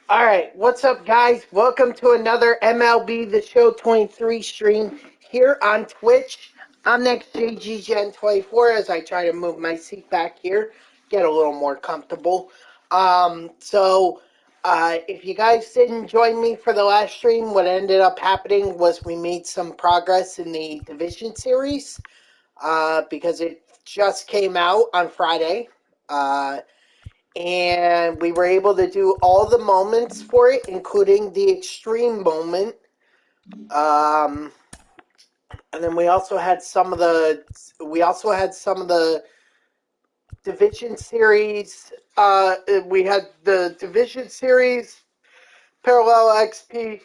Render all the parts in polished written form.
Alright, what's up, guys? Welcome to another MLB The Show 23 stream here on Twitch. I'm next JGGen24 as I try to move my seat back here, get a little more comfortable. If you guys didn't join me for the last stream, what ended up happening was we made some progress in the Division Series because it just came out on Friday. And we were able to do all the moments for it, including the extreme moment. And then we also had some of the division series. We had the division series parallel XP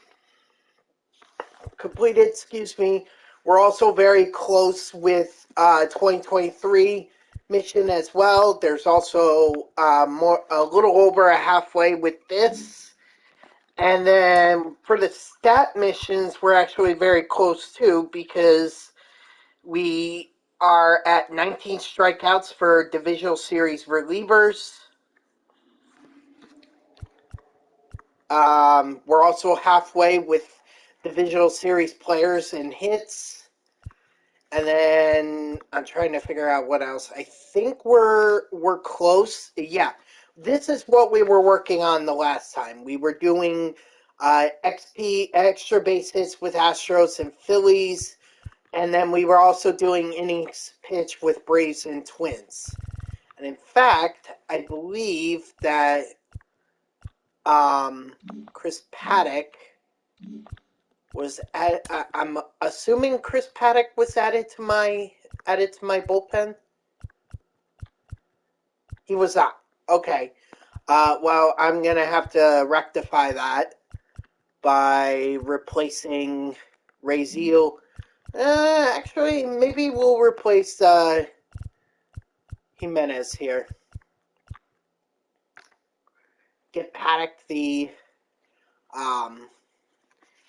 completed. Excuse me. We're also very close with 2023 mission as well. There's also a little over a halfway with this. And then for the stat missions, we're actually very close too because we are at 19 strikeouts for Divisional Series relievers. We're also halfway with Divisional Series players and hits. And then I'm trying to figure out what else. I think we're close. Yeah, this is what we were working on the last time. We were doing XP extra base hits with Astros and Phillies, and then we were also doing innings pitch with Braves and Twins. And in fact, I believe that Chris Paddock was I'm assuming Chris Paddock was added to my bullpen. He was not. Okay. Well, I'm gonna have to rectify that by replacing Raziel. Actually, maybe we'll replace Jimenez here. Get Paddock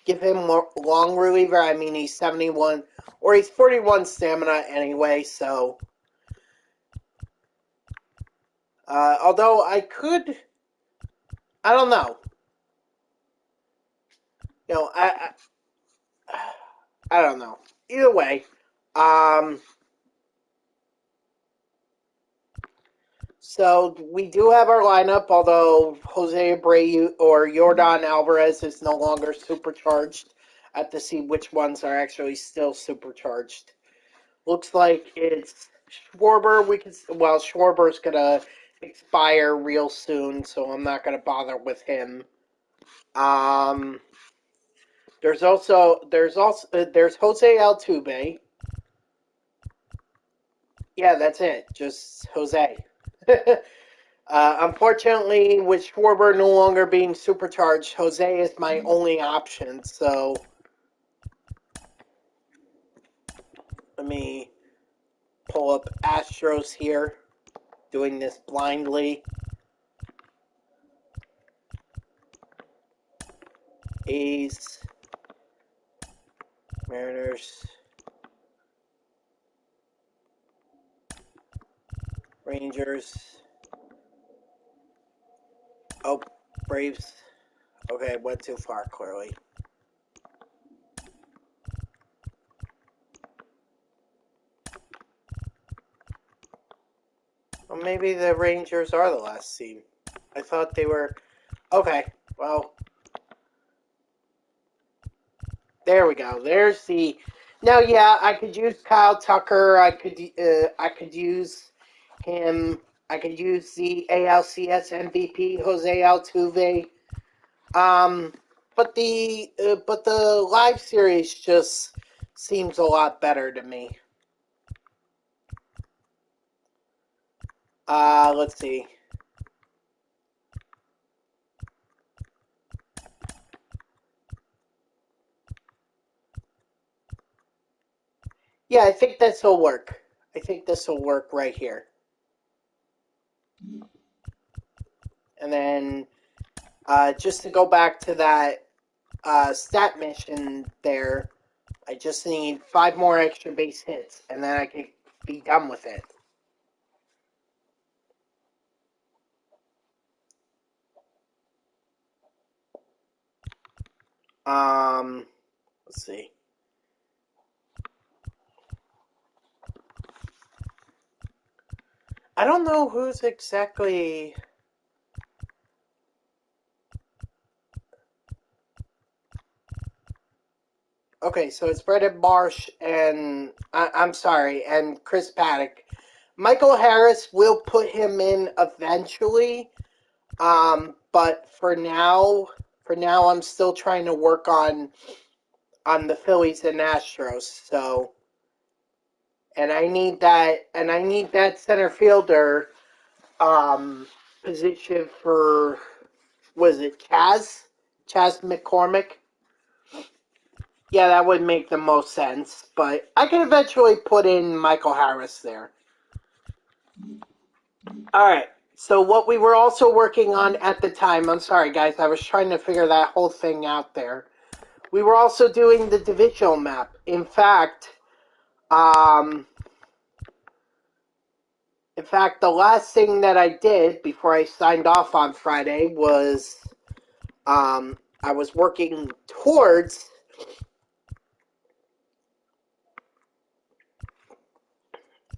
give him more long reliever. I mean, he's 71 or he's 41 stamina anyway. So, although I don't know. You know, I don't know. Either way, so we do have our lineup, although Jose Abreu or Yordan Alvarez is no longer supercharged. I have to see which ones are actually still supercharged. Looks like it's Schwarber. Schwarber's gonna expire real soon, so I'm not gonna bother with him. There's Jose Altuve. Yeah, that's it. Just Jose. Unfortunately, with Schwarber no longer being supercharged, Jose is my only option. So let me pull up Astros here, doing this blindly. A's, Mariners, Rangers. Oh, Braves. Okay, went too far, clearly. Well, maybe the Rangers are the last team. I thought they were... Okay, well... There we go. There's the... Now, yeah, I could use Kyle Tucker. I could use him. I could use the ALCS MVP, Jose Altuve. But the live series just seems a lot better to me. Let's see. Yeah, I think this will work. I think this will work right here. And then, just to go back to that stat mission there, I just need 5 more extra base hits, and then I can be done with it. Let's see. I don't know who's exactly... Okay, so it's Brendan Marsh and... I'm sorry, and Chris Paddock. Michael Harris will put him in eventually, but for now, I'm still trying to work on the Phillies and Astros. So, and I need that center fielder position for, was it Chaz McCormick? Yeah, that would make the most sense, but I can eventually put in Michael Harris there. All right. So what we were also working on at the time, I'm sorry guys, I was trying to figure that whole thing out there. We were also doing the divisional map. In fact, the last thing that I did before I signed off on Friday was I was working towards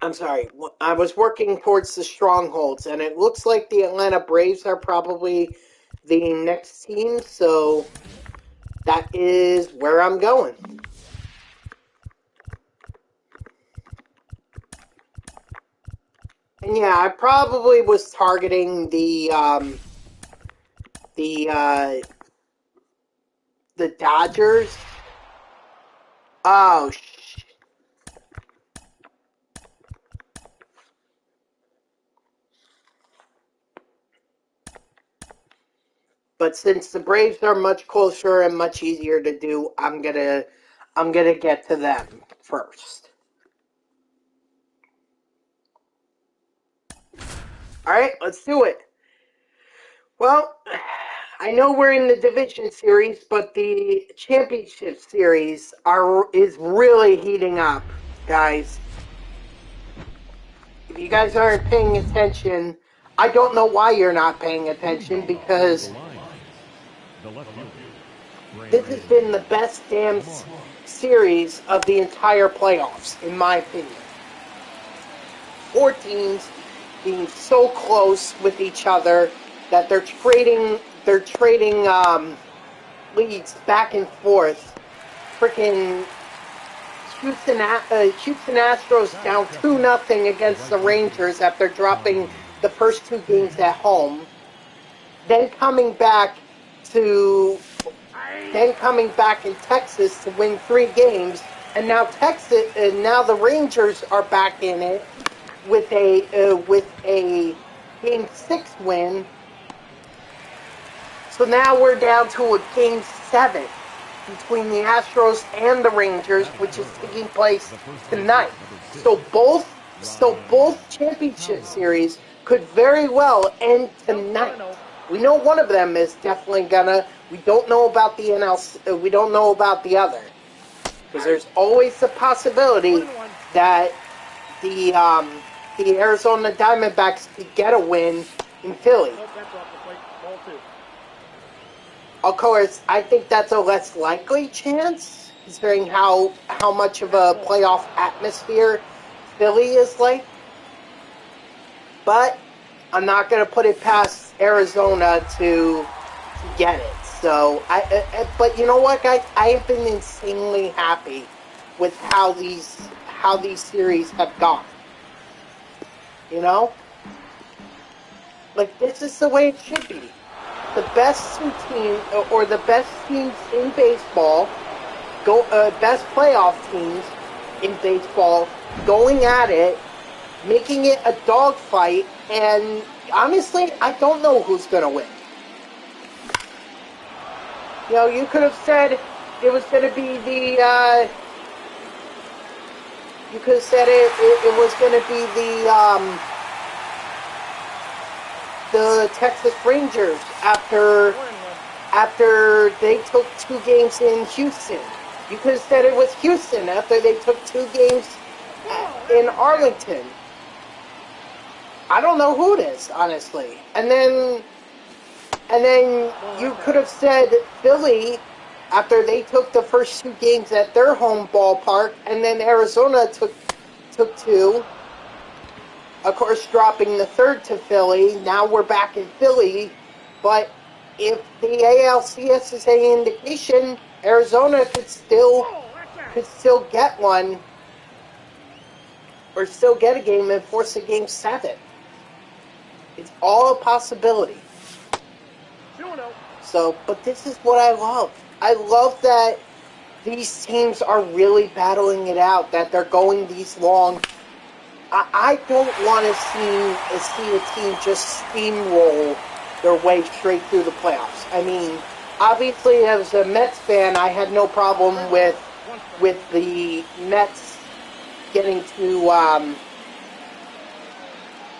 I was working towards the strongholds, and it looks like the Atlanta Braves are probably the next team, so that is where I'm going. And yeah, I probably was targeting the Dodgers. Oh, but since the Braves are much closer and much easier to do, I'm gonna get to them first. All right, let's do it. Well, I know we're in the Division Series, but the Championship Series is really heating up, guys. If you guys aren't paying attention, I don't know why you're not paying attention, because this has been the best damn series of the entire playoffs, in my opinion. 4 teams being so close with each other that they're trading leads back and forth. Freaking Houston Astros down 2-0 against the Rangers after dropping the first 2 games at home. Then coming back in Texas to win 3 games, and now the Rangers are back in it with a Game 6 win. So now we're down to a Game 7 between the Astros and the Rangers, which is taking place tonight. So both championship series could very well end tonight. We know one of them is definitely gonna. We don't know about the NL. We don't know about the other, because there's always the possibility that the Arizona Diamondbacks could get a win in Philly. Of course, I think that's a less likely chance, considering how much of a playoff atmosphere Philly is like. But I'm not going to put it past Arizona to get it. So, but you know what, guys? I have been insanely happy with how these series have gone. You know? Like, this is the way it should be. The best 2 teams, or the best teams in baseball, best playoff teams in baseball, going at it, making it a dogfight, and honestly, I don't know who's going to win. You know, you could have said it was going to be the, you could have said it was going to be the Texas Rangers after they took 2 games in Houston. You could have said it was Houston after they took 2 games in Arlington. I don't know who it is, honestly. And then you could have said Philly after they took the first 2 games at their home ballpark, and then Arizona took 2. Of course, dropping the 3rd to Philly. Now we're back in Philly. But if the ALCS is any indication, Arizona could still get one, or still get a game and force a Game 7. It's all a possibility. So, but this is what I love. I love that these teams are really battling it out, that they're going these long. I don't want to see a team just steamroll their way straight through the playoffs. I mean, obviously, as a Mets fan, I had no problem with the Mets getting to.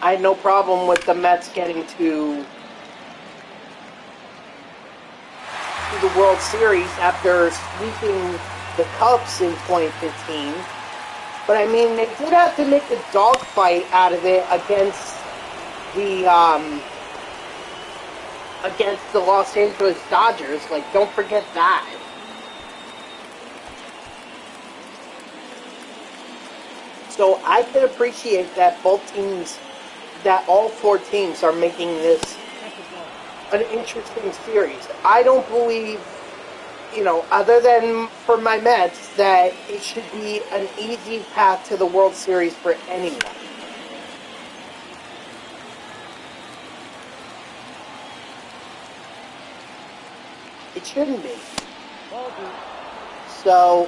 I had no problem with the Mets getting to the World Series after sweeping the Cubs in 2015. But I mean, they did have to make a dogfight out of it against the Los Angeles Dodgers. Like, don't forget that. So I can appreciate that all 4 teams are making this an interesting series. I don't believe, other than for my Mets, that it should be an easy path to the World Series for anyone. It shouldn't be. So,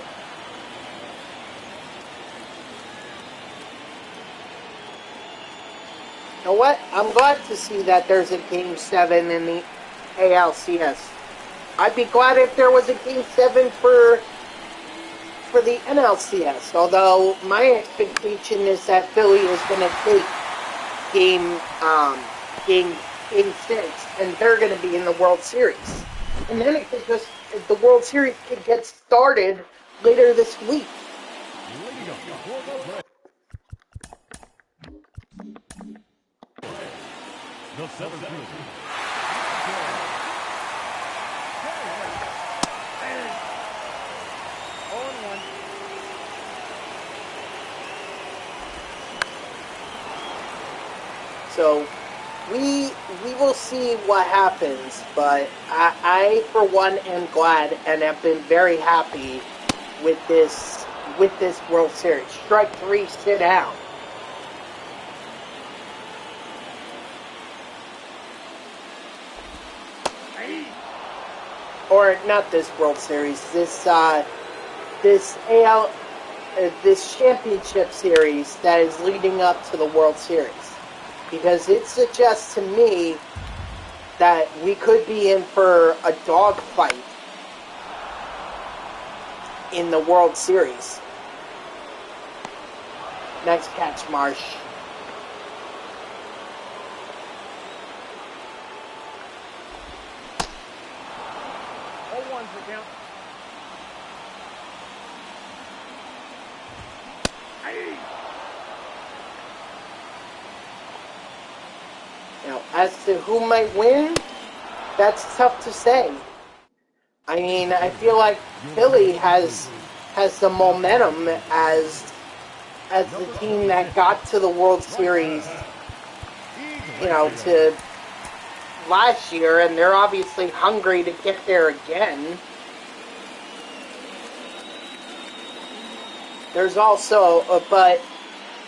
you know what? I'm glad to see that there's a Game 7 in the ALCS. I'd be glad if there was a Game 7 for the NLCS, although my expectation is that Philly is going to take Game 6, and they're going to be in the World Series. And then the World Series could get started later this week. The 7th fielder. So we will see what happens, but I for one am glad and have been very happy with this World Series. Strike 3, sit down. Or not this World Series, this championship series that is leading up to the World Series. Because it suggests to me that we could be in for a dogfight in the World Series. Next catch, Marsh. Now, as to who might win, that's tough to say. I mean, I feel like Philly has the momentum as the team that got to the World Series, to last year, and they're obviously hungry to get there again. There's also,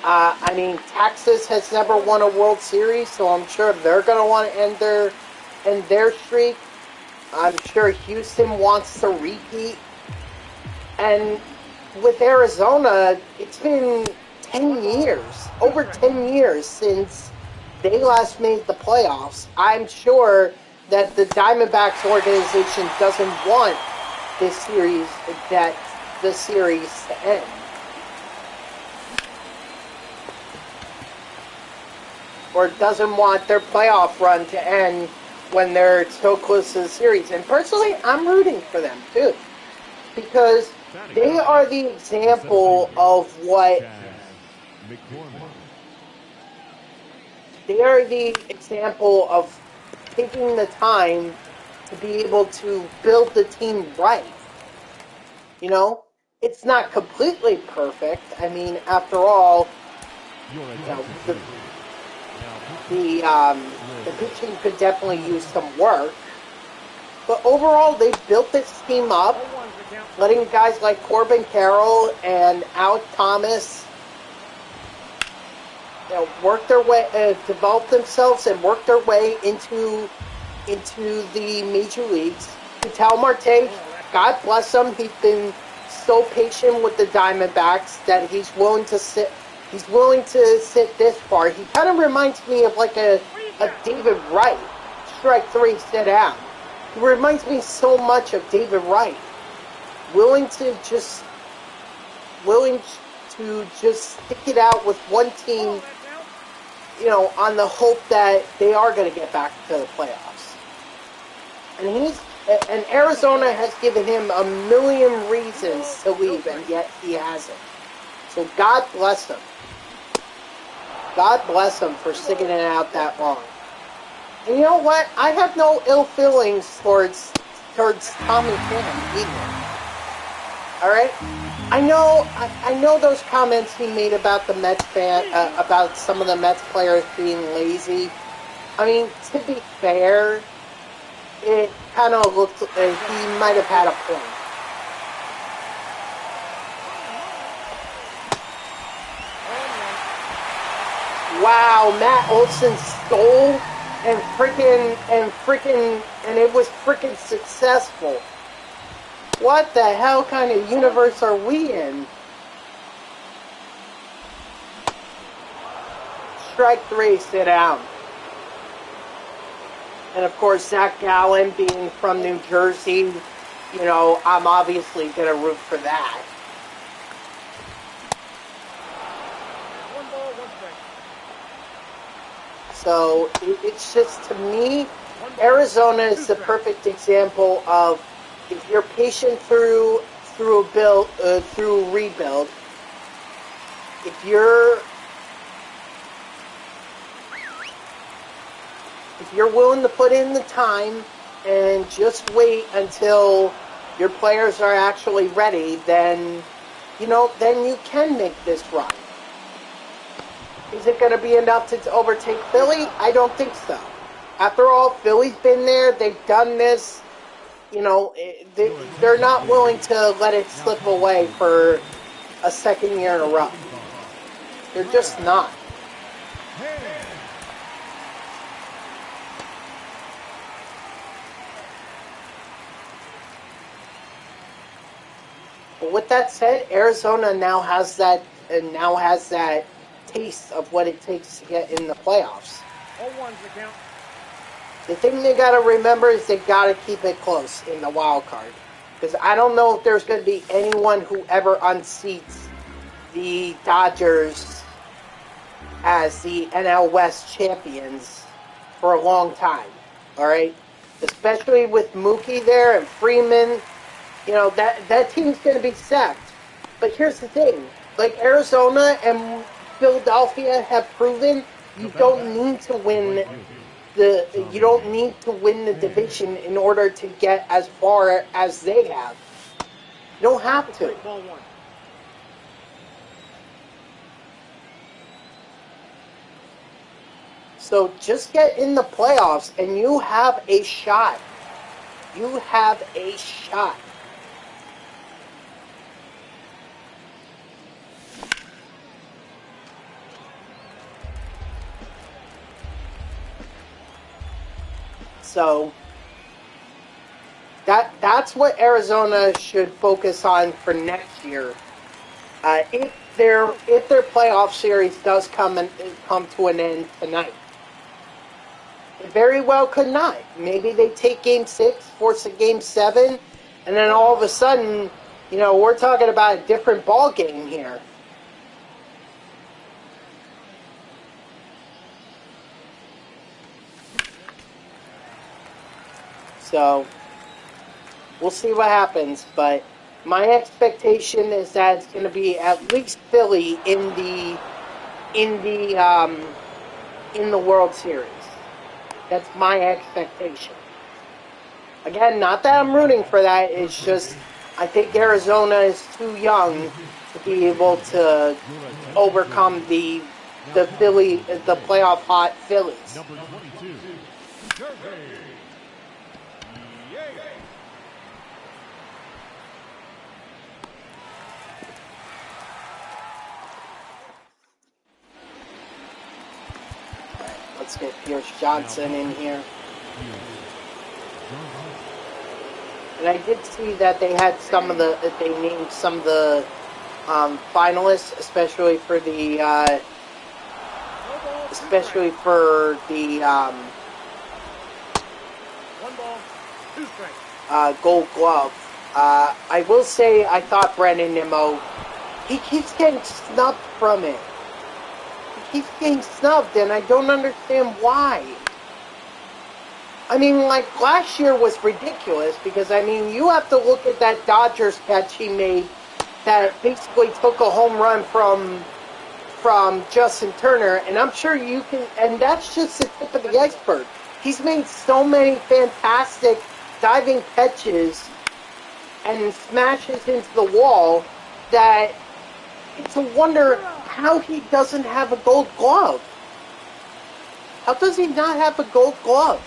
I mean, Texas has never won a World Series, so I'm sure they're going to want to end their streak. I'm sure Houston wants to repeat. And with Arizona, it's been 10 years, over 10 years since they last made the playoffs. I'm sure that the Diamondbacks organization doesn't want the series to end. Or doesn't want their playoff run to end when they're so close to the series. And personally, I'm rooting for them too, because they are the example of what they are the example of taking the time to be able to build the team right. You know, it's not completely perfect. I mean, after all, you know, the pitching could definitely use some work. But overall, they built this team up, letting guys like Corbin Carroll and Alec Thomas, you know, work their way, develop themselves and work their way into the major leagues. Vital Marte, God bless him, he's been so patient with the Diamondbacks that he's willing to sit. He's willing to sit this far. He kind of reminds me of like a David Wright. Strike three, sit down. He reminds me so much of David Wright. Willing to just stick it out with one team, you know, on the hope that they are going to get back to the playoffs. And Arizona has given him a million reasons to leave, and yet he hasn't. So God bless him. God bless him for sticking it out that long. And you know what? I have no ill feelings towards Tommy Pham either. All right? I know those comments he made about the Mets about some of the Mets players being lazy. I mean, to be fair, it kind of looked like he might have had a point. Wow, Matt Olson stole and it was freaking successful. What the hell kind of universe are we in? Strike three, sit down. And of course, Zach Gallen being from New Jersey, you know, I'm obviously going to root for that. So it's just, to me, Arizona is the perfect example of, if you're patient through rebuild, if you're willing to put in the time and just wait until your players are actually ready, then you can make this run. Is it going to be enough to overtake Philly? I don't think so. After all, Philly's been there. They've done this. You know, they're not willing to let it slip away for a second year in a row. They're just not. But with that said, Arizona now has that taste of what it takes to get in the playoffs. 0-1's the count. The thing they got to remember is they got to keep it close in the wild card. Because I don't know if there's going to be anyone who ever unseats the Dodgers as the NL West champions for a long time. All right? Especially with Mookie there and Freeman. You know, that team's going to be sacked. But here's the thing. Like Arizona and Philadelphia have proven, you don't need to win the division in order to get as far as they have. You don't have to. So just get in the playoffs and you have a shot. You have a shot. So that's what Arizona should focus on for next year. If their playoff series does come to an end tonight, it very well could not. Maybe they take Game 6, force a Game 7, and then all of a sudden, you know, we're talking about a different ball game here. So we'll see what happens, but my expectation is that it's going to be at least Philly in the World Series. That's my expectation. Again, not that I'm rooting for that. It's just I think Arizona is too young to be able to overcome the playoff hot Phillies. Number 22, Survey. Let's get Pierce Johnson in here. And I did see that they had they named some of the finalists, especially for the Gold Glove. I will say I thought Brandon Nimmo, he keeps getting snubbed from it. He keeps getting snubbed, and I don't understand why. I mean, like, last year was ridiculous because, I mean, you have to look at that Dodgers catch he made that basically took a home run from Justin Turner, and I'm sure you can, and that's just the tip of the iceberg. He's made so many fantastic diving catches and smashes into the wall that it's a wonder how he doesn't have a Gold Glove. How does he not have a Gold Glove?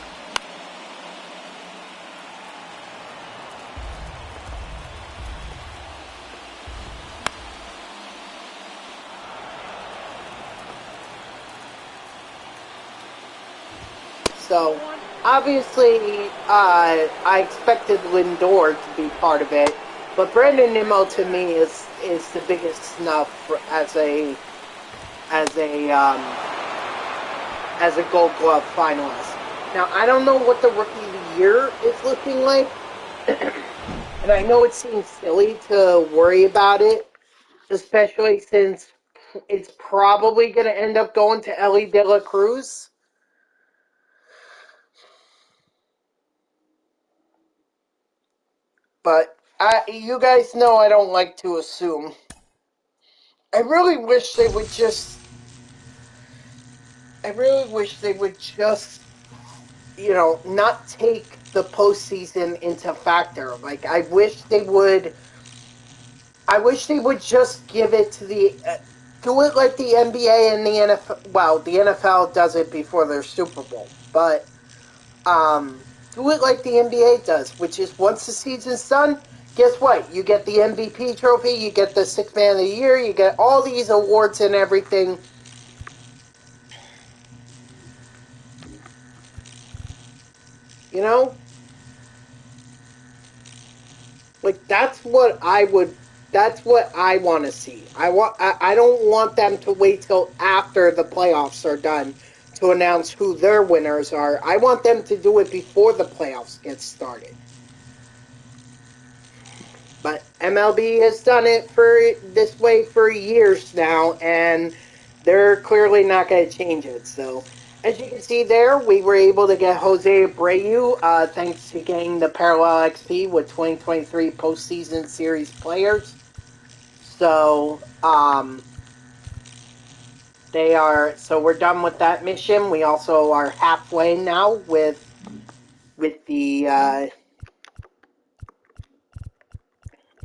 So, obviously, I expected Lindor to be part of it, but Brandon Nimmo to me is the biggest snub as a Gold Glove finalist. Now, I don't know what the Rookie of the Year is looking like, and I know it seems silly to worry about it, especially since it's probably going to end up going to Ellie De La Cruz. But you guys know I don't like to assume. I really wish they would just, not take the postseason into factor. Like, I wish they would just give it to do it like the NBA and the NFL. Well, the NFL does it before their Super Bowl, but do it like the NBA does, which is once the season's done, guess what? You get the MVP trophy, you get the Sixth Man of the Year, you get all these awards and everything. You know? Like, that's what I want to see. I don't want them to wait till after the playoffs are done to announce who their winners are. I want them to do it before the playoffs get started. But MLB has done it this way for years now, and they're clearly not going to change it. So, as you can see there, we were able to get Jose Abreu thanks to getting the Parallel XP with 2023 postseason series players. So, we're done with that mission. We also are halfway now with the.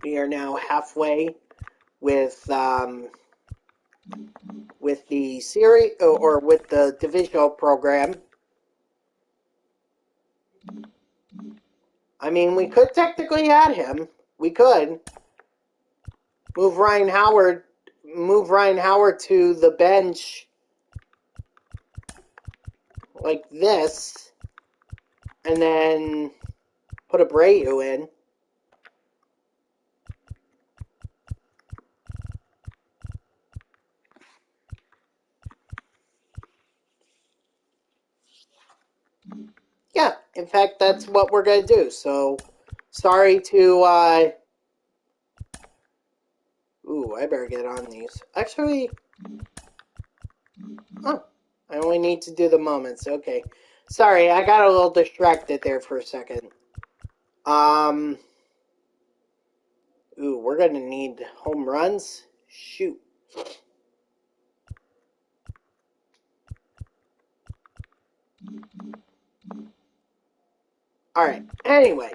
We are now halfway with the series or with the divisional program. I mean, we could technically add him. We could move Ryan Howard to the bench like this, and then put Abreu in. Yeah, in fact, that's what we're going to do. So, sorry to, ooh, I better get on these. Actually, oh, I only need to do the moments. Okay. Sorry, I got a little distracted there for a second. Ooh, we're going to need home runs. Shoot. Alright, anyway.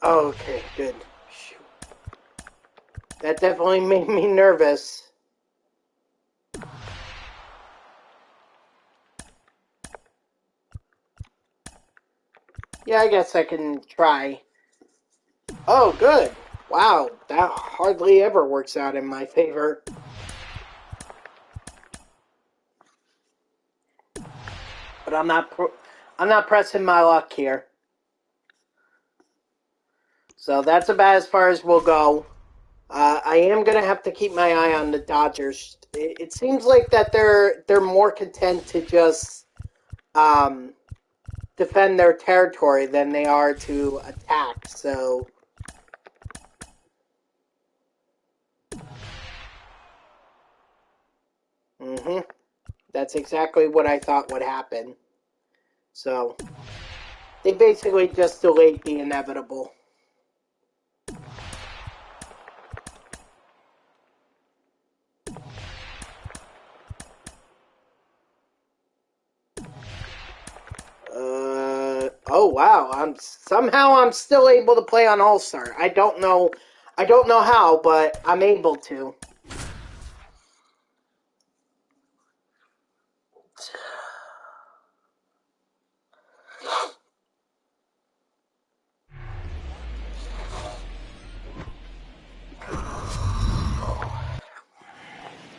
Okay, good. Shoot. That definitely made me nervous. Yeah, I guess I can try. Oh, good. Wow, that hardly ever works out in my favor. But I'm not pressing my luck here. So that's about as far as we'll go. I am gonna have to keep my eye on the Dodgers. It seems like that they're more content to just defend their territory than they are to attack. So, that's exactly what I thought would happen. So, they basically just delayed the inevitable. Oh wow! I'm still able to play on All-Star. I don't know how, but I'm able to.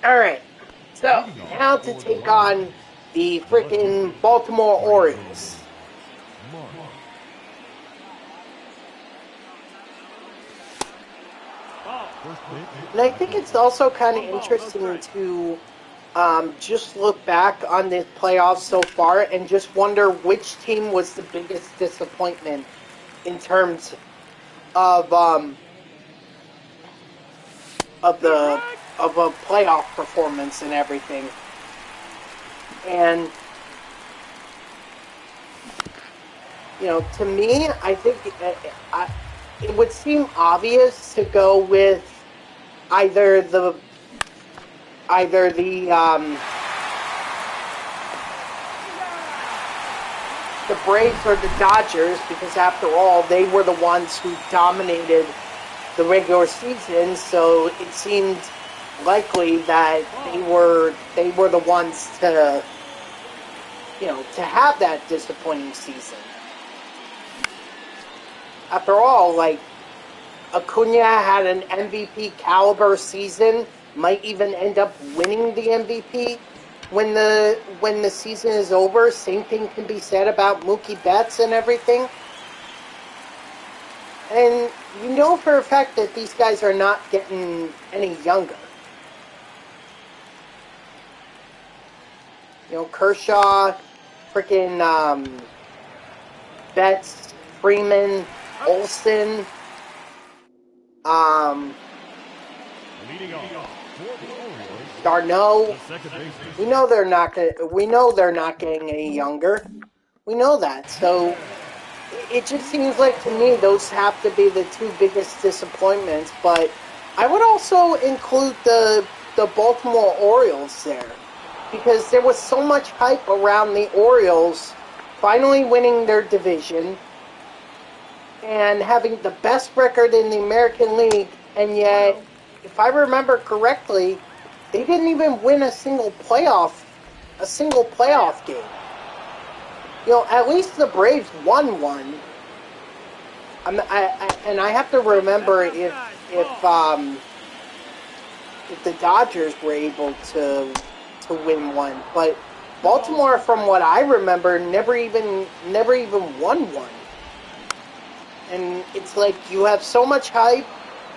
Alright, so now to take on the freaking Baltimore Orioles. And I think it's also kind of interesting to just look back on the playoffs so far and just wonder which team was the biggest disappointment in terms of of a playoff performance and everything. And to me, I think it would seem obvious to go with either the Braves or the Dodgers, because after all, they were the ones who dominated the regular season, so it seemed likely that they were the ones to have that disappointing season. After all, like, Acuna had an MVP caliber season, might even end up winning the MVP when the season is over. Same thing can be said about Mookie Betts and everything. And you know for a fact that these guys are not getting any younger. Kershaw, freaking Betts, Freeman, Olsen, Darno. We know they're not getting any younger. We know that. So it just seems like to me those have to be the two biggest disappointments. But I would also include the Baltimore Orioles there, because there was so much hype around the Orioles finally winning their division and having the best record in the American League, and yet, if I remember correctly, they didn't even win a single playoff game. At least the Braves won one. And I have to remember if the Dodgers were able to win one, but Baltimore, from what I remember, never even won one. And it's like you have so much hype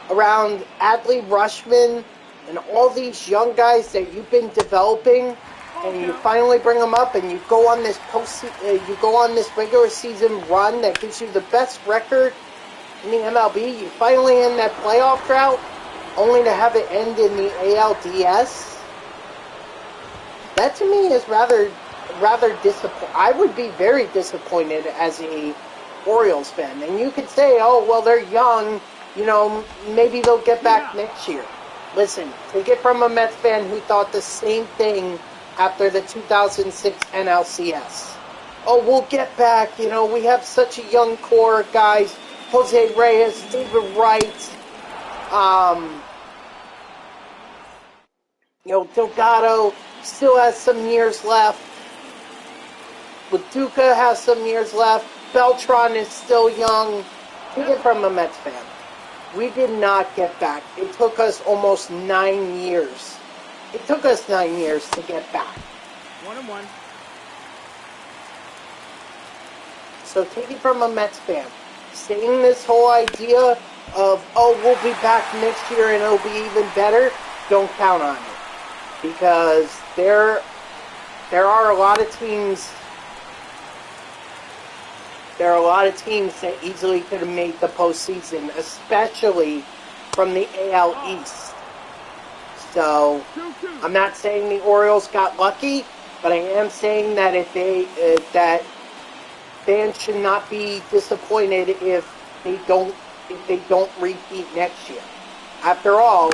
around Adley Rutschman and all these young guys that you've been developing, and you finally bring them up, and you go on this regular season run that gives you the best record in the MLB. You finally end that playoff drought, only to have it end in the ALDS. That to me is rather disappointing. I would be very disappointed as a Orioles fan. And you could say, oh, well, they're young, maybe they'll get back next year. Listen, take it from a Mets fan who thought the same thing after the 2006 NLCS. Oh, we'll get back, we have such a young core of guys. Jose Reyes, David Wright, Delgado still has some years left. Laduca has some years left. Beltran is still young. Take it from a Mets fan. We did not get back. It took us almost 9 years. It took us 9 years to get back. 1-1. So take it from a Mets fan. Saying this whole idea of, oh, we'll be back next year and it'll be even better, don't count on it. Because there are a lot of teams. There are a lot of teams that easily could have made the postseason, especially from the AL East. So, I'm not saying the Orioles got lucky, but I am saying that that fans should not be disappointed if they don't repeat next year. After all,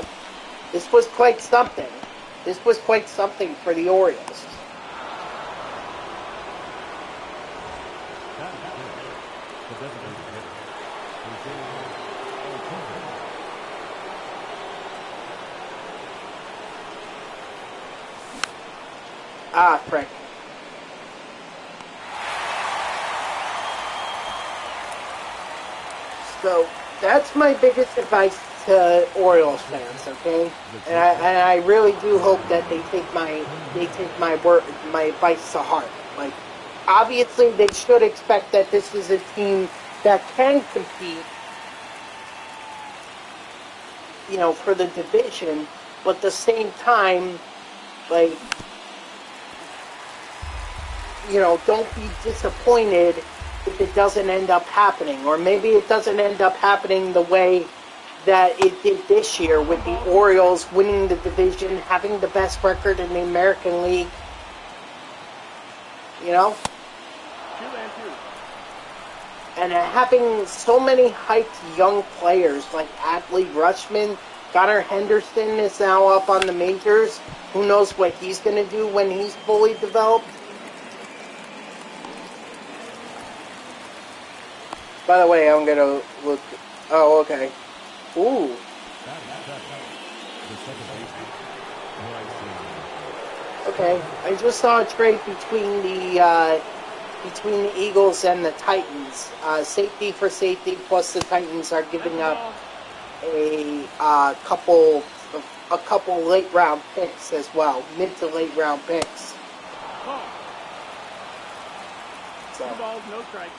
this was quite something. This was quite something for the Orioles. Frank. So that's my biggest advice to Orioles fans, okay? And I really do hope that they take my word, my advice to heart. Like, obviously they should expect that this is a team that can compete, for the division, but at the same time, like, don't be disappointed if it doesn't end up happening. Or maybe it doesn't end up happening the way that it did this year with the Orioles winning the division, having the best record in the American League. And having so many hyped young players like Adley Rutschman, Gunnar Henderson is now up on the majors. Who knows what he's going to do when he's fully developed? By the way, I'm going to look... Oh, okay. Ooh. Okay, I just saw a trade between the Eagles and the Titans. Safety for safety, plus the Titans are giving up a couple late round picks as well, mid to late round picks. So, 2 balls, no strikes.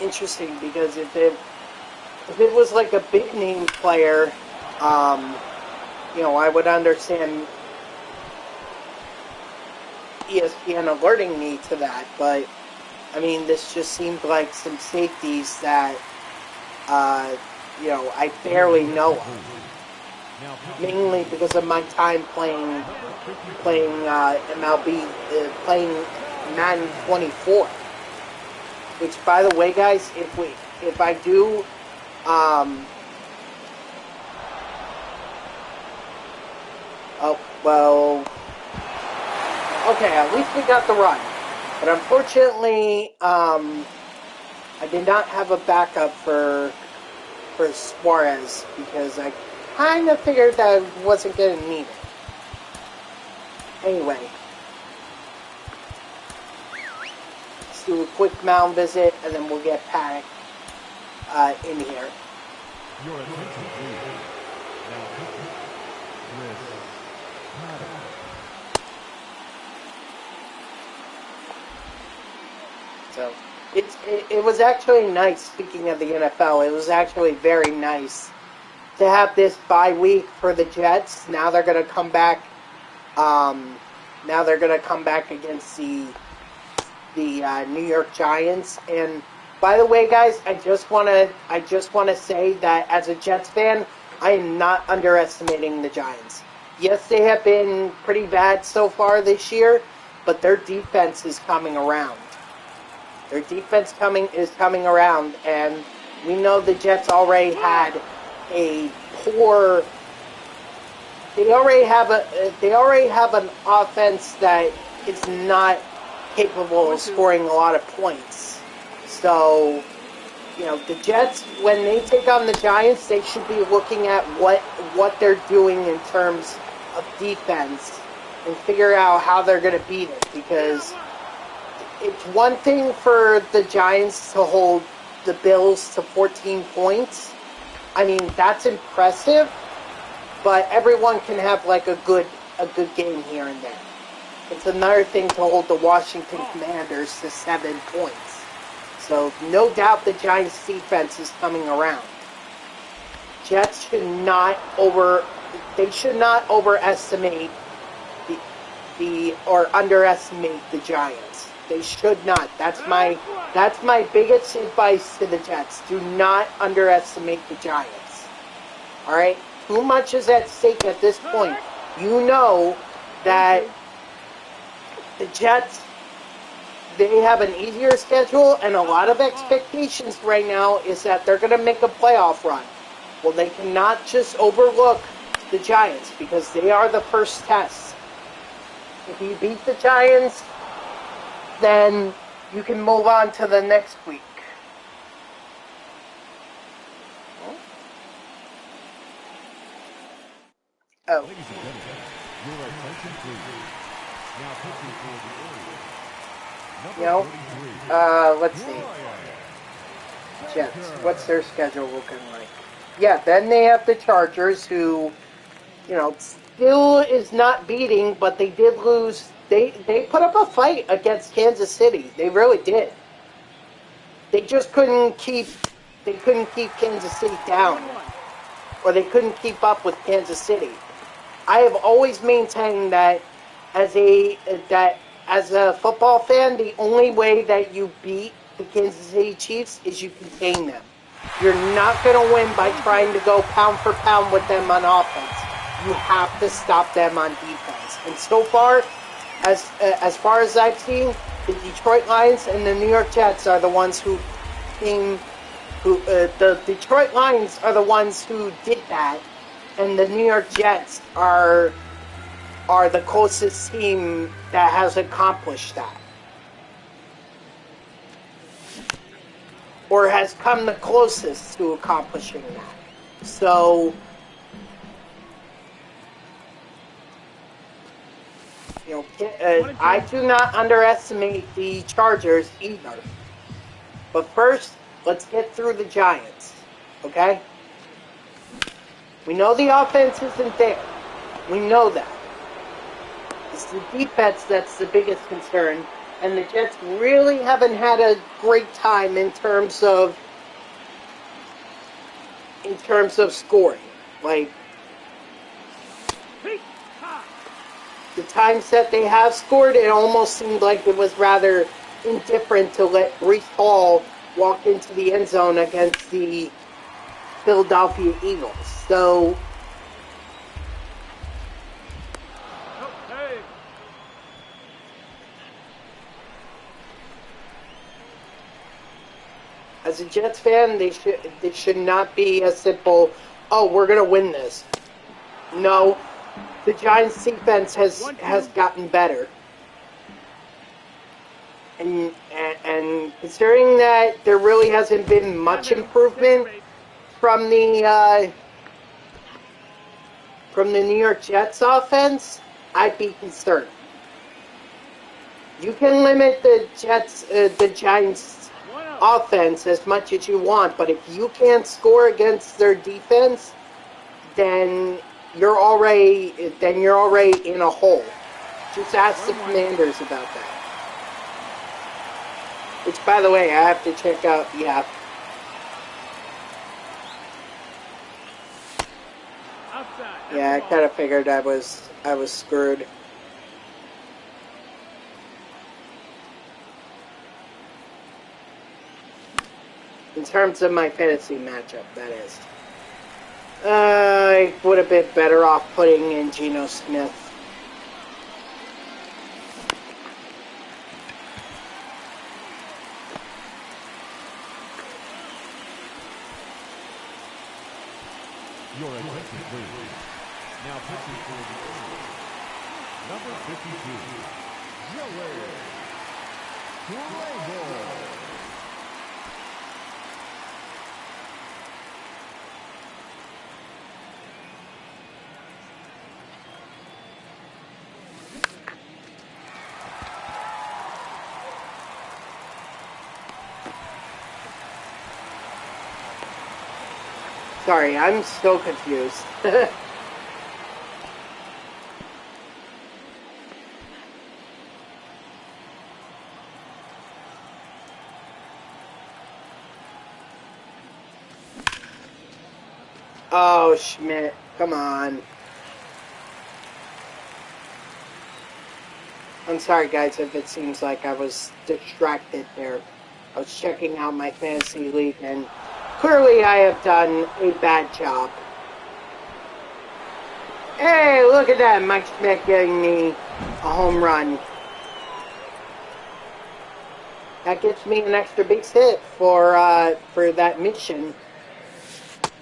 Interesting, because if it was like a big name player, I would understand ESPN alerting me to that, but I mean, this just seemed like some safeties that I barely know of, mainly because of my time playing MLB, playing Madden 24. Which, by the way, guys, if I do, okay, at least we got the run. But unfortunately, I did not have a backup for Suarez, because I kind of figured that I wasn't going to need it. Anyway. Do a quick mound visit, and then we'll get Paddock in here. Your attention, please. Now, Chris Paddock. So it was actually nice. Speaking of the NFL, it was actually very nice to have this bye week for the Jets. Now they're going to come back. Now they're going to come back against the New York Giants. And by the way, guys, I just want to say that as a Jets fan, I am not underestimating the Giants. Yes, they have been pretty bad so far this year, but their defense is coming around. Their defense is coming around, and we know the Jets already had a poor. They already have an offense that is not capable of scoring a lot of points. So the Jets, when they take on the Giants, they should be looking at what they're doing in terms of defense and figure out how they're going to beat it. Because it's one thing for the Giants to hold the Bills to 14 points. I mean, that's impressive, but everyone can have like a good game here and there. It's another thing to hold the Washington Commanders to 7 points. So no doubt the Giants defense is coming around. Jets should not overestimate or underestimate the Giants. They should not. That's my biggest advice to the Jets. Do not underestimate the Giants. All right? Too much is at stake at this point. You know that the Jets, they have an easier schedule, and a lot of expectations right now is that they're going to make a playoff run. Well, they cannot just overlook the Giants because they are the first test. If you beat the Giants, then you can move on to the next week. Oh. Ladies and gentlemen, your attention please. Now pitching for the Orioles. Number 33. Let's see. Jets, what's their schedule looking like? Yeah, then they have the Chargers, who, still is not beating, but they did lose. They put up a fight against Kansas City. They really did. They just couldn't keep Kansas City down, or they couldn't keep up with Kansas City. I have always maintained that as a football fan, the only way that you beat the Kansas City Chiefs is you contain them. You're not going to win by trying to go pound for pound with them on offense. You have to stop them on defense. And so far, as far as I've seen, the Detroit Lions and the New York Jets are the ones the Detroit Lions are the ones who did that, and the New York Jets are the closest team that has accomplished that, or has come the closest to accomplishing that. So, I do not underestimate the Chargers either. But first, let's get through the Giants, okay? We know the offense isn't there. We know that. It's the defense that's the biggest concern, and the Jets really haven't had a great time in terms of scoring. Like, the times that they have scored, it almost seemed like it was rather indifferent to let Breece Hall walk into the end zone against the Philadelphia Eagles. So, as a Jets fan, they should not be a simple, oh, we're going to win this. No, the Giants' defense has gotten better. And considering that there really hasn't been much improvement from the New York Jets offense, I'd be concerned. You can limit the Giants offense as much as you want, but if you can't score against their defense, then you're already in a hole. Just ask the Commanders about that. Which, by the way, I have to check out. Yeah. Yeah, I kind of figured I was screwed. In terms of my fantasy matchup, that is. I would have been better off putting in Geno Smith. Your attention, please. Now pitching for the Orioles. Number 52, Joey Flacco. Sorry, I'm so confused. Oh, Schmidt, come on. I'm sorry, guys, if it seems like I was distracted there. I was checking out my fantasy league, and clearly I have done a bad job. Hey, look at that, Mike Schmidt getting me a home run. That gets me an extra base hit for that mission.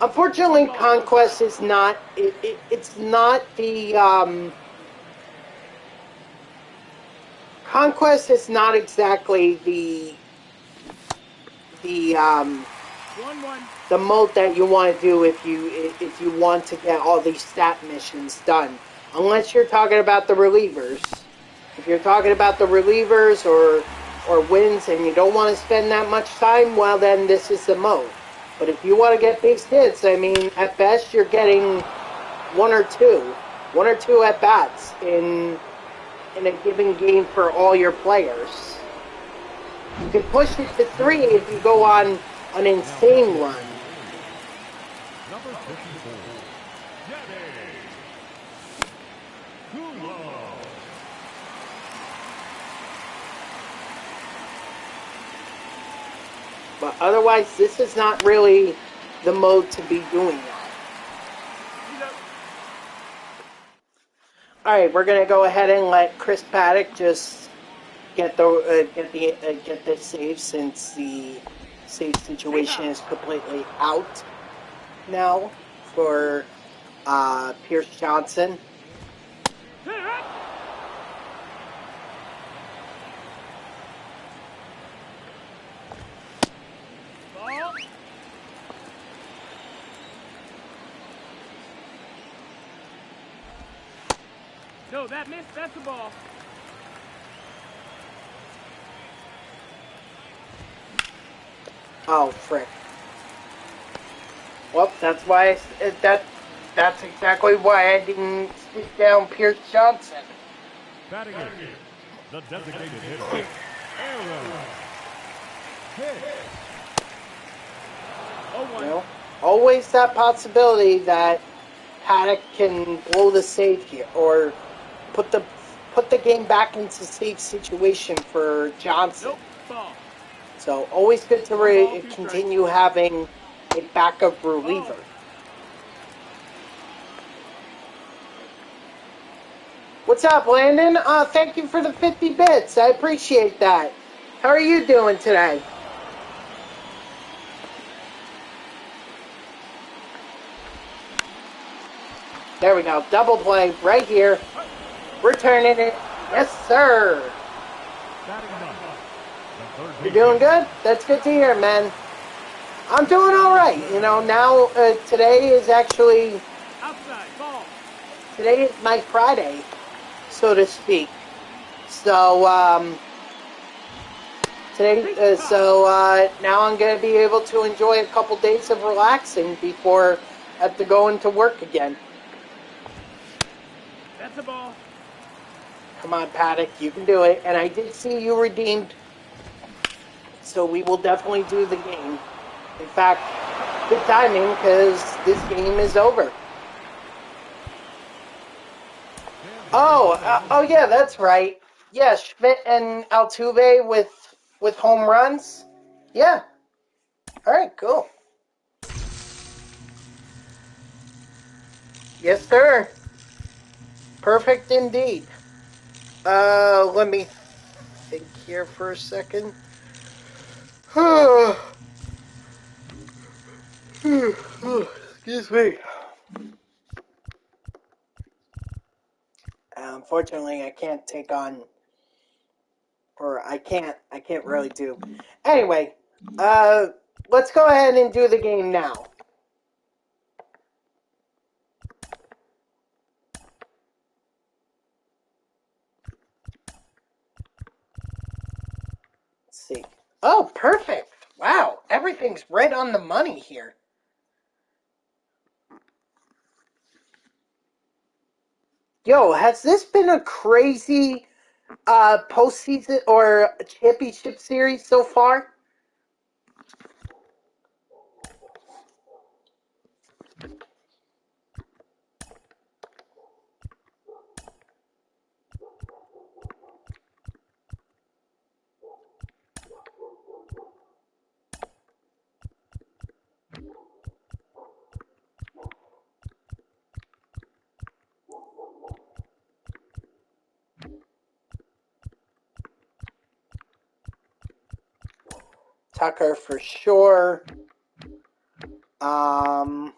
Unfortunately, Conquest is not. It's not the. Conquest is not exactly the mode that you want to do if you want to get all these stat missions done. Unless you're talking about the relievers. If you're talking about the relievers or wins and you don't want to spend that much time, well then this is the mode. But if you want to get base hits, I mean, at best you're getting one or two at bats in a given game for all your players. You can push it to 3 if you go on an insane run. Number 54. But otherwise, this is not really the mode to be doing that. All right, we're gonna go ahead and let Chris Paddock just get this save, since the save situation is completely out now for Pierce Johnson. No, that missed. That's the ball. Oh, frick. Well, that's why that's exactly why I didn't stick down Pierce Johnson. Batting in, the designated hitter, Aaron. You know, always that possibility that Paddock can blow the save here, or put the game back into safe situation for Johnson. So always good to continue having a backup reliever. What's up, Landon? Thank you for the 50 bits. I appreciate that. How are you doing today? There we go. Double play right here. Returning it. Yes, sir. You're doing good? That's good to hear, man. I'm doing all right. You know, now today is actually... Today is my Friday, so to speak. So, now I'm going to be able to enjoy a couple days of relaxing before I have to go into work again. That's a ball. Come on, Paddock, you can do it. And I did see you redeemed, so we will definitely do the game. In fact, good timing, because this game is over. Oh yeah, that's right. Yeah, Schmidt and Altuve with home runs. Yeah. All right, cool. Yes, sir. Perfect indeed. Let me think here for a second. Excuse me. Unfortunately, I can't take on, or I can't really do. Anyway, let's go ahead and do the game now. Let's see. Oh, perfect. Wow, everything's right on the money here. Yo, has this been a crazy postseason or championship series so far? Tucker for sure. Oh,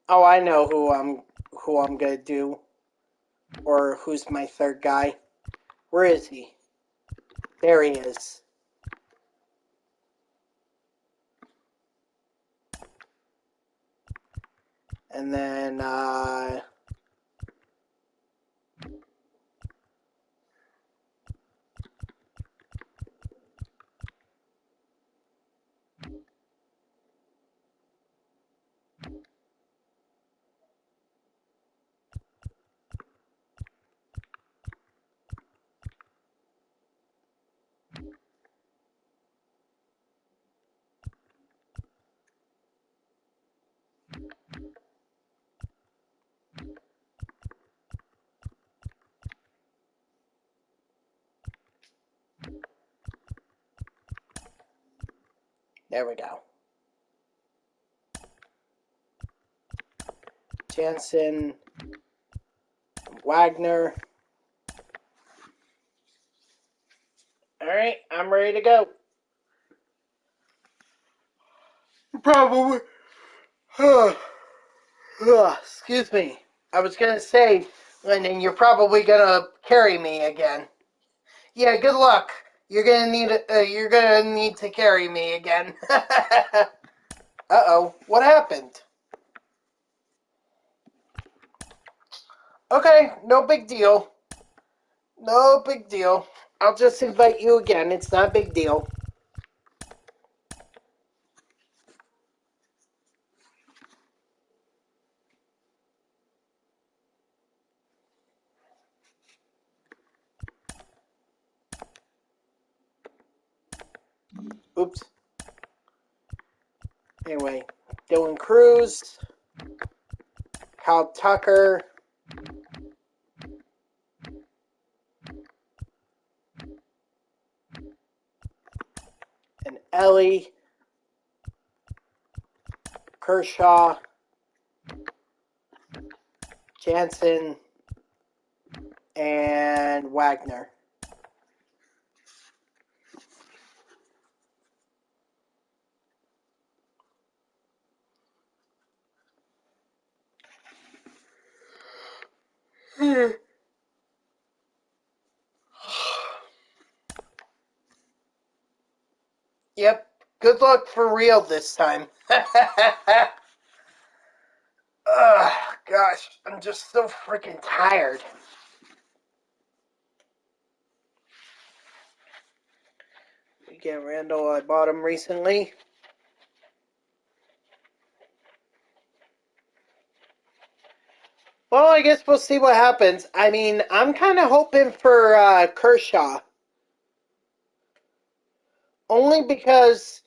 I know who I'm gonna do, or who's my third guy. Where is he? There he is. And then there we go. Jansen, Wagner. All right, I'm ready to go. Probably. Excuse me. I was gonna say, Lyndon, you're probably gonna carry me again. Yeah, good luck. You're gonna need to carry me again. Uh-oh, what happened? Okay, no big deal. No big deal. I'll just invite you again. It's not a big deal. Oops. Anyway, Dylan Cruz, Kyle Tucker, and Ellie, Kershaw, Jansen, and Wagner. Yep. Good luck for real this time. Ugh, gosh, I'm just so freaking tired. Again, Randall, I bought him recently. Well, I guess we'll see what happens. I mean, I'm kind of hoping for Kershaw. Only because,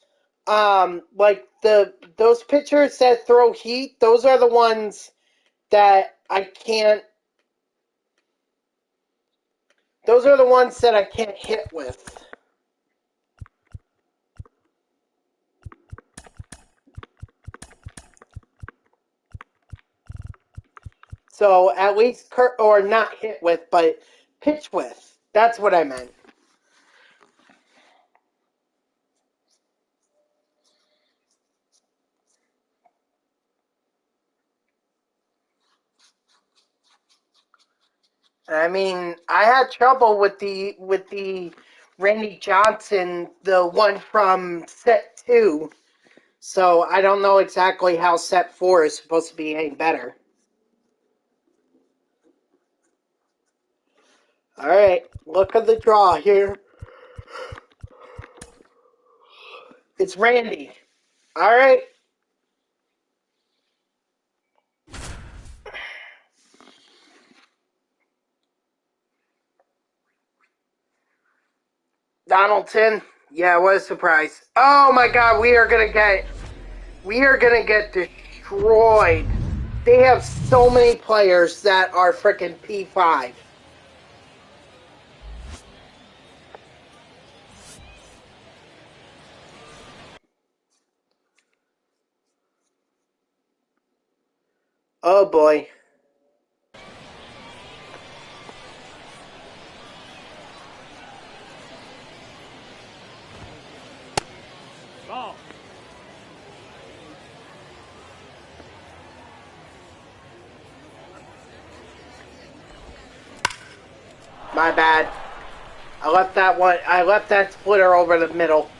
like, those pitchers that throw heat, those are the ones that I can't... Those are the ones that I can't hit with. So at least, or not hit with, but pitch with. That's what I meant. I mean, I had trouble with the Randy Johnson, the one from set 2. So I don't know exactly how set 4 is supposed to be any better. All right, look at the draw here. It's Randy. All right. Donaldson. Yeah, what a surprise. Oh my god, we are gonna get destroyed. They have so many players that are freaking P5. Oh boy. Ball. My bad. I left that splitter over the middle.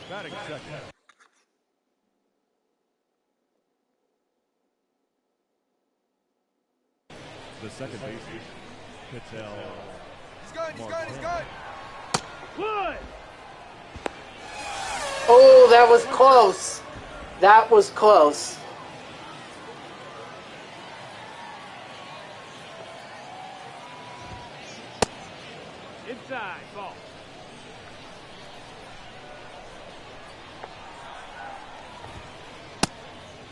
Batting second. The second baseman, Patel. He's good. Wood. Oh, that was close. That was close. Inside. Ball.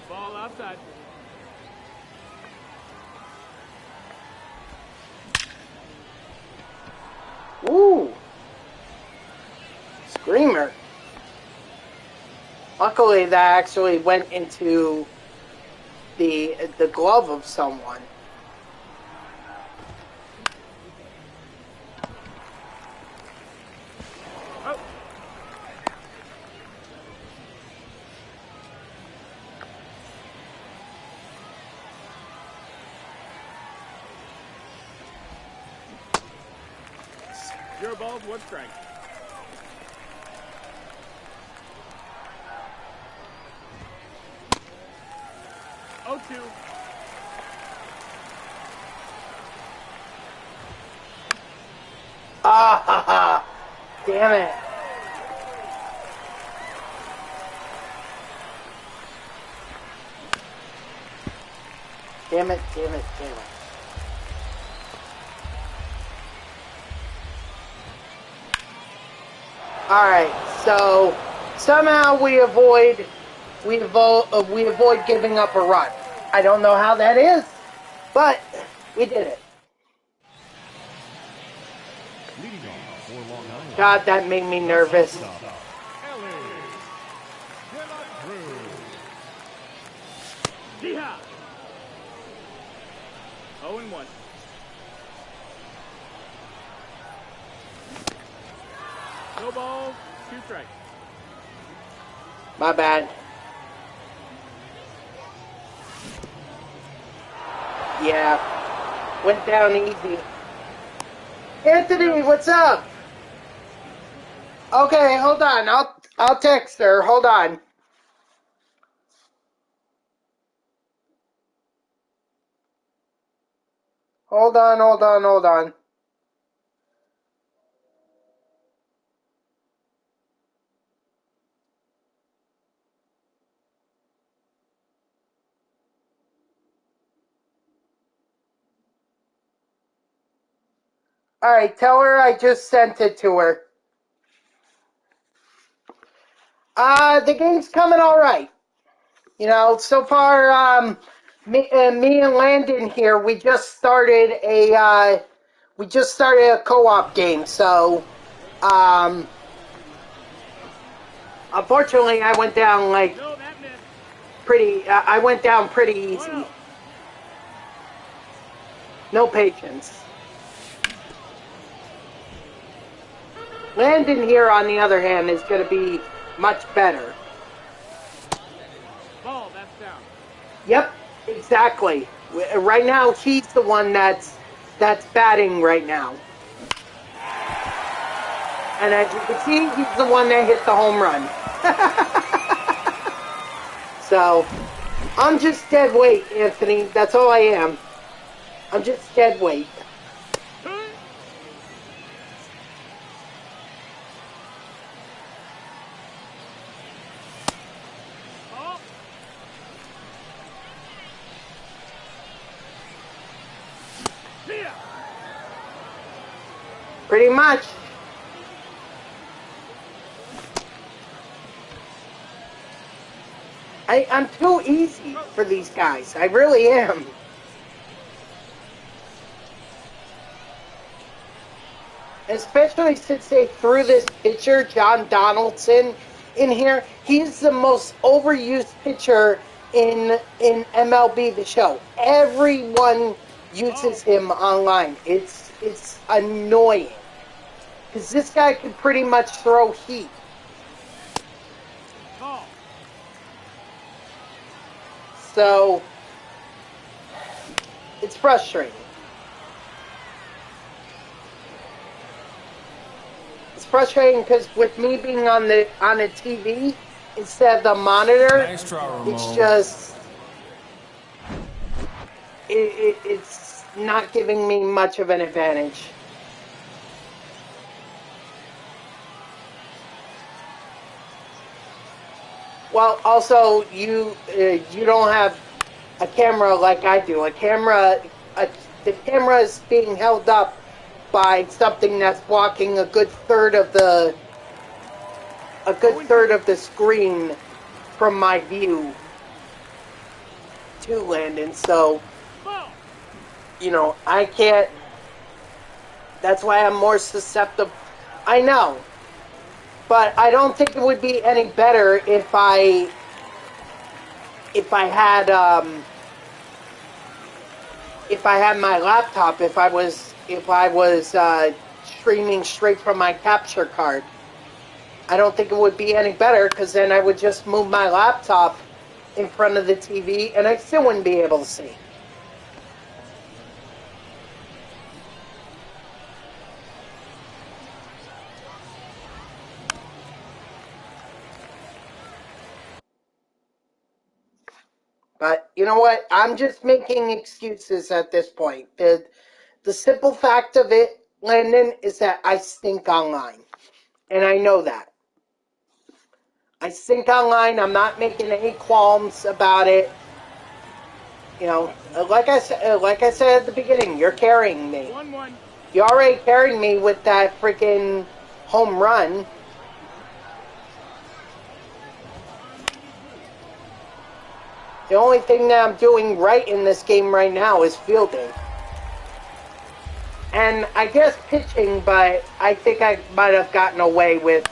Ball outside. Ooh. Screamer. Luckily, that actually went into the glove of someone. Oh. Zero balls, one strike. Oh, 2. Ah ha ha. Damn it. Damn it, damn it, damn it. Alright, so somehow we avoid giving up a run. I don't know how that is, but we did it. Leading off for Long Island. God, that made me nervous. Yeehaw. 0-1. No balls, 2 strikes. My bad. Yeah. Went down easy. Anthony, what's up? Okay, hold on. I'll text her. Hold on. Hold on. Alright, tell her I just sent it to her. The game's coming alright. You know, so far, me and Landon here, we just started a co-op game, so, unfortunately I went down like No, that missed. I went down pretty easy. 1-0. No patience. Landon here, on the other hand, is going to be much better. Ball, that's down. Yep, exactly. Right now, he's the one that's batting right now. And as you can see, he's the one that hit the home run. So, I'm just dead weight, Anthony. That's all I am. I'm just dead weight. Ball. Yeah. Pretty much. I'm too easy for these guys. I really am. Especially since they threw this pitcher, John Donaldson, in here. He's the most overused pitcher in MLB The Show. Everyone uses him online. It's annoying. Because this guy can pretty much throw heat. Call. So, it's frustrating. It's frustrating because with me being on a TV instead of the monitor, Nice try, Ramon. it's just it's not giving me much of an advantage. Well, also you don't have a camera like I do. The camera is being held up by something that's blocking a good third of the screen from my view to Landon. So, you know, I can't. That's why I'm more susceptible. I know, but I don't think it would be any better if I had my laptop, if I was streaming straight from my capture card. I don't think it would be any better because then I would just move my laptop in front of the TV and I still wouldn't be able to see. But you know what? I'm just making excuses at this point. The simple fact of it, Landon, is that I stink online. And I know that. I stink online. I'm not making any qualms about it. You know, like I said at the beginning, you're carrying me. 1-1. You're already carrying me with that freaking home run. The only thing that I'm doing right in this game right now is fielding. And I guess pitching, but I think I might have gotten away with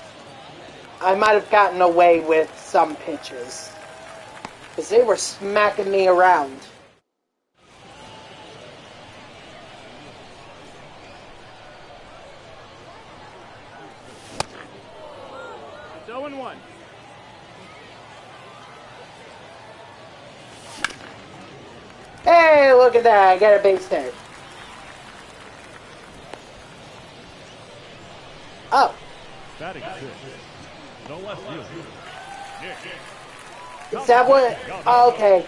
some pitches. Because they were smacking me around. It's 0-1. Hey, look at that. I got a base hit. Oh. Batting six. No less field. Is that what? Oh, okay.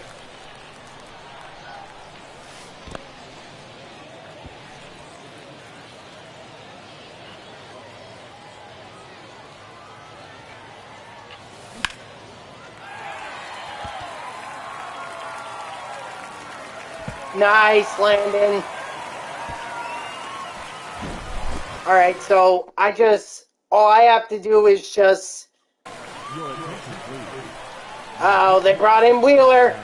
Nice, Landon. Alright, so all I have to do is just... Your attention, please. Oh, they brought in Wheeler.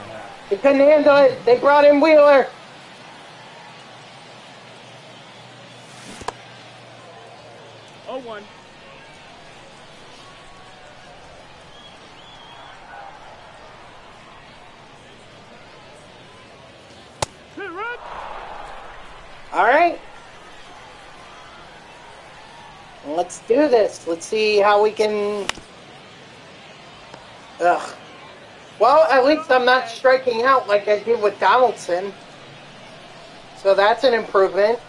They couldn't handle it. They brought in Wheeler. Oh, 1. Run. Alright. Let's do this. Let's see how we can... Ugh. Well, at least I'm not striking out like I did with Donaldson. So that's an improvement.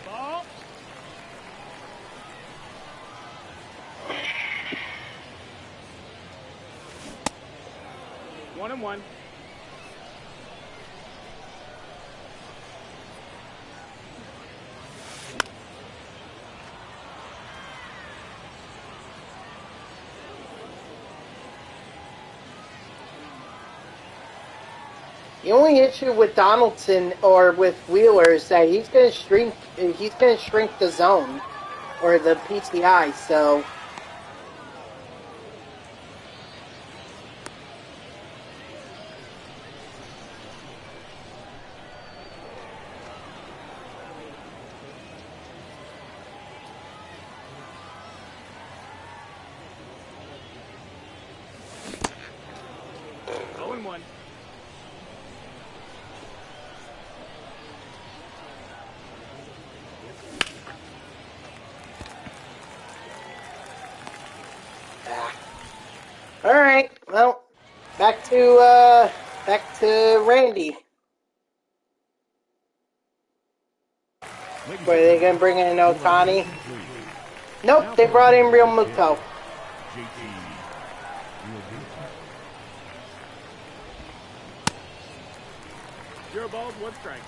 Ball. One and one. The only issue with Donaldson or with Wheeler is that he's going to shrink. He's going to shrink the zone or the PCI. So. All right. Well, back to Randy. Were they gonna bring in Otani? Nope, they brought in Real Muto. Zero balls, one strike.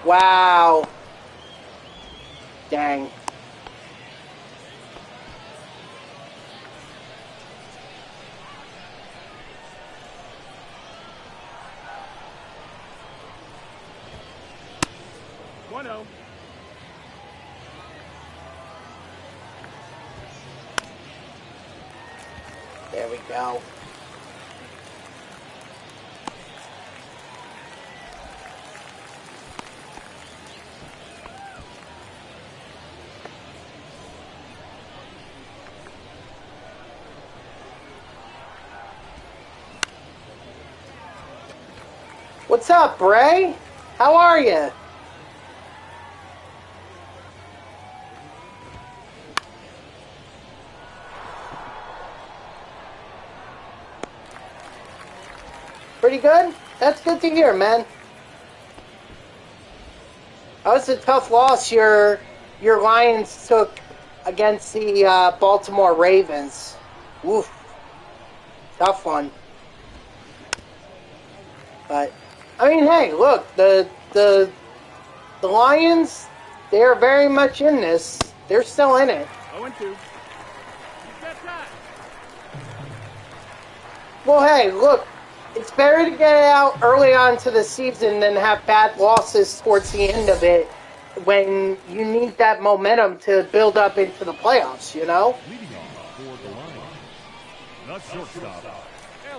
Wow. Dang. One-oh. There we go. What's up, Bray? How are you? Pretty good? That's good to hear, man. That was a tough loss your Lions took against the Baltimore Ravens. Oof. Tough one. But I mean, hey, look, the Lions, they're very much in this. They're still in it. 0-2. Well, hey, look, it's better to get it out early on to the season than have bad losses towards the end of it when you need that momentum to build up into the playoffs, you know? Leading off for the Lions, the shortstop.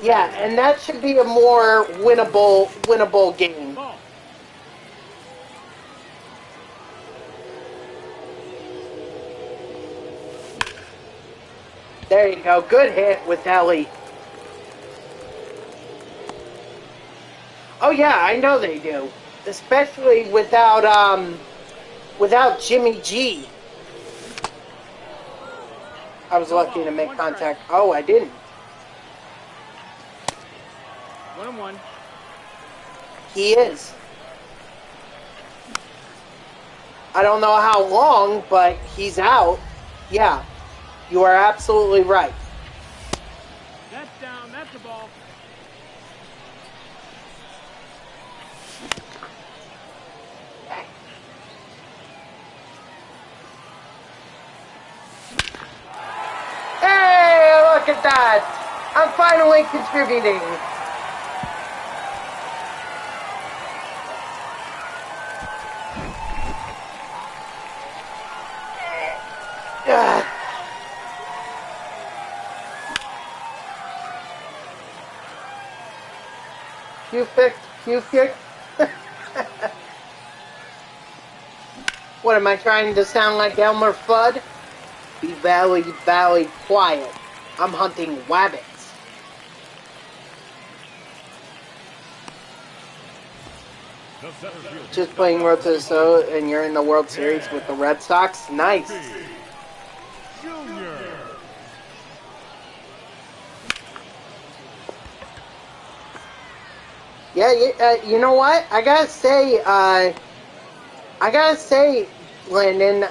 Yeah, and that should be a more winnable game. There you go. Good hit with Ellie. Oh yeah, I know they do. Especially without Jimmy G. I was lucky to make contact. Oh, I didn't. 1-1. He is. I don't know how long, but he's out. Yeah, you are absolutely right. That's down. That's a ball. Hey, look at that. I'm finally contributing. Q kick. What am I trying to sound like, Elmer Fudd? Be valley quiet. I'm hunting wabbits. Just playing Road to the Show and you're in the World Series with the Red Sox? Nice. Junior. Yeah, you know what? I gotta say, Landon,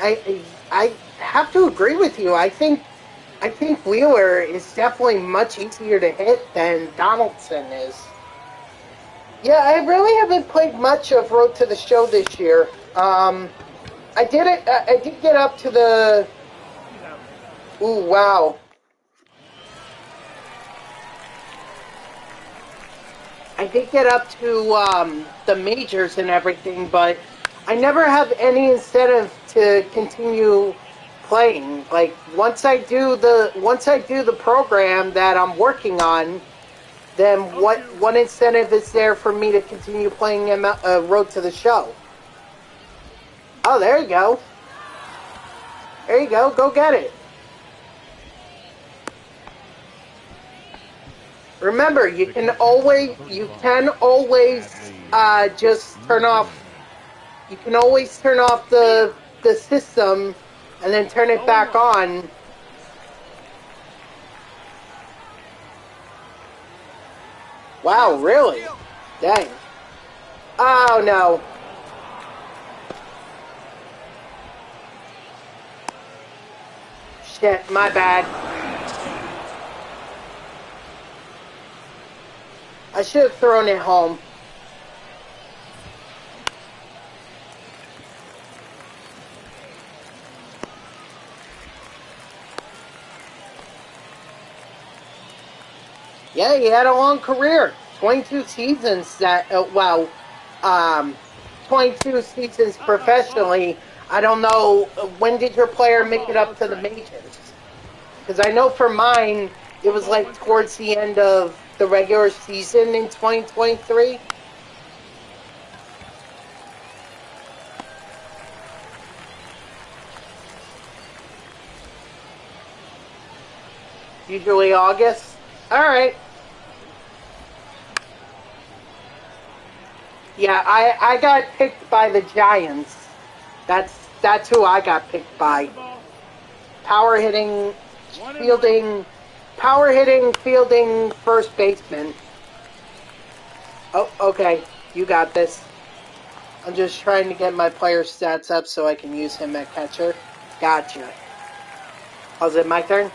I have to agree with you. I think Wheeler is definitely much easier to hit than Donaldson is. Yeah, I really haven't played much of Road to the Show this year. I did get up to the Ooh, wow. I did get up to the majors and everything, but I never have any incentive to continue playing. Like once I do the program that I'm working on, then what incentive is there for me to continue playing Road to the Show? Oh, there you go. There you go. Go get it. Remember, you can always just turn off. You can always turn off the system and then turn it back on. Wow, really? Dang. Oh no. Shit, my bad. I should have thrown it home. Yeah, he had a long career. 22 seasons 22 seasons professionally. I don't know, when did your player make it up to the majors? Because I know for mine, it was like towards the end of the regular season in 2023. Usually August. Alright. Yeah, I got picked by the Giants. That's who I got picked by. Power hitting, fielding, first baseman. Oh, okay. You got this. I'm just trying to get my player stats up so I can use him at catcher. Gotcha. Oh, is it my turn?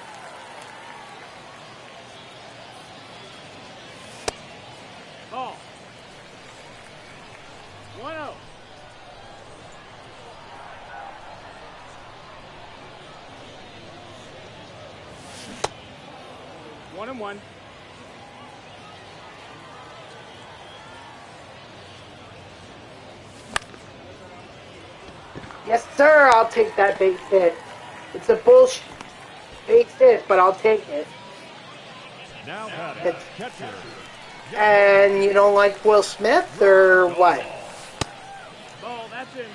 Ball. 1-0. One and one. Yes, sir. I'll take that base hit. It's a bullshit base hit, but I'll take it. Now batting, catcher. And you don't like Will Smith, or what? Ball, that's in.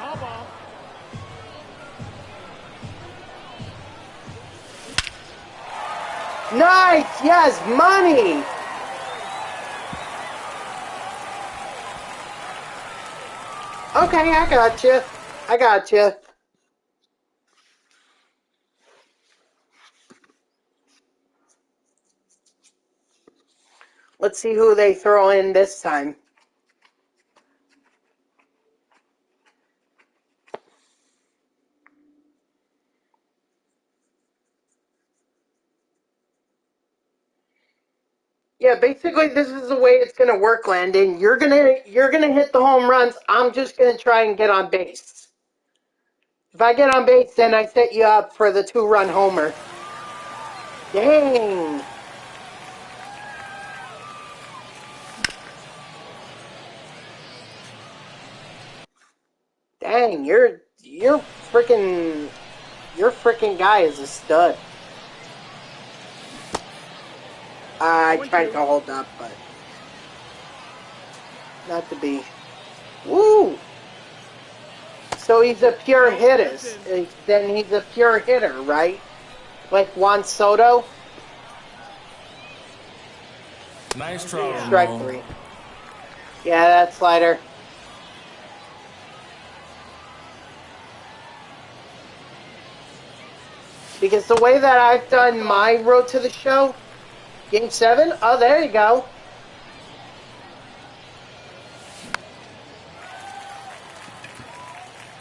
All ball. Nice! Yes, money! Okay, I got you. I got you. Let's see who they throw in this time. Yeah, basically this is the way it's gonna work, Landon. You're gonna hit the home runs. I'm just gonna try and get on base. If I get on base, then I set you up for the 2-run homer. Dang. Dang, your freaking guy is a stud. I tried to hold up, but not to be. Woo! So he's a pure hitter. Then he's a pure hitter, right? Like Juan Soto? Nice try. Strike 3. Yeah, that slider. Because the way that I've done my Road to the Show, Game 7, oh, there you go.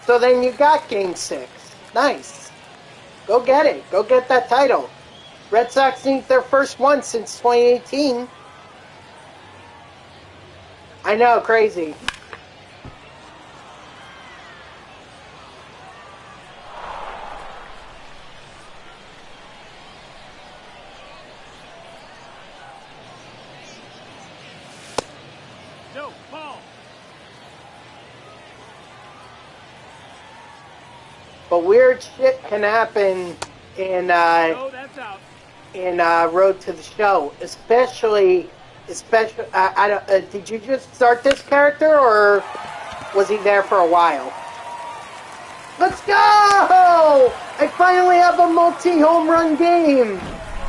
So then you got Game 6. Nice. Go get it. Go get that title. Red Sox need their first one since 2018. I know, crazy. No, ball. But weird shit can happen in No, that's out. Road to the Show, especially. I don't. Did you just start this character, or was he there for a while? Let's go! I finally have a multi-home run game.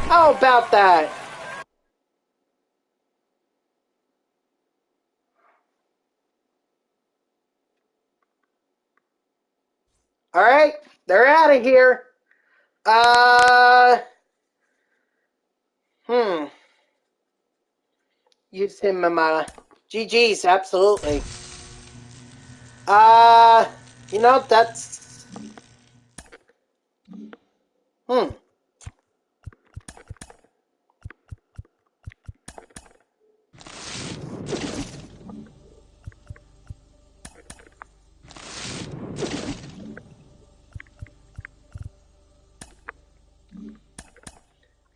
How about that? All right, they're out of here. Hmm. Use him in my GG's, absolutely. You know, that's... Hmm.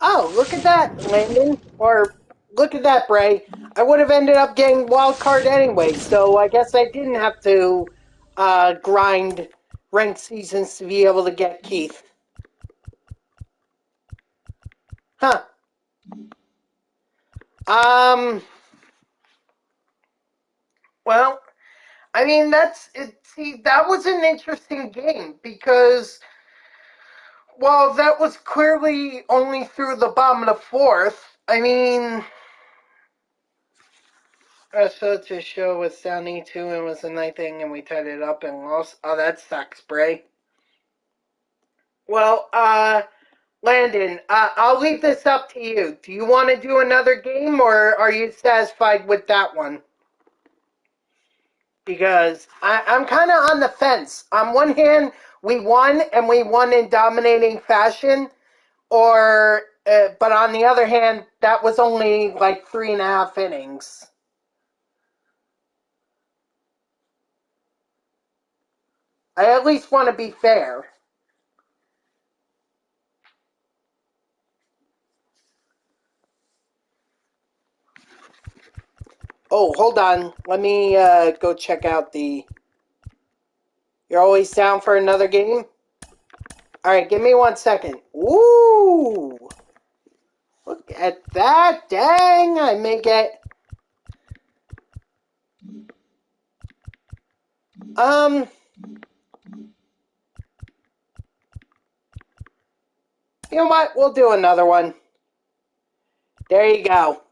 Oh, look at that, Landon. Or, look at that, Bray. I would have ended up getting wild card anyway, so I guess I didn't have to grind ranked seasons to be able to get Keith. Huh. Well, I mean, see, that was an interesting game because, well, that was clearly only through the bottom of the fourth. I mean, so to show was down E2 and was a night thing, and we tied it up and lost. Oh, that sucks, Bray. Well, Landon, I'll leave this up to you. Do you want to do another game, or are you satisfied with that one? Because I'm kind of on the fence. On one hand, we won, and we won in dominating fashion, but on the other hand, that was only like 3.5 innings. I at least want to be fair. Oh, hold on. Let me go check out the... You're always down for another game? Alright, give me 1 second. Ooh! Look at that! Dang! I may get... You know what? We'll do another one. There you go.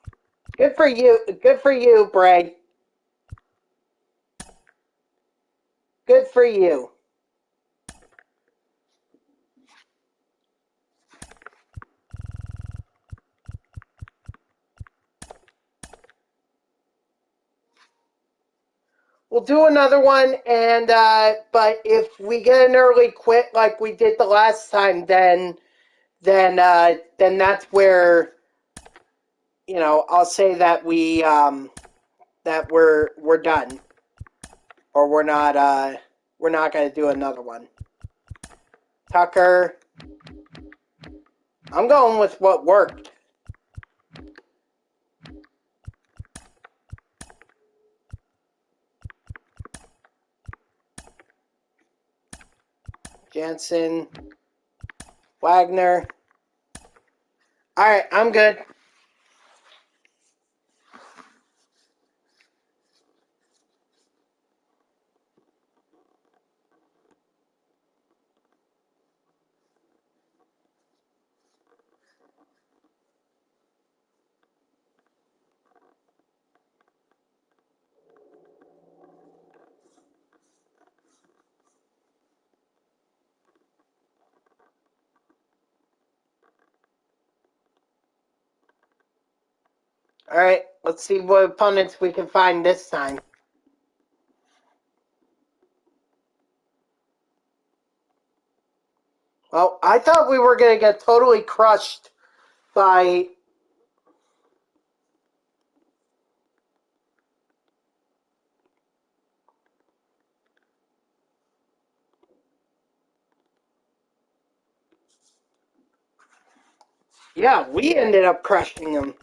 Good for you. Good for you, Bray. Good for you. We'll do another one, and but if we get an early quit like we did the last time, then that's where, you know, I'll say that that we're done, or we're not going to do another one. Tucker, I'm going with what worked. Jansen, Wagner. All right, I'm good. All right, let's see what opponents we can find this time. Well, I thought we were going to get totally crushed by... Yeah, we ended up crushing them.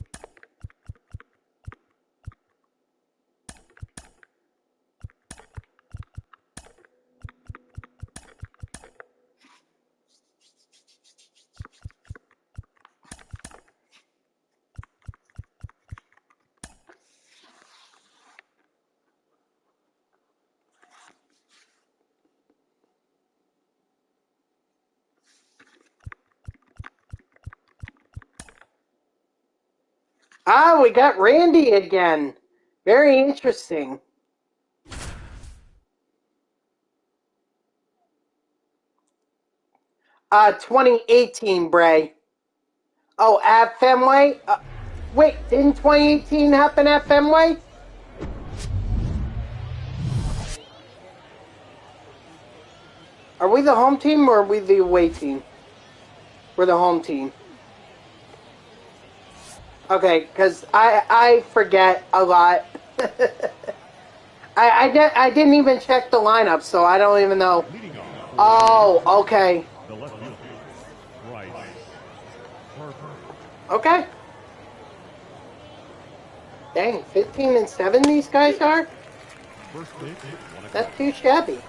Ah, we got Randy again. Very interesting. Uh, 2018, Bray. Oh, at Fenway? Wait, didn't 2018 happen at Fenway? Are we the home team or are we the away team? We're the home team. Okay, because I forget a lot. I didn't even check the lineup, so I don't even know. Leading off, Oh, okay. the left fielder, Bryce Harper. Okay. Dang, 15 and 7 these guys are? First pitch, 1 o'clock. Not too shabby.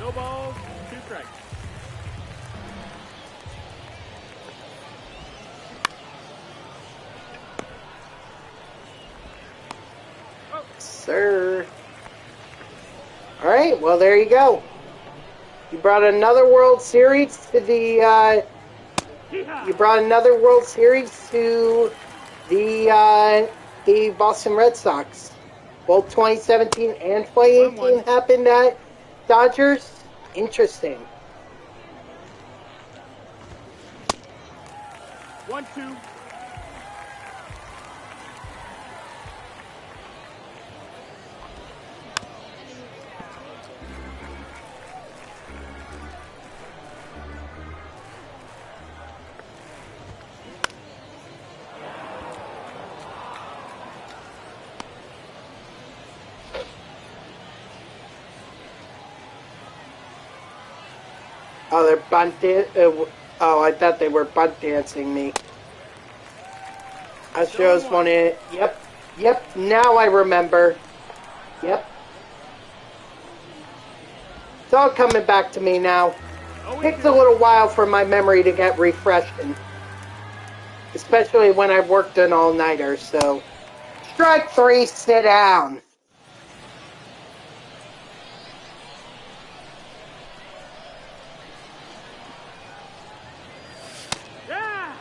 No balls, 2 strikes. Sir. Alright, well, there you go. You brought another World Series to the, you brought another World Series to the Boston Red Sox. Both 2017 and 2018 happened at Dodgers. Interesting. 1-2. Oh, they're bunt oh, I thought they were bunt dancing me. Astros won it. Yep, now I remember. Yep. It's all coming back to me now. Takes a little while for my memory to get refreshed, especially when I've worked an all-nighter, so. Strike 3, sit down. Yeah!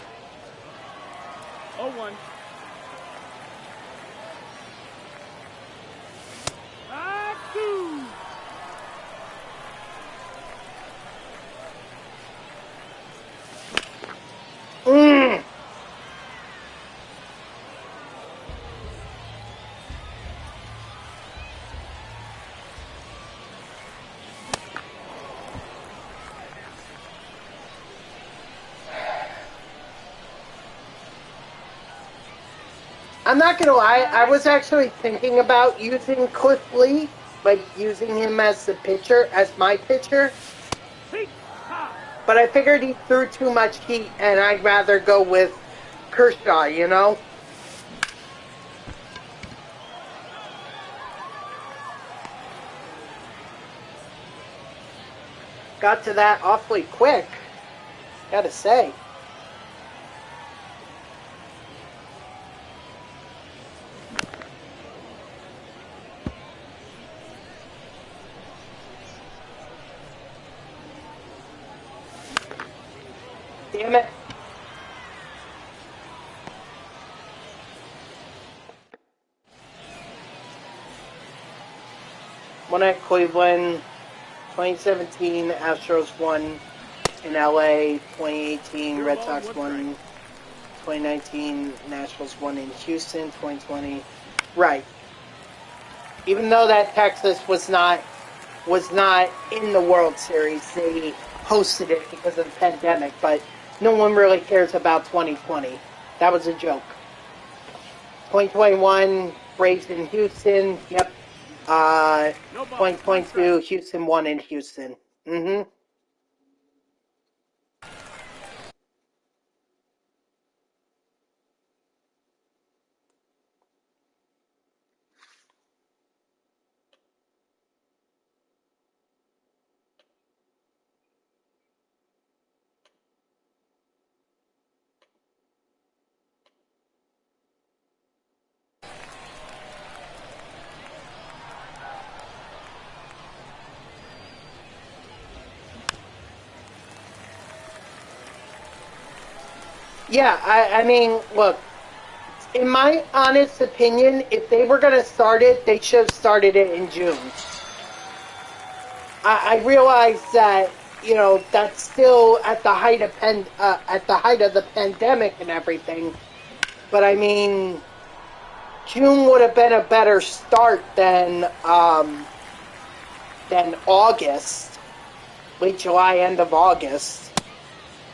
0-1. Two. I'm not gonna lie, I was actually thinking about using Cliff Lee, like using him as the pitcher, as my pitcher. But I figured he threw too much heat, and I'd rather go with Kershaw, you know? Got to that awfully quick, gotta say. Damn it. One at Cleveland, 2017, Astros won in LA, 2018, Red Sox won, 2019, Nationals won in Houston, 2020. Right. Even though that Texas was not in the World Series, they hosted it because of the pandemic, but no one really cares about 2020. That was a joke. 2021, Braves in Houston. Yep. 2022, Houston won in Houston. Mm-hmm. Yeah, I mean, look, in my honest opinion, if they were going to start it, they should have started it in June. I realize that, you know, that's still at the height of the pandemic and everything, but I mean, June would have been a better start than August, late July, end of August.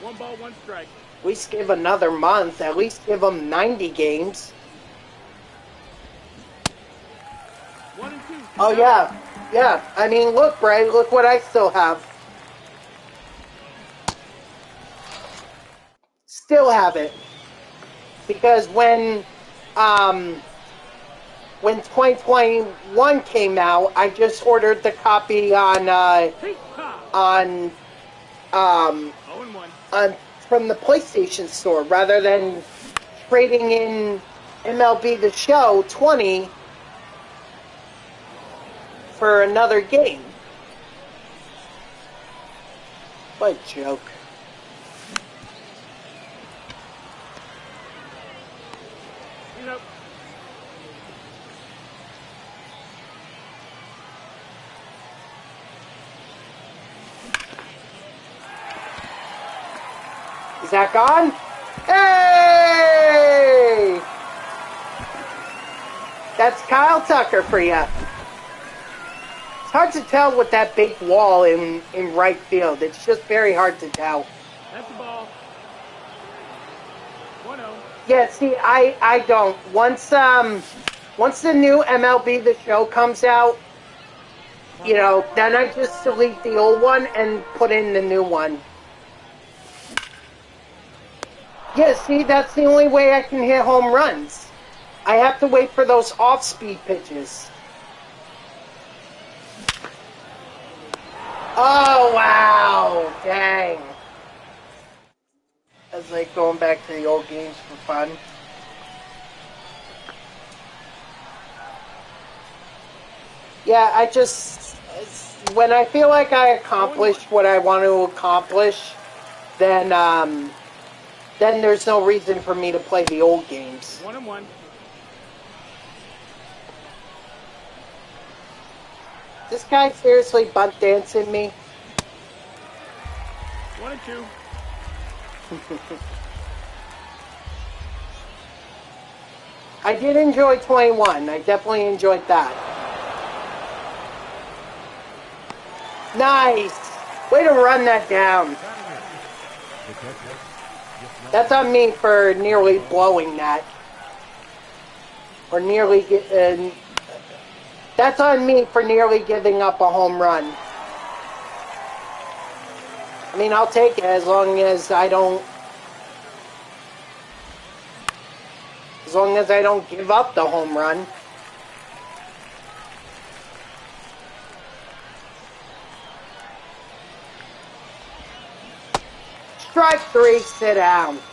1 ball, 1 strike. At least give another month. At least give them 90 games. 1 and 2. Oh, yeah. Yeah. I mean, look, Bray, look what I still have. Still have it. Because when 2021 came out, I just ordered the copy on 0 and 1. From the PlayStation Store rather than trading in MLB The Show 20 for another game. What a joke. You know, Is that gone? Hey! That's Kyle Tucker for you. It's hard to tell with that big wall in right field. It's just very hard to tell. that's the ball. 1-0. Yeah, see, I don't. Once the new MLB The Show comes out, you know, then I just delete the old one and put in the new one. Yeah, see, that's the only way I can hit home runs. I have to wait for those off-speed pitches. Oh, wow. Dang. That's like going back to the old games for fun. Yeah, I just... When I feel like I accomplished what I want to accomplish, then there's no reason for me to play the old games. 1 and 1. This guy seriously butt dancing me? 1 and 2. I did enjoy 21. I definitely enjoyed that. Nice! Way to run that down. That's on me for nearly blowing that. Or nearly... that's on me for nearly giving up a home run. I mean, I'll take it as long as I don't... As long as I don't give up the home run. Strike 3, sit down. He's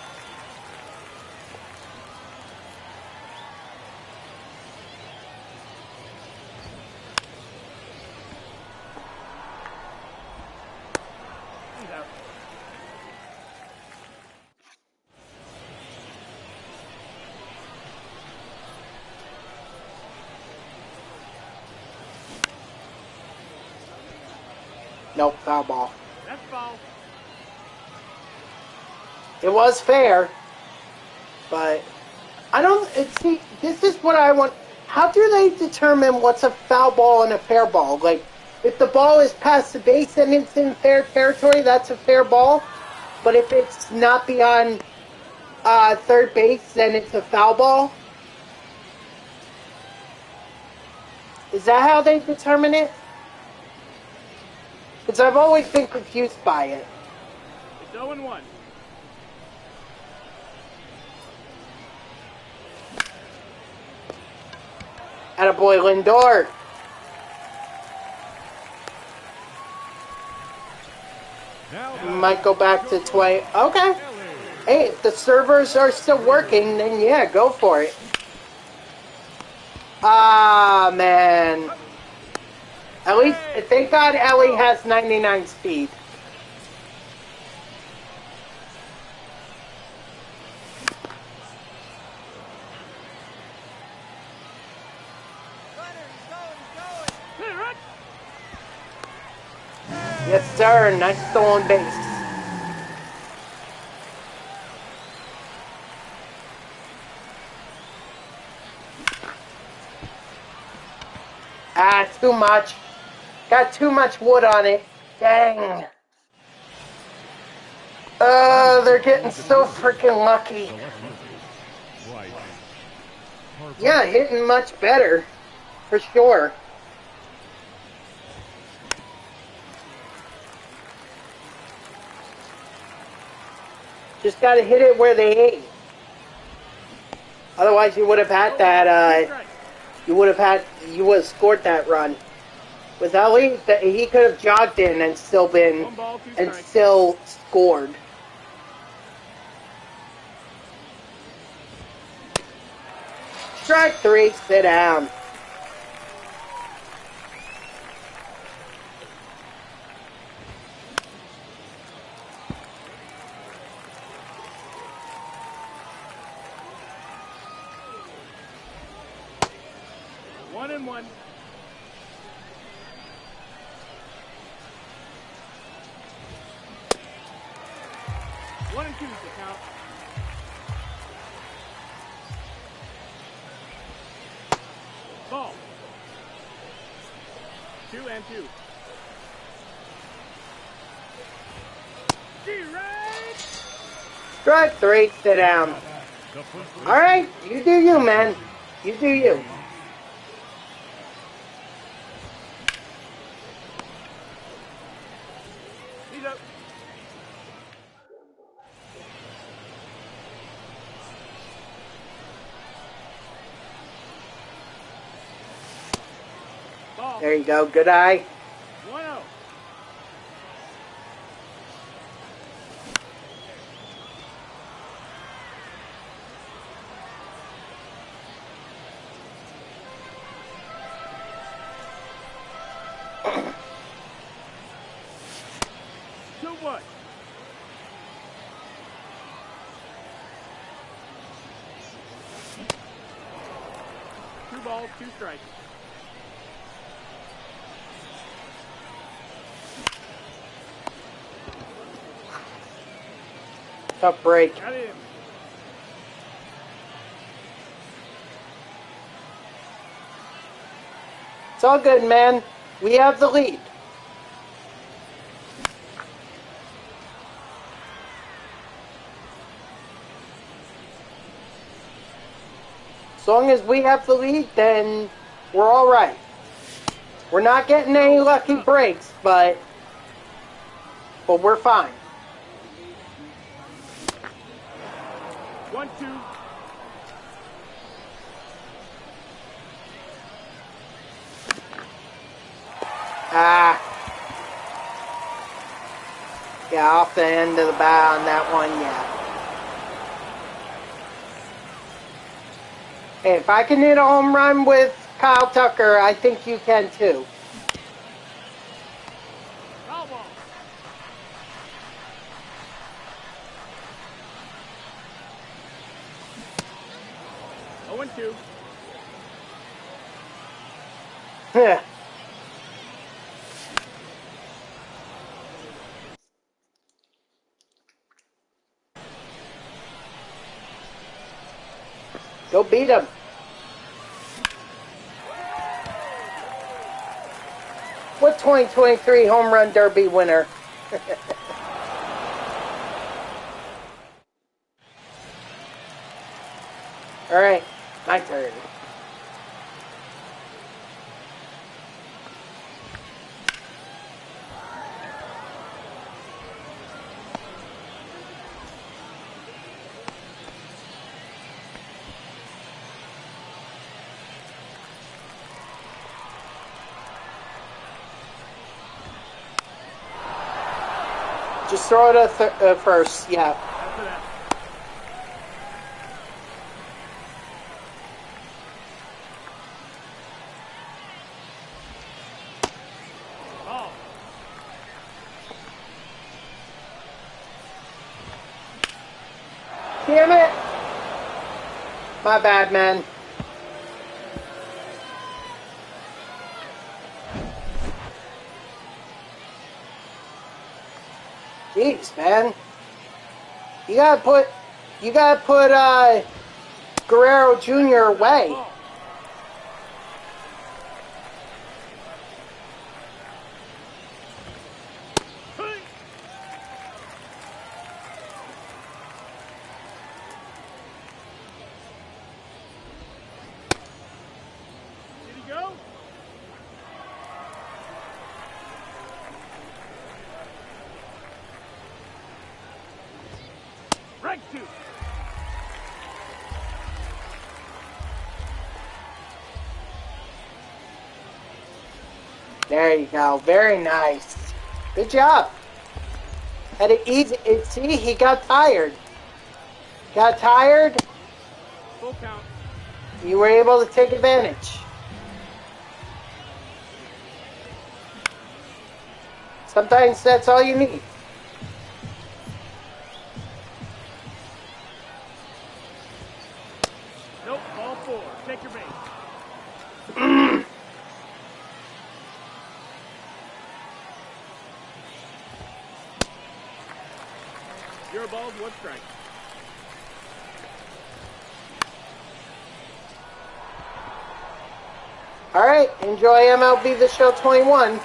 out. Nope, foul ball. That's ball. It was fair, but I don't see. This is what I want. How do they determine what's a foul ball and a fair ball? Like, if the ball is past the base and it's in fair territory, that's a fair ball. But if it's not beyond third base, then it's a foul ball. Is that how they determine it? Because I've always been confused by it. It's 0-1. Attaboy Lindor. Might go back to 20. Okay. Hey, if the servers are still working, then yeah, go for it. Ah, man. At least, thank God Ellie has 99 speed. Yes, sir. Nice stolen base. Ah, it's too much. Got too much wood on it. Dang. They're getting so freaking lucky. Yeah, hitting much better. For sure. Just gotta hit it where they aim. Otherwise, you would have had that, you would have scored that run. With Ellie, he could have jogged in and still still scored. Strike 3, sit down. One and one. One and two is the count. Ball. 2-2. Right. Strike 3, sit down. Alright, you do you, man. You do you. He's up. Ball. There you go, good eye. 1-0. What? 2 balls, 2 strikes. Tough break. Got him. It's all good, man. We have the lead. As long as we have the lead, then we're all right. We're not getting any lucky breaks, but we're fine. 1-2. Ah. Yeah, off the end of the bat on that one, yeah. Hey, if I can hit a home run with Kyle Tucker, I think you can too. Foul ball. Oh, 2. Yeah. Go beat him. What 2023 home run derby winner? All right, my turn. Just throw it at first, yeah. After that. Ball. Damn it! My bad, man. Jeez, man. You gotta put Guerrero Jr. away. Ball. Hey. Did he go? Right two. There you go. Very nice. Good job. Had it easy. See, he got tired. Got tired. Full count. You were able to take advantage. Sometimes that's all you need. Nope, ball four. Take your base. Your ball's one strike. All right, enjoy MLB The Show 21.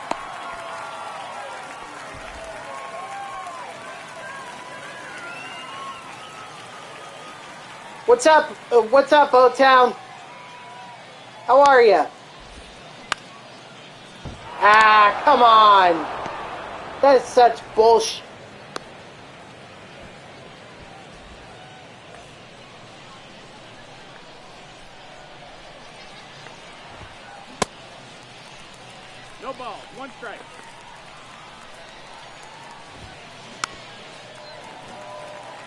What's up? What's up, O-Town? How are you? Ah, come on. That is such bullshit. No ball, one strike.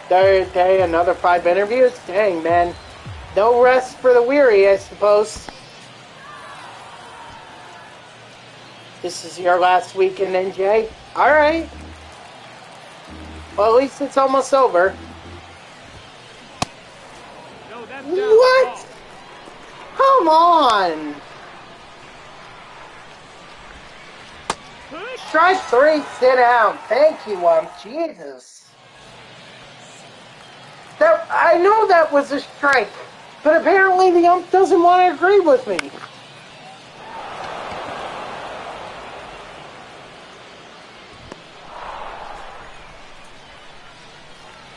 There, another 5 interviews? Dang, man. No rest for the weary, I suppose. This is your last week in NJ? Alright. Well, at least it's almost over. No, that's down. What? Ball. Come on! Push. Strike 3, sit down. Thank you, Jesus. I know that was a strike, but apparently the ump doesn't want to agree with me.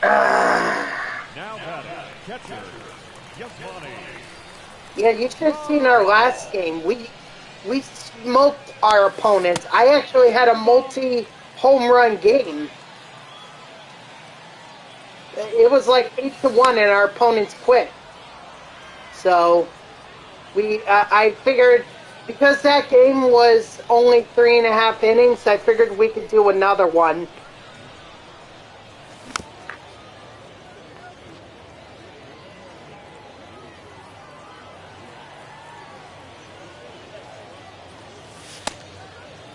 Now batting, catcher, Yasmani. Yeah, you should have seen our last game. We smoked our opponents. I actually had a multi-home run game. It was like 8-1 and our opponents quit. So, I figured, because that game was only 3.5 innings, I figured we could do another one.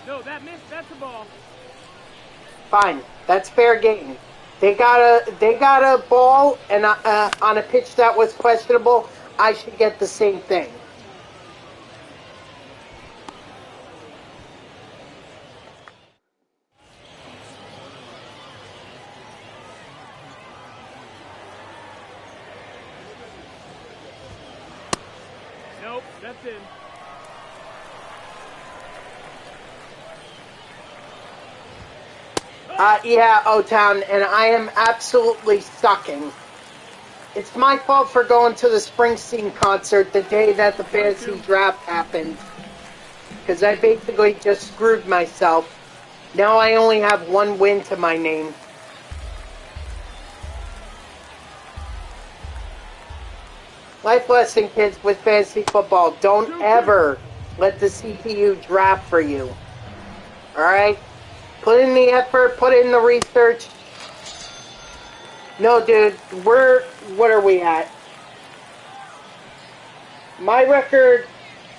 No, that missed. That's a ball. Fine, that's fair game. They got a ball, and on a pitch that was questionable, I should get the same thing. Nope, that's in. Yeah, O-Town, and I am absolutely sucking. It's my fault for going to the Springsteen concert the day that the fantasy draft happened. Because I basically just screwed myself. Now I only have 1 win to my name. Life lesson, kids, with fantasy football. Don't ever let the CPU draft for you. Alright? Put in the effort, put in the research. No, dude, what are we at? My record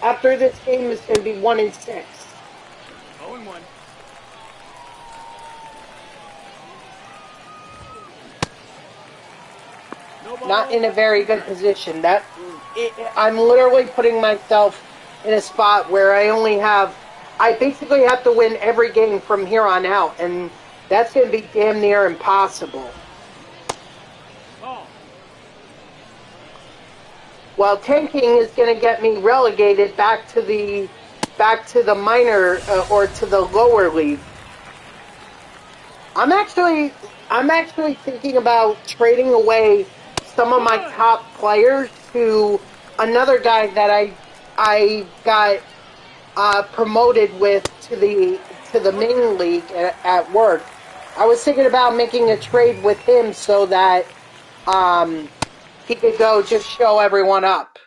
after this game is going to be 1-6. 0-1. No ball. Not in a very good position. I'm literally putting myself in a spot where I basically have to win every game from here on out, and that's going to be damn near impossible. Ball. Well, tanking is going to get me relegated back to the minor or to the lower league. I'm actually thinking about trading away some of my top players to another guy that I got promoted with to the main league at work. I was thinking about making a trade with him so that he could go just show everyone up.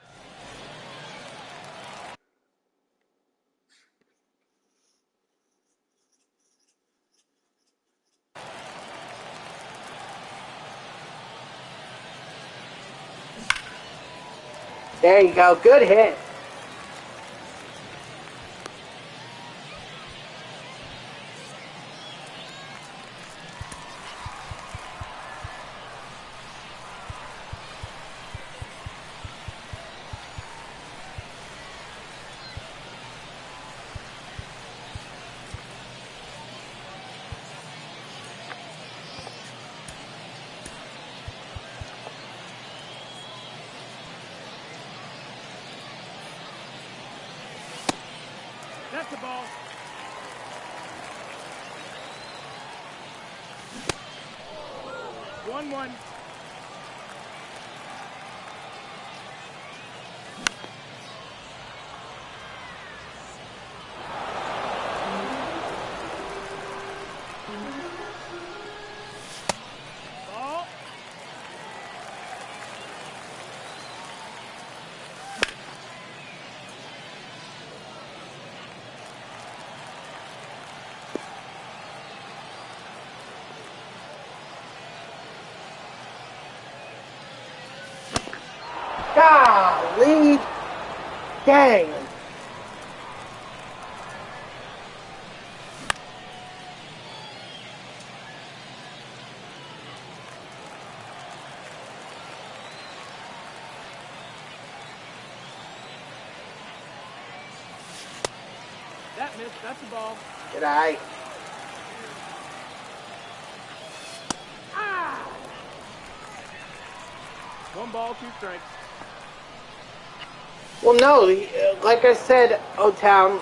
There you go. Good hit. That's the ball. One. Ball. Golly. Dang. That missed. That's the ball. Good eye. One ball, 2 strikes. Well, no, like I said, O-Town,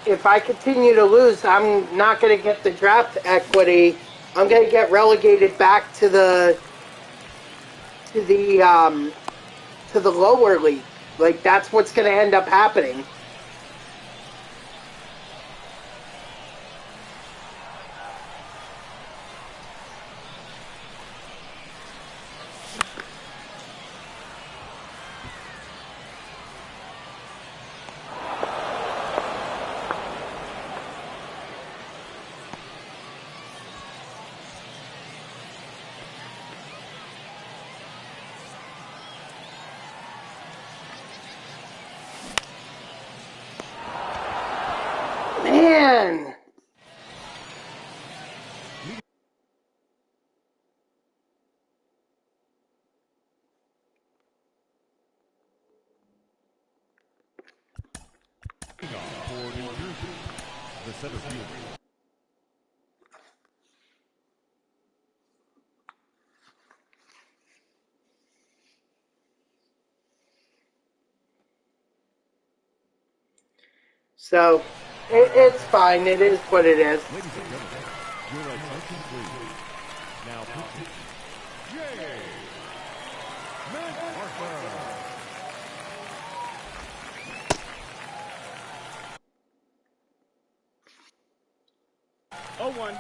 if I continue to lose, I'm not going to get the draft equity. I'm going to get relegated back to the lower league. Like, that's what's going to end up happening. Man. For New Jersey, the center fielder. So, it's fine. It is what it is. Ladies and gentlemen, your attention please. Now pitching. Yay! MacArthur. 0-1.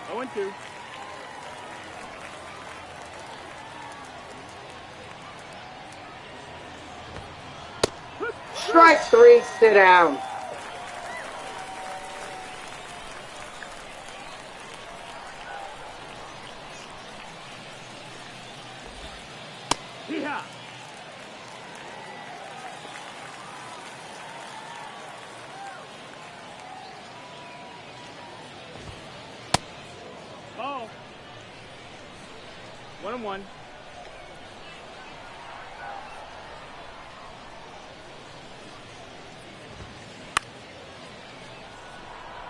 Oh, and 2. Strike 3, sit down. Hee-haw. Ball. 1-1.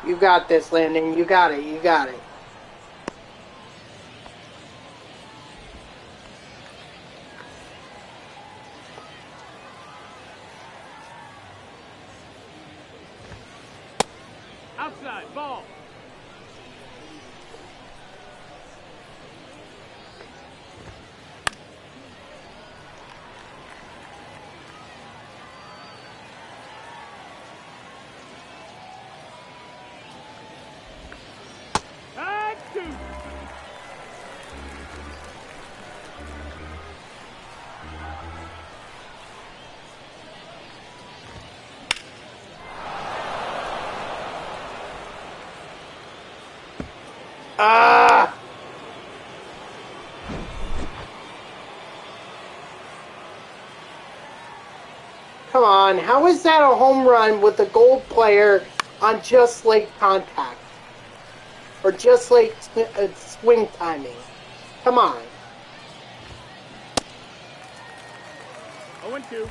You got this, Landon. You got it. You got it. Outside. Ball. And 2. Ah! Come on. How is that a home run with a gold player on just late contact? Or just late swing timing? Come on. 0-2.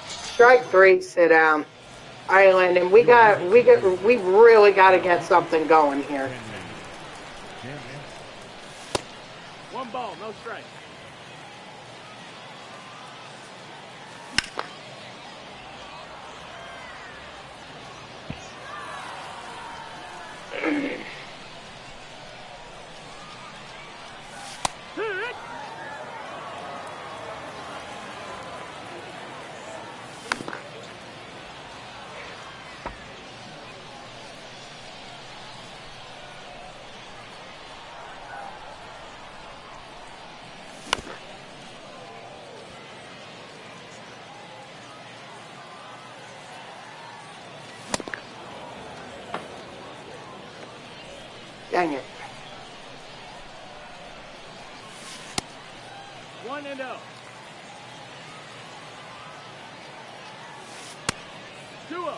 Strike 3, sit down. All right, Landon, we really got to get something going here. 1 ball, no strike. Hit! Dang it. 1-0. 2-0.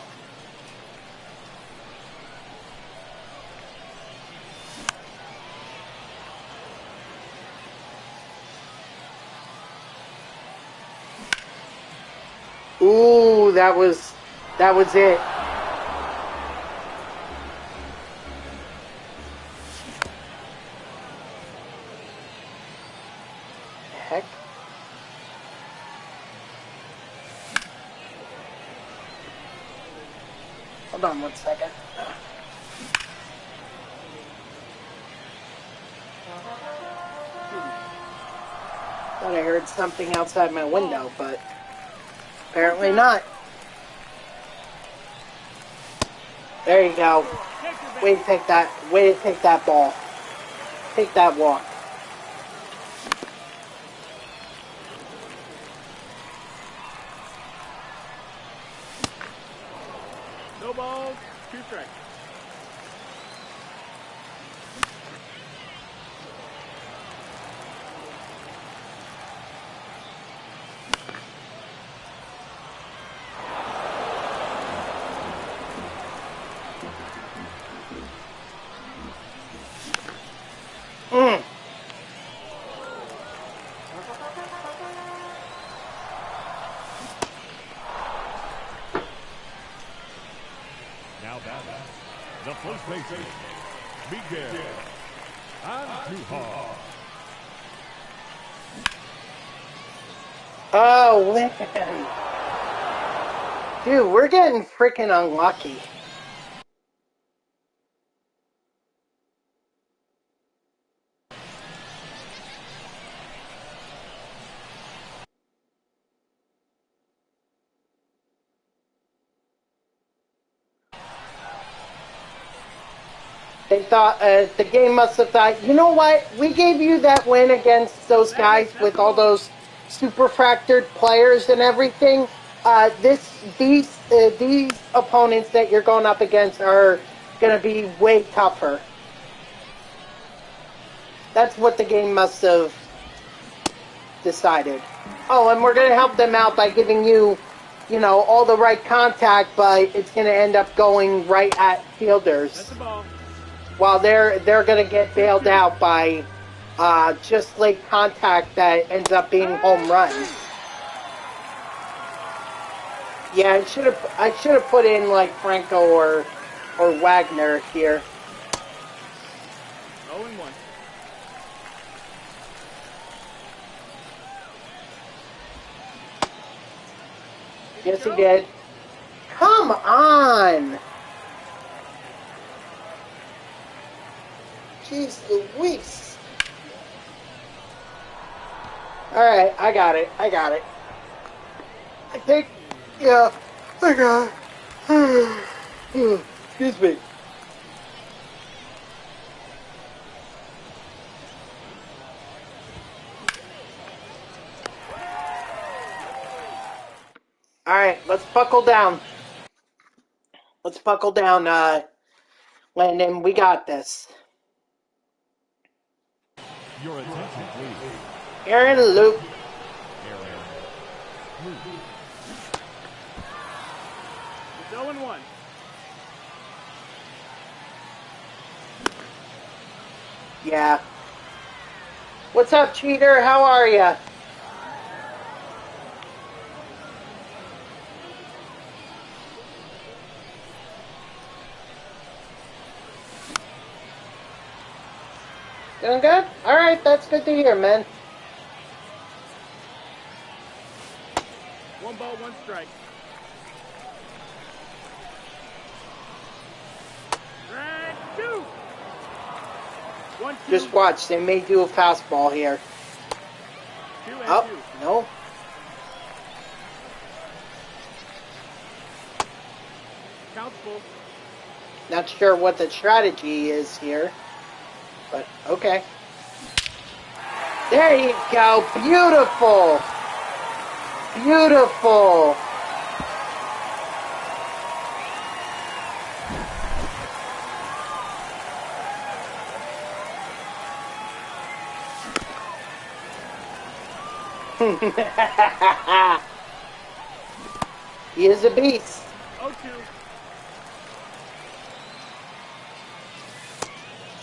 Ooh, that was it. Heck. Hold on 1 second. Thought I heard something outside my window, but apparently not. There you go. Way to take that. Way to take that ball. Take that walk. No balls, 2 strikes. Now batting, the first baseman, Miguel Andujar. Oh, man. Dude, we're getting freaking unlucky. They thought the game must have thought, you know what? We gave you that win against those guys with all those super fractured players and everything. These opponents that you're going up against are going to be way tougher. That's what the game must have decided. Oh, and we're going to help them out by giving you, all the right contact, but it's going to end up going right at fielders. That's the ball. While they're going to get bailed out by just late contact that ends up being home runs. Yeah, I should have put in like Franco or Wagner here. 0-1. Yes, he did. Come on! Jeez Louise. Alright, I got it. I think, yeah, I got it. Excuse me. Alright, let's buckle down. Landon. We got this. Your attention, please. Aaron Luke. It's 0-1. Yeah. What's up, cheater? How are ya? Doing good? Alright, that's good to hear, man. 1 ball, 1 strike. Strike 2. 1-2. Just watch, they may do a fastball here. 2-2. Oh, no. Count's full. Not sure what the strategy is here, but okay. There you go. Beautiful. Beautiful. He is a beast. 0-2.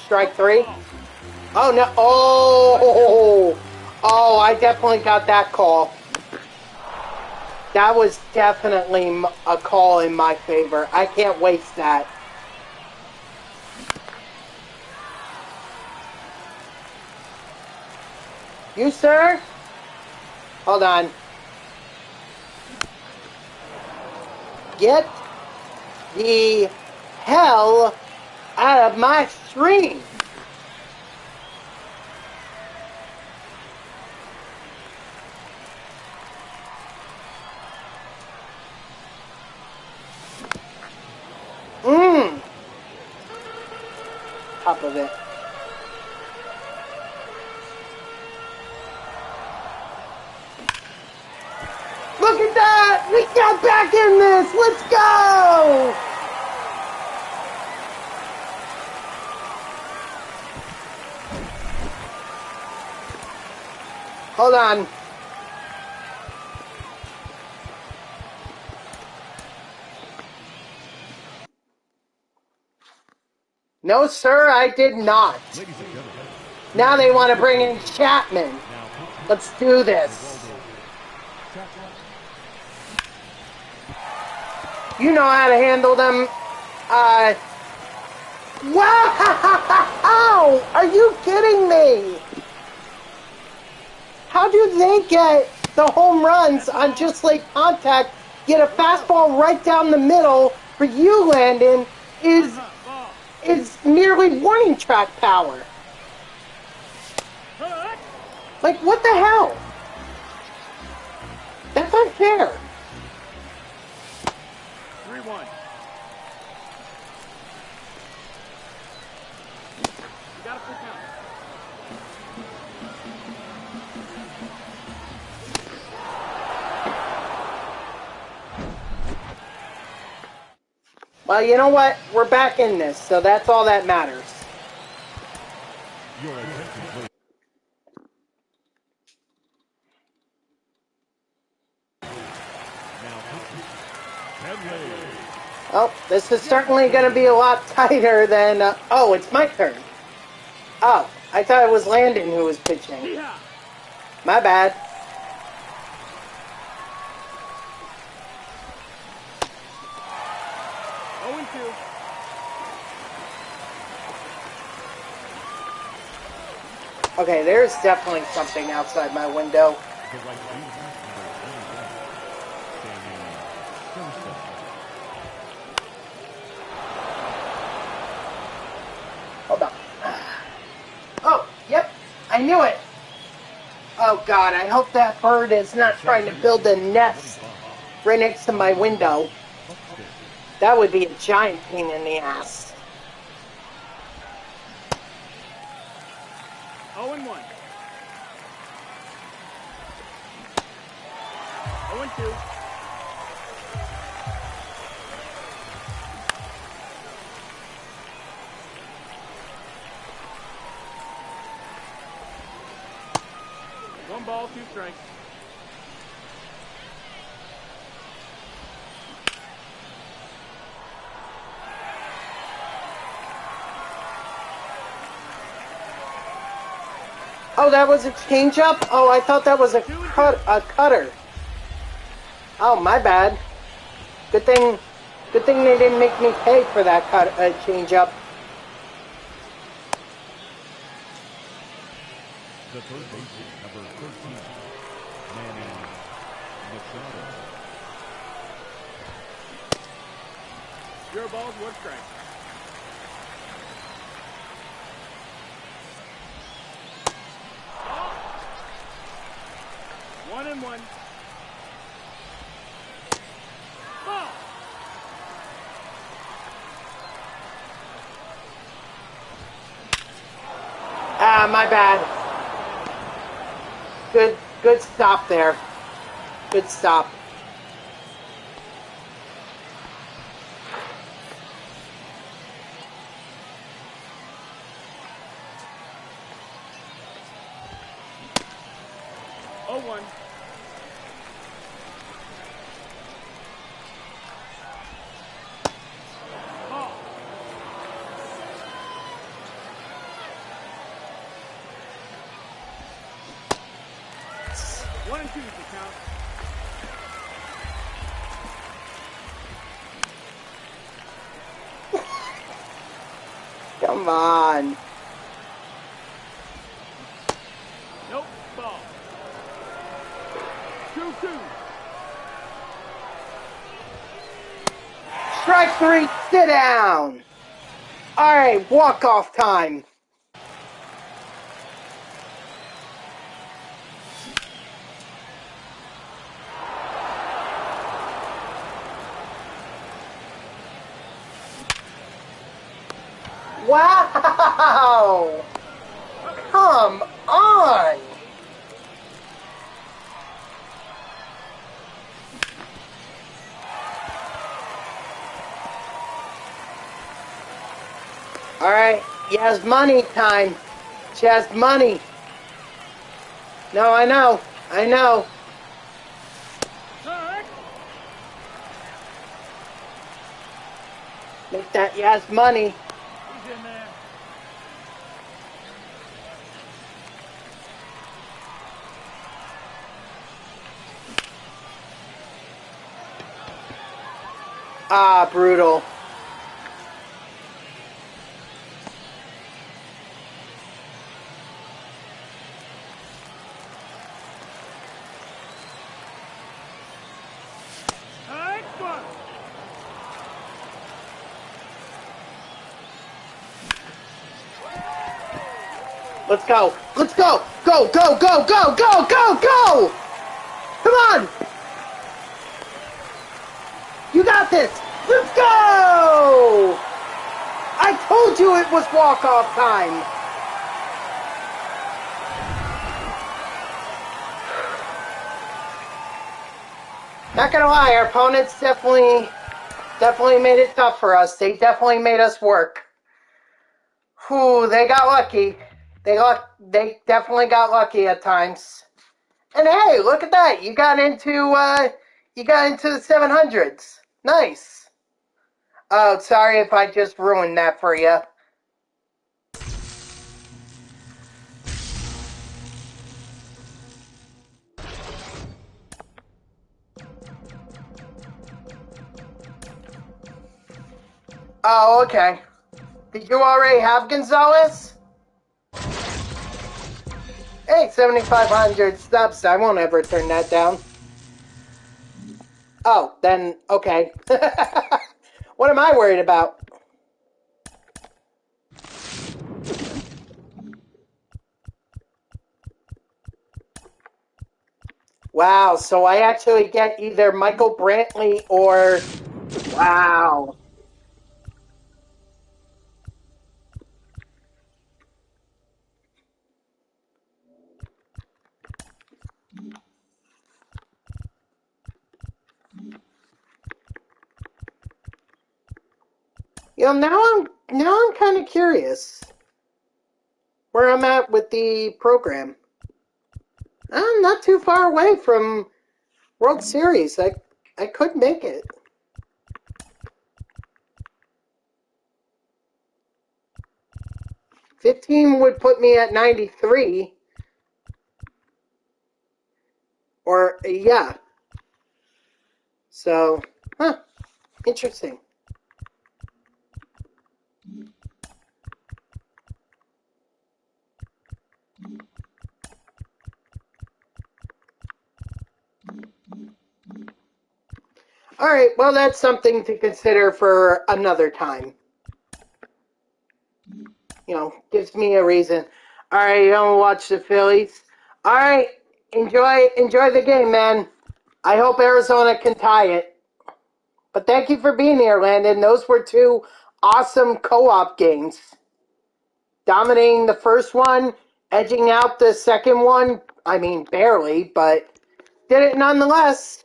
Strike 3. Oh, no. Oh, I definitely got that call. That was definitely a call in my favor. I can't waste that. You, sir? Hold on. Get the hell out of my stream. Top of it. Look at that! We got back in this! Let's go! Hold on. No, sir, I did not. Ladies and gentlemen. Now they want to bring in Chapman. Let's do this. You know how to handle them. Wow! Are you kidding me? How do they get the home runs on just late contact, get a fastball right down the middle for you, Landon, is merely warning track power. Like, what the hell? That's unfair. 3-1. Well, you know what? We're back in this, so that's all that matters. Your attention, please. Now pitching. Kenley. Oh, this is certainly going to be a lot tighter than... oh, it's my turn. Oh, I thought it was Landon who was pitching. Yeah. My bad. Oh and 2. Okay, there's definitely something outside my window. The right fielder, number 21. Standing first up. Hold on. Oh, yep. I knew it. Oh, God, I hope that bird is not trying to build a nest right next to my window. That would be a giant pain in the ass. 0 and 1. 0 and 2. One ball, 2 strikes. Oh, that was a changeup? Oh, I thought that was a cutter. Oh, my bad. Good thing they didn't make me pay for that changeup. The third baseman, number 13. Manny Machado. 0 balls, 1 strike. Ball. 1 and 1. Ball. Ah, my bad. Good stop there. Good stop. Oh, 1. Ball. 1 and 2 is the count. Come on. Nope. Ball. 2-2. Strike 3, sit down. All right, walk-off time. Wow! Come on! All right, yes, money time. Just money. No, I know. Correct. Make that yes money. He's in there. Ah, brutal. Nice one. Let's go. Let's go. Go, go, go, go, go, go, go! Come on! You got this! Let's go! I told you it was walk-off time! Not gonna lie, our opponents definitely Definitely made it tough for us. They definitely made us work. Whew, they got lucky. They definitely got lucky at times. And hey, look at that! You got into the 700s. Nice. Oh, sorry if I just ruined that for you. Oh, okay. Did you already have Gonzalez? Hey, 7,500 subs. I won't ever turn that down. Oh, then, okay. What am I worried about? Wow, so I actually get either Michael Brantley or... Wow. You know, now I'm kind of curious where I'm at with the program. I'm not too far away from World Series. I could make it. $15 would put me at 93. Or, yeah. So, interesting. All right, well, that's something to consider for another time. You know, gives me a reason. All right, you don't watch the Phillies. All right, enjoy the game, man. I hope Arizona can tie it. But thank you for being here, Landon. Those were two awesome co-op games. Dominating the first one, edging out the second one. I mean, barely, but did it nonetheless.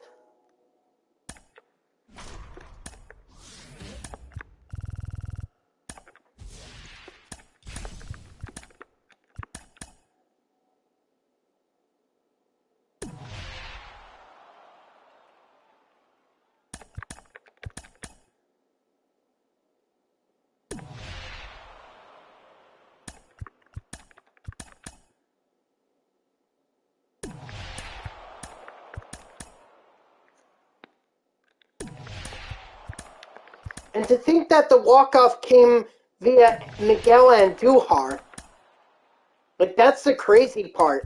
And to think that the walk-off came via Miguel Andujar. Like, that's the crazy part.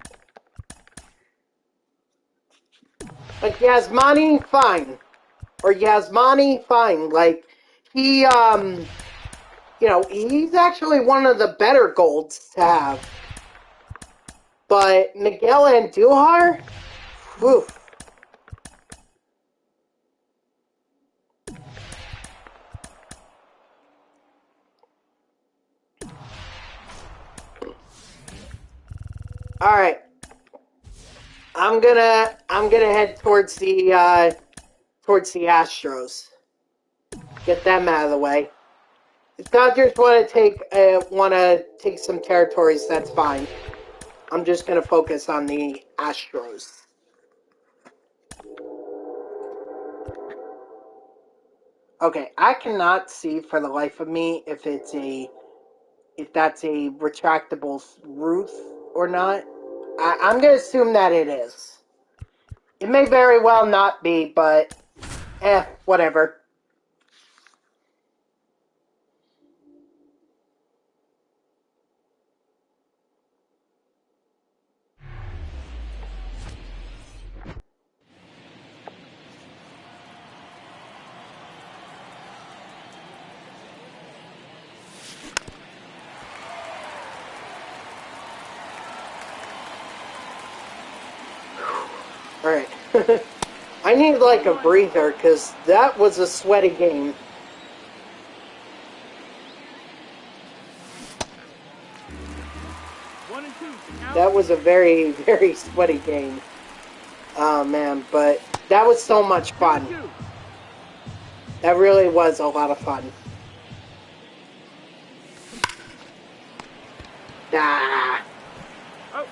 Like, Yasmani, fine. Or Yasmani, fine. Like, he, you know, he's actually one of the better golds to have. But Miguel Andujar? Whew. All right, I'm gonna head towards the Astros. Get them out of the way. If Dodgers want to take some territories, that's fine. I'm just gonna focus on the Astros. Okay, I cannot see for the life of me if that's a retractable roof or not. I'm gonna assume that it is. It may very well not be, but whatever. Alright. I need like a breather because that was a sweaty game. That was a very, very sweaty game. Oh man, but that was so much fun. That really was a lot of fun. Ah. Oh.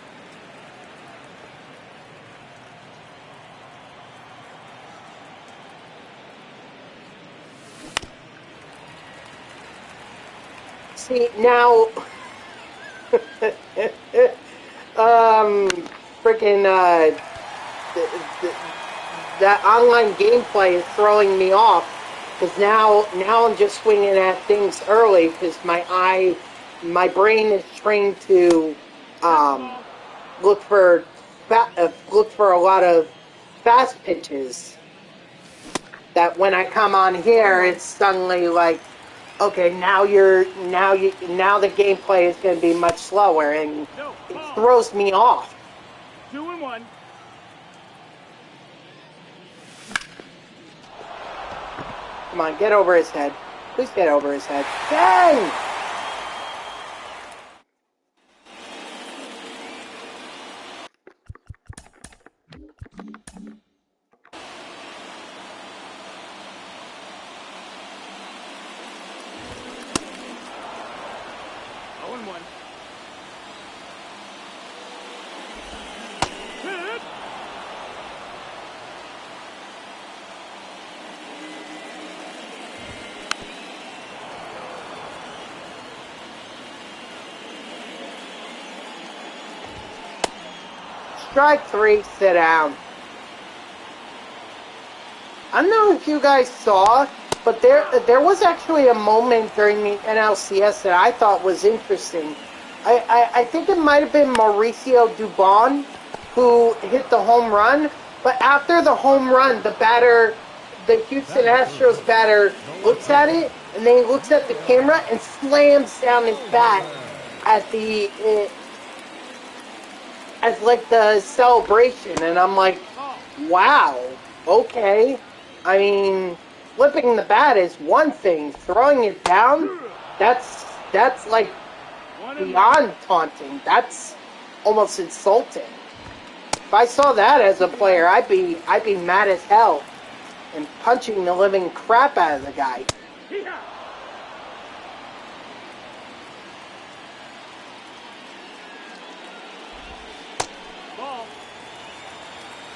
See, now... freaking, that online gameplay is throwing me off, because now I'm just swinging at things early, because my brain is trained to look for a lot of fast pitches. That when I come on here, it's suddenly like, okay, now the gameplay is going to be much slower, and it throws me off. 2-1. Come on, get over his head. Please get over his head. Dang! Strike 3, sit down. I don't know if you guys saw, but there was actually a moment during the NLCS that I thought was interesting. I think it might have been Mauricio Dubon who hit the home run, but after the home run, the Houston Astros batter looks at it, and then he looks at the camera and slams down his bat as like the celebration, and I'm like, wow, okay. I mean, flipping the bat is one thing. Throwing it down, that's like beyond taunting. That's almost insulting. If I saw that as a player, I'd be mad as hell and punching the living crap out of the guy. Ball.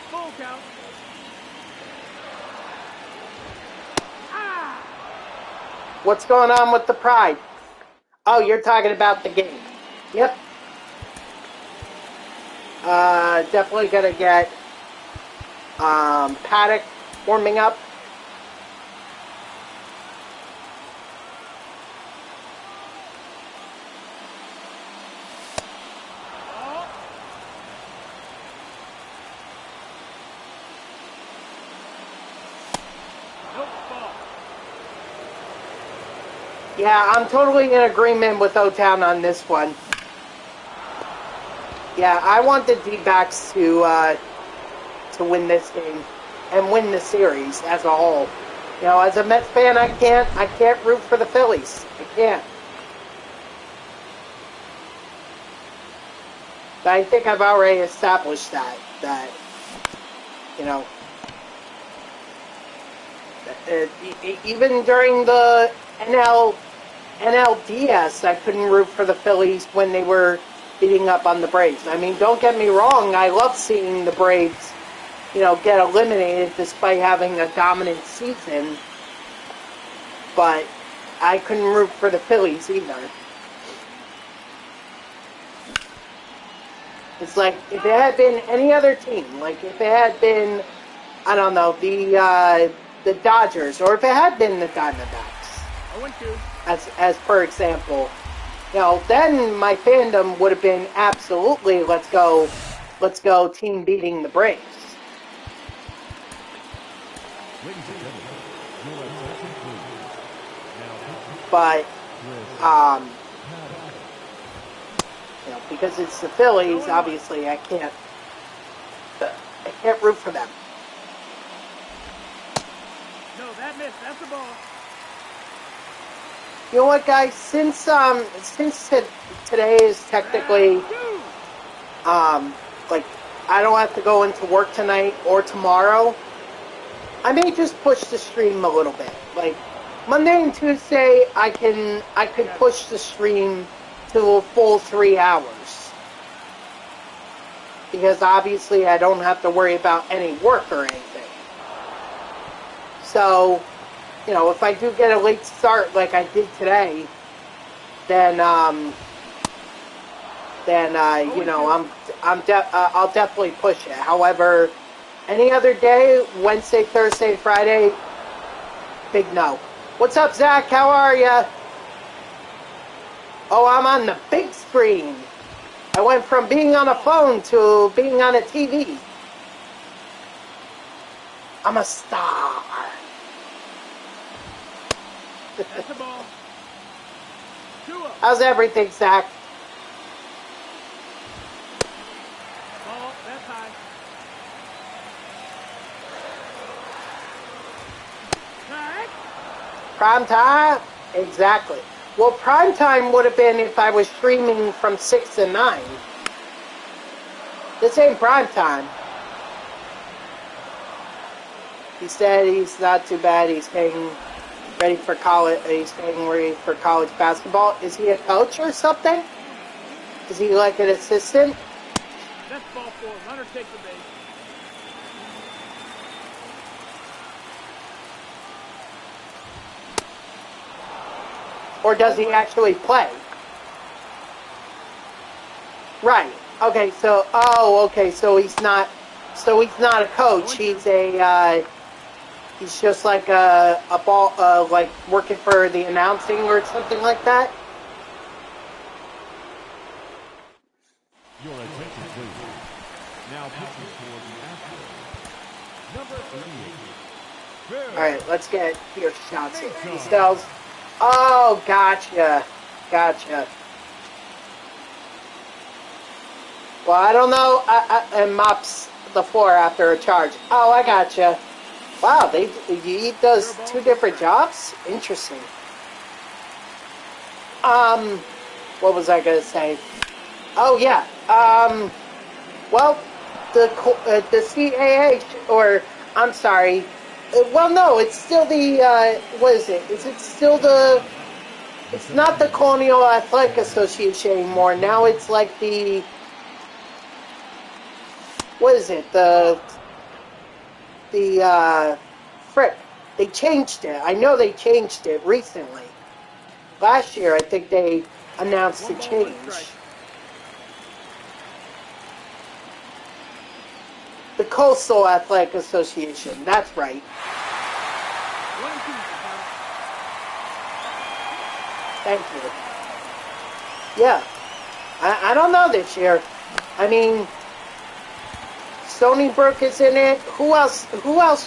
Full count. What's going on with the pride? Oh, you're talking about the game. Yep. Definitely gonna get Paddock warming up. Yeah, I'm totally in agreement with O-Town on this one. Yeah, I want the D-backs to win this game and win the series as a whole. You know, as a Mets fan, I can't root for the Phillies. I can't. But I think I've already established that you know, even during the NLDS, I couldn't root for the Phillies when they were beating up on the Braves. I mean, don't get me wrong, I love seeing the Braves, you know, get eliminated despite having a dominant season, but I couldn't root for the Phillies either. It's like, if it had been any other team, like if it had been, I don't know, the Dodgers, or if it had been the Diamondbacks, as per example, you know, then my fandom would have been absolutely, let's go team beating the Braves. But, you know, because it's the Phillies, obviously I can't root for them. No, that missed. That's the ball. You know what, guys? Since today is technically, like, I don't have to go into work tonight or tomorrow, I may just push the stream a little bit. Like Monday and Tuesday, I could push the stream to a full 3 hours. Because obviously I don't have to worry about any work or anything. So, you know, if I do get a late start like I did today, then you know, I'll definitely push it. However, any other day, Wednesday, Thursday, Friday, big no. What's up, Zach? How are ya? Oh, I'm on the big screen. I went from being on a phone to being on a TV. I'm a star. That's the ball. 2-0. How's everything, Zach? Ball, that's high. Strike. Prime time? Exactly. Well, prime time would have been if I was streaming from 6 to 9. This ain't prime time. He said he's not too bad. He's getting ready for college. He's getting ready for college basketball. Is he a coach or something? Is he like an assistant? That's ball 4. Runner takes the base. Or does he actually play? Right. Okay. So, okay. So he's not a coach. He's he's just like a ball, like working for the announcing or something like that. Your attention, please. Now pitching for the Astros. Number 38. All right. Let's get your shots in. He sells. Oh, gotcha. Well, I don't know. And mops the floor after a charge. Oh, I gotcha. Wow, he does 2 different jobs? Interesting. What was I gonna say? Oh, yeah. Well, the CAA, or, I'm sorry, well, no, it's still the, what is it? Is it still the, it's not the Colonial Athletic Association anymore. Now it's like the, what is it? Frick. They changed it. I know they changed it recently. Last year, I think they announced the change. The Coastal Athletic Association. That's right. 1-2. Thank you. Yeah. I don't know this year. I mean, Stony Brook is in it. Who else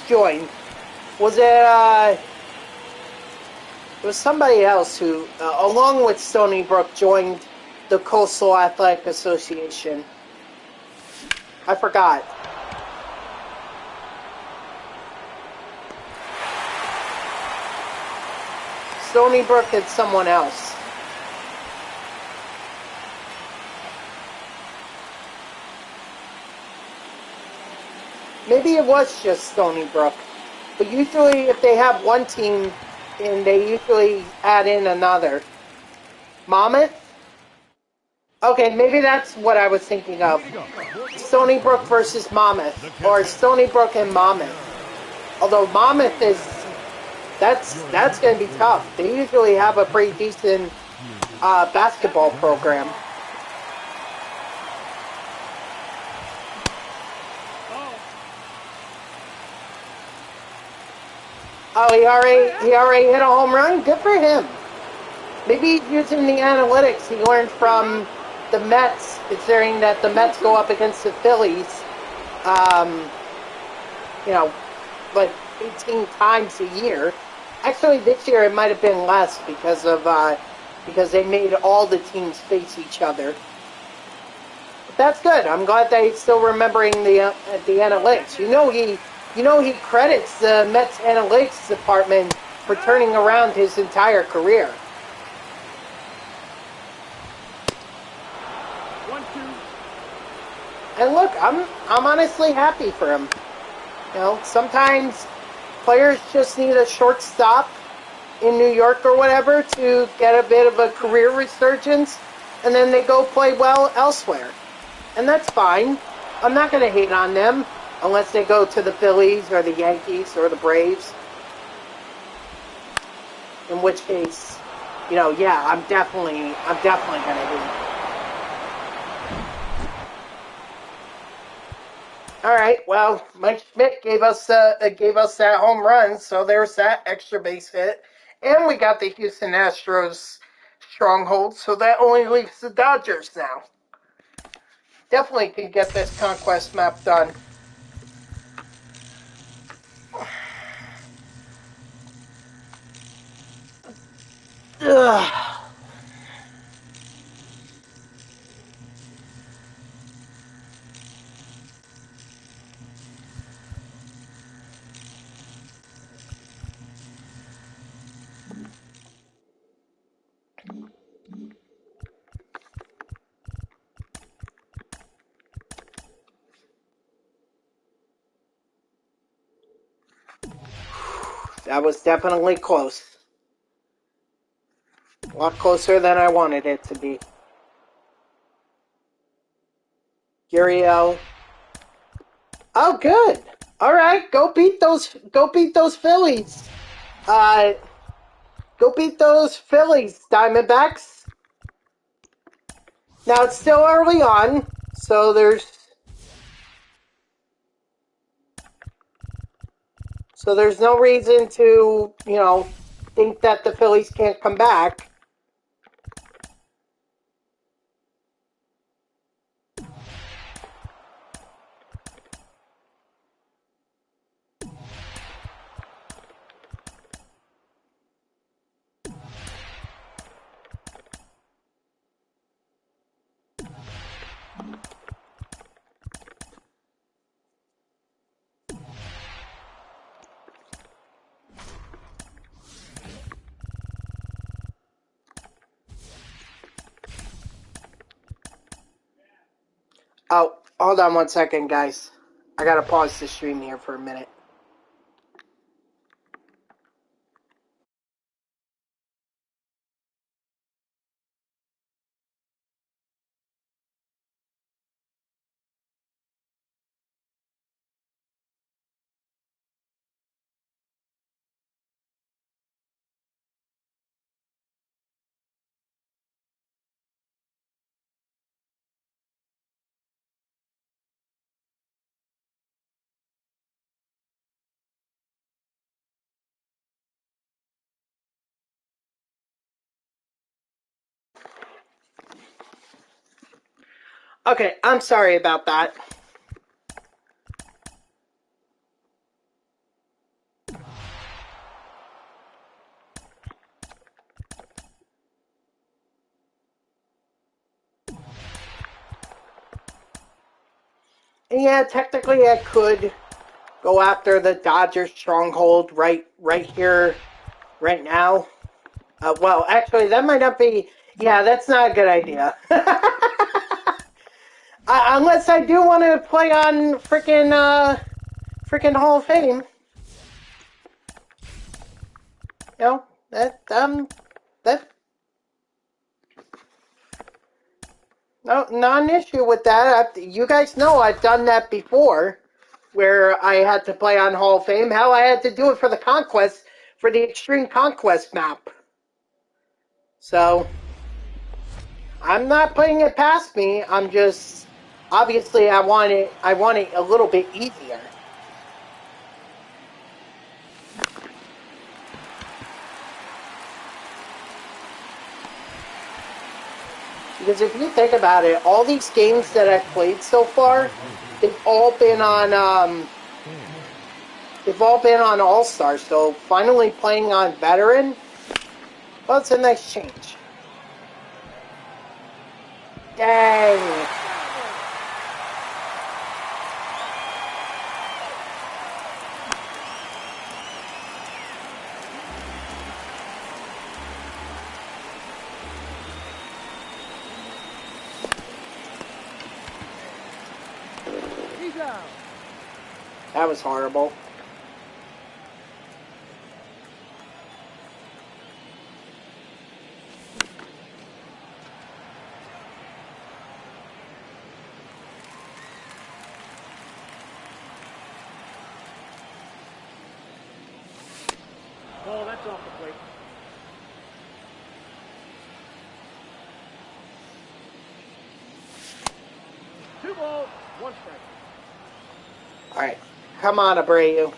joined? Was it was somebody else who, along with Stony Brook, joined the Coastal Athletic Association. I forgot. Stony Brook and someone else. Maybe it was just Stony Brook. But usually if they have one team, and they usually add in another. Monmouth? Okay, maybe that's what I was thinking of. Stony Brook versus Monmouth. Or Stony Brook and Monmouth. Although Monmouth is... That's going to be tough. They usually have a pretty decent basketball program. Oh, he already hit a home run? Good for him. Maybe using the analytics he learned from the Mets, considering that the Mets go up against the Phillies, you know, like 18 times a year. Actually, this year it might have been less because they made all the teams face each other. But that's good. I'm glad that he's still remembering the analytics. You know he credits the Mets analytics department for turning around his entire career. 1-2. And look, I'm honestly happy for him. You know, sometimes players just need a shortstop in New York or whatever to get a bit of a career resurgence, and then they go play well elsewhere. And that's fine. I'm not going to hate on them unless they go to the Phillies or the Yankees or the Braves. In which case, you know, yeah, I'm definitely going to hate. All right, well, Mike Schmidt gave us that home run, so there's that extra base hit, and we got the Houston Astros stronghold, so that only leaves the Dodgers now. Definitely can get this conquest map done. Ugh. That was definitely close. A lot closer than I wanted it to be. Guriel. Oh, good. All right, go beat those Phillies. Go beat those Phillies, Diamondbacks. Now it's still early on, so there's no reason to, you know, think that the Phillies can't come back. Oh, hold on 1 second, guys. I gotta pause the stream here for a minute. Okay, I'm sorry about that. Yeah, technically I could go after the Dodgers stronghold right here, right now. Well, actually, that might not be... Yeah, that's not a good idea. Unless I do want to play on freaking Hall of Fame. You know, that no, not an issue with that. You guys know I've done that before, where I had to play on Hall of Fame. Hell, I had to do it for the Conquest, for the Extreme Conquest map. So, I'm not putting it past me. I'm just, obviously, I want it a little bit easier. Because if you think about it, all these games that I've played so far, they've all been on All-Star. So finally playing on Veteran, well, it's a nice change. Dang. That was horrible. Ball, that's off the plate. Two balls, one strike. All right. Come on, Abreu.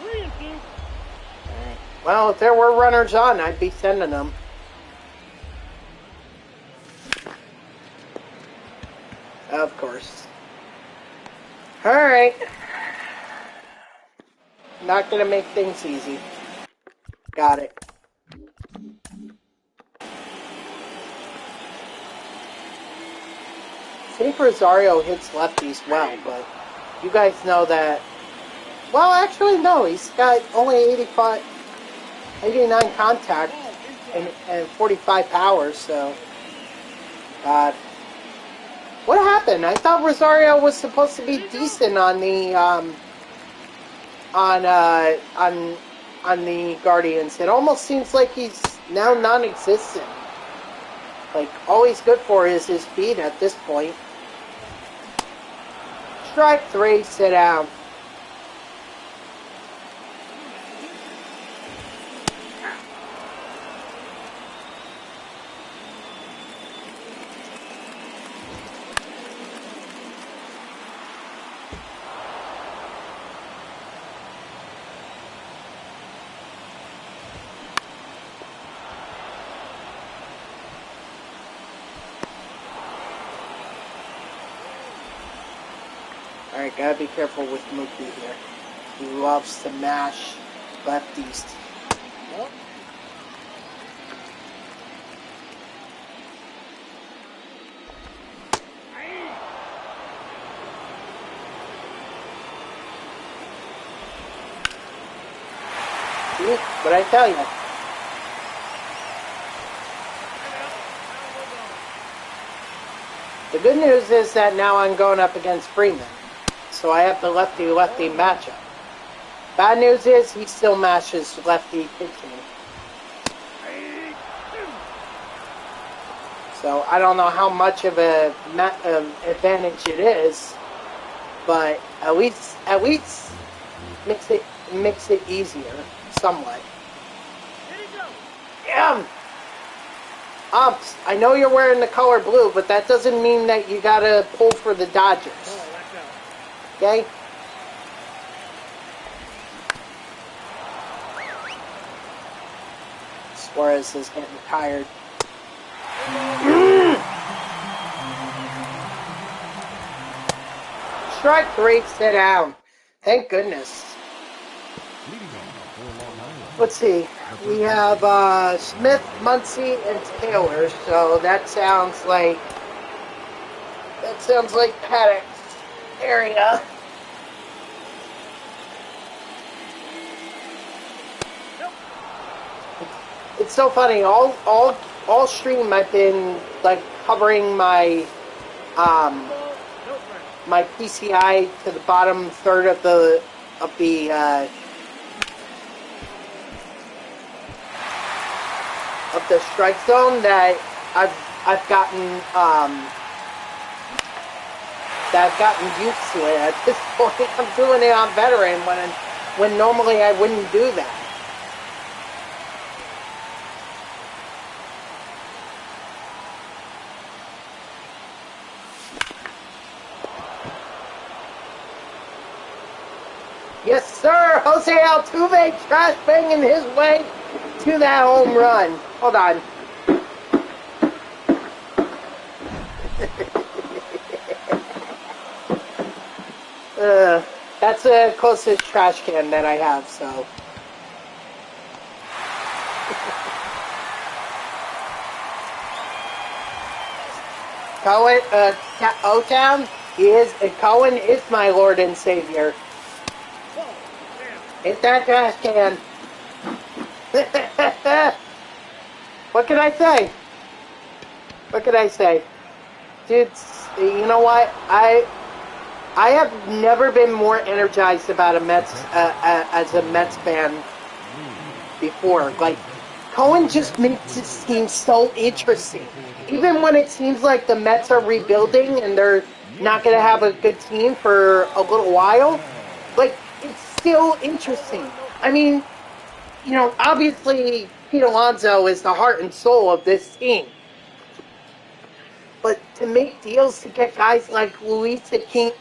Three and two. Well, if there were runners on, I'd be sending them. Of course. All right. Not going to make things easy. Got it. I think Rosario hits lefties well, but you guys know that. Well, actually, no. He's got only 89 contact and 45 power, so. God. What happened? I thought Rosario was supposed to be decent on the on the Guardians. It almost seems like he's now non-existent. Like, all he's good for is his speed at this point. Strike 3, sit down. Alright, gotta be careful with Mookie here. He loves to mash lefties. Yep. See? What'd I tell you? The good news is that now I'm going up against Freeman. So I have the lefty-lefty matchup. Bad news is he still mashes lefty pitching. So I don't know how much of a advantage it is, but at least makes it easier somewhat. Yeah. Umps, I know you're wearing the color blue, but that doesn't mean that you gotta pull for the Dodgers. Okay? Suarez is getting tired. Strike 3, sit down. Thank goodness. Let's see. We have Smith, Muncy, and Taylor. So that sounds like Paddock's area. It's so funny. All stream I've been like covering my my PCI to the bottom third of the strike zone that I've gotten used to it at this point. I'm doing it on veteran when normally I wouldn't do that. Yes, sir. Jose Altuve trash banging his way to that home run. Hold on. That's the closest trash can that I have, so. Cohen, O-Town, Cohen is my Lord and Savior. Hit that trash can. What can I say? What can I say? Dude, you know what? I have never been more energized about a Mets as a Mets fan before. Like, Cohen just makes this team so interesting. Even when it seems like the Mets are rebuilding and they're not going to have a good team for a little while, like, it's still interesting. I mean, obviously Pete Alonso is the heart and soul of this team. But to make deals to get guys like Luis Angel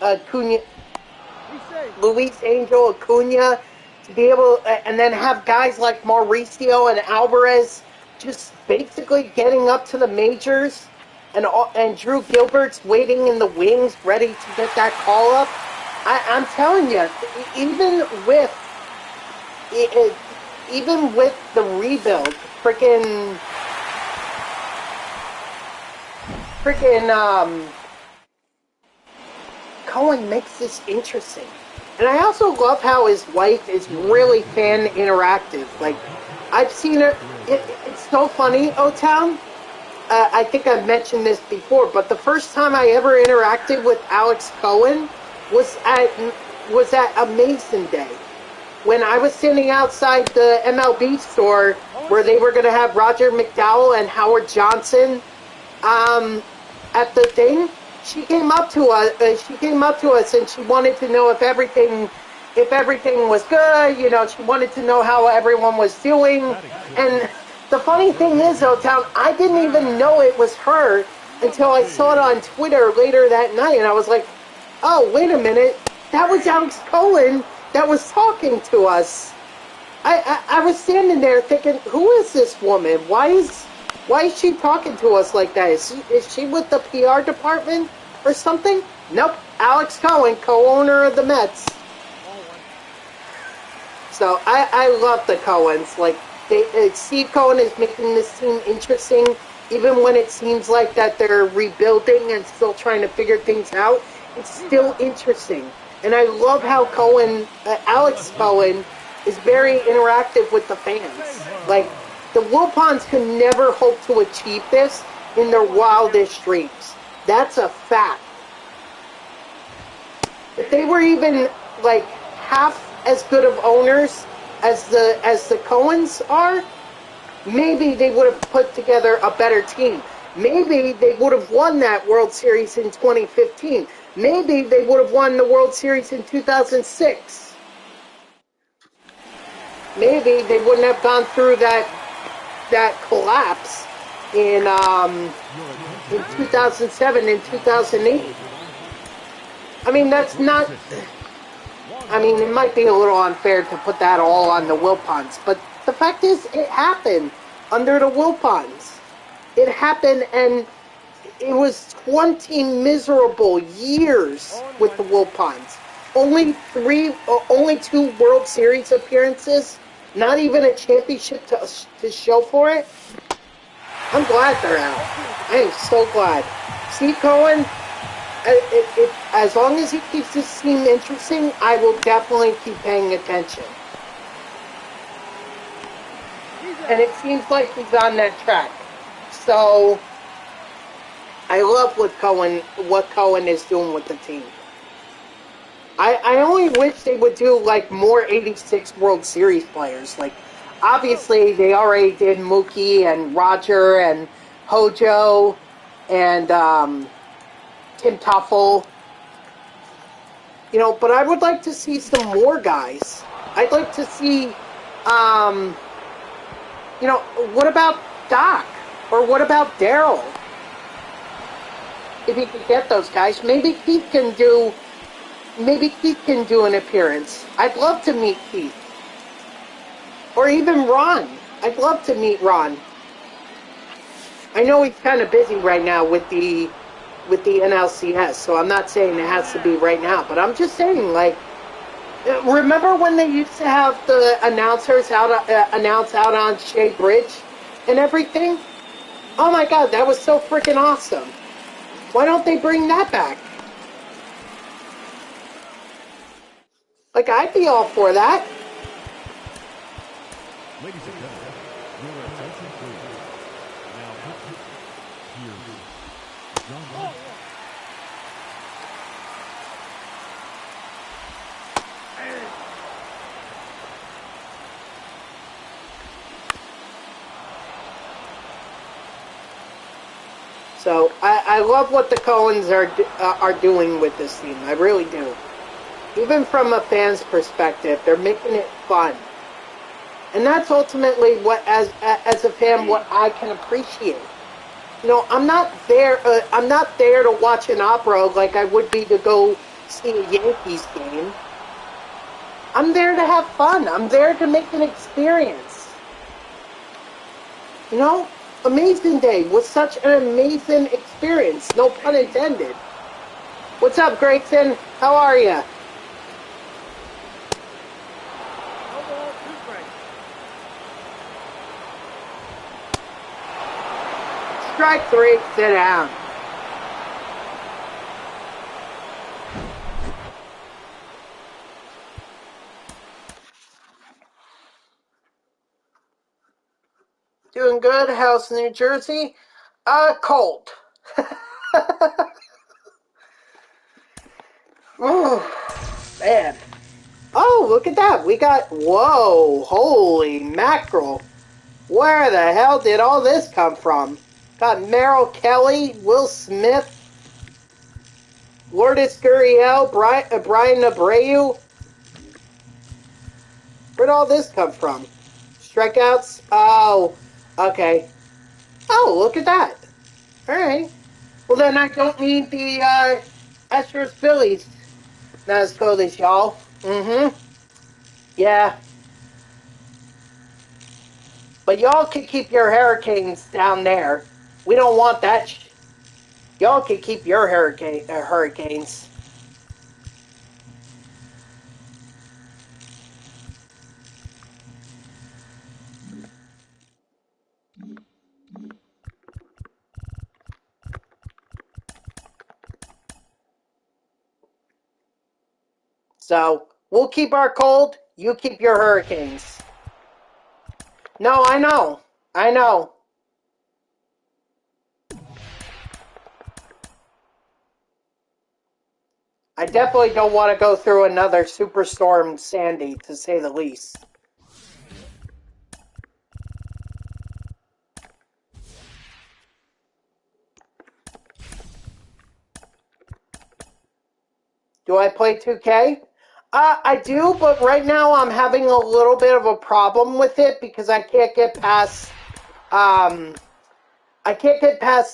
Acuna, to be able, and then have guys like Mauricio and Alvarez just basically getting up to the majors, and Drew Gilbert's waiting in the wings, ready to get that call up. I'm telling you, even with the rebuild, freaking Cohen makes this interesting. And I also love how his wife is really fan interactive. Like, I've seen her. It's so funny, O-Town. I think I've mentioned this before, but the first time I ever interacted with Alex Cohen was at a Mason Day, when I was standing outside the MLB store where they were going to have Roger McDowell and Howard Johnson at the thing. She came up to us and she wanted to know if everything was good. She wanted to know how everyone was doing. And the funny thing is, O-Town, I didn't even know it was her until I saw it on Twitter later that night, and I was like, oh, wait a minute, that was Alex Cohen that was talking to us. I was standing there thinking, who is this woman? Why is she talking to us like that? Is she with the PR department or something? Nope. Alex Cohen, co-owner of the Mets. So I love the Cohens. Like, Steve Cohen is making this team interesting, even when it seems like that they're rebuilding and still trying to figure things out. It's still interesting. And I love how Alex Cohen is very interactive with the fans. Like, the Wilpons could never hope to achieve this in their wildest dreams. That's a fact. If they were even, like, half as good of owners as the Cohens are, maybe they would have put together a better team. Maybe they would have won that World Series in 2015. Maybe they would have won the World Series in 2006. Maybe they wouldn't have gone through that collapse in 2007 and 2008. I mean, it might be a little unfair to put that all on the Wilpons, but the fact is, it happened under the Wilpons. It happened, and it was 20 miserable years with the Wilpons. Only 2 World Series appearances, not even a championship to show for it. I'm glad they're out. I am so glad. Steve Cohen, as long as he keeps this team interesting, I will definitely keep paying attention. And it seems like he's on that track. So, I love what Cohen is doing with the team. I only wish they would do, like, more 86 World Series players. Like, obviously, they already did Mookie and Roger and Hojo and Tim Toffel. But I would like to see some more guys. I'd like to see, what about Doc? Or what about Daryl? If he could get those guys, maybe Keith can do an appearance. I'd love to meet Keith. Or even Ron. I'd love to meet Ron. I know he's kind of busy right now with the NLCS, so I'm not saying it has to be right now, but I'm just saying, like, remember when they used to have the announcers announce out on Shea Bridge and everything? Oh my God, that was so freaking awesome. Why don't they bring that back? Like, I'd be all for that. Ladies and gentlemen, your attention please. Now, here's John. So I love what the Coens are doing with this team. I really do. Even from a fan's perspective, they're making it fun. And that's ultimately what, as a fan, what I can appreciate. You know, I'm not there. I'm not there to watch an opera like I would be to go see a Yankees game. I'm there to have fun. I'm there to make an experience. You know, Amazing Day was such an amazing experience. No pun intended. What's up, Grayson? How are you? No ball, 2 strikes. Strike 3, sit down. Doing good. How's New Jersey? Cold. Oh, man. Oh, look at that. We got, whoa, holy mackerel. Where the hell did all this come from? Got Merrill Kelly, Will Smith, Lourdes Gurriel, Brian Abreu. Where'd all this come from? Strikeouts? Oh, okay. Oh, look at that. Alright. Well, then I don't need the Astros Phillies. Not as cold as y'all. Mm-hmm. Yeah. But y'all can keep your Hurricanes down there. We don't want that. Y'all can keep your Hurricanes. So, we'll keep our cold, you keep your Hurricanes. No, I know. I know. I definitely don't want to go through another Superstorm Sandy, to say the least. Do I play 2K? I do, but right now I'm having a little bit of a problem with it because I can't get past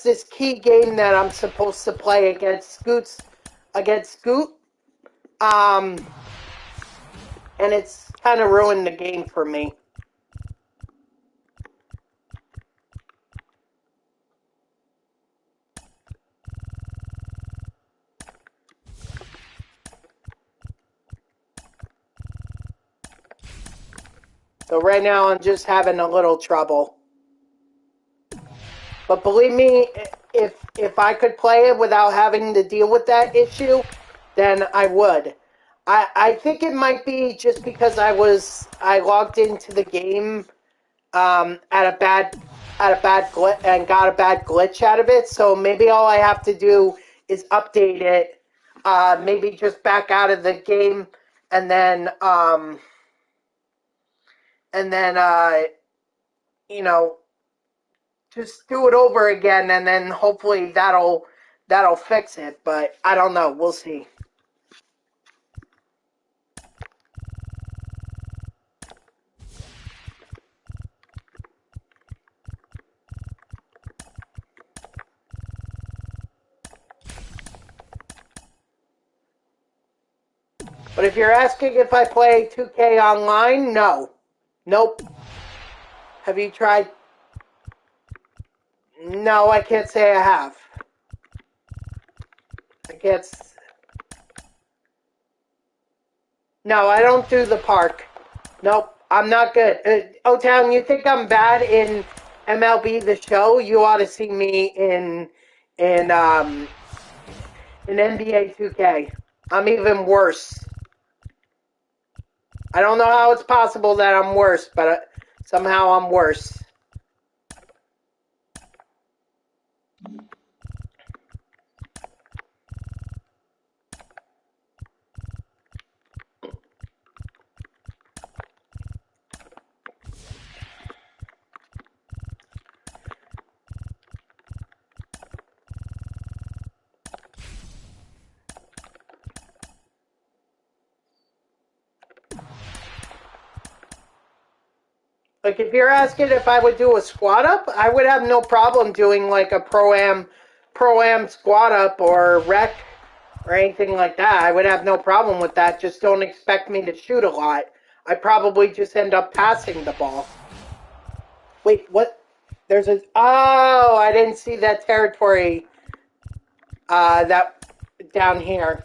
this key game that I'm supposed to play against Scoot. And it's kind of ruined the game for me. So right now I'm just having a little trouble. But believe me, if I could play it without having to deal with that issue, then I would. I think it might be just because I logged into the game at a bad glitch and got a bad glitch out of it. So maybe all I have to do is update it. Maybe just back out of the game and then you know, just do it over again, and then hopefully that'll fix it. But I don't know. We'll see. But if you're asking if I play 2K online, no. Nope. Have you tried? No, I can't say I have. I can't. No, I don't do the park. Nope, I'm not good. O-Town, you think I'm bad in MLB The Show? You ought to see me in NBA 2K. I'm even worse. I don't know how it's possible that I'm worse, but somehow I'm worse. Like, if you're asking if I would do a squat up, I would have no problem doing like a pro-am squat up or rec or anything like that. I would have no problem with that. Just don't expect me to shoot a lot. I probably just end up passing the ball. Wait, what? There's a... Oh, I didn't see that territory that down here.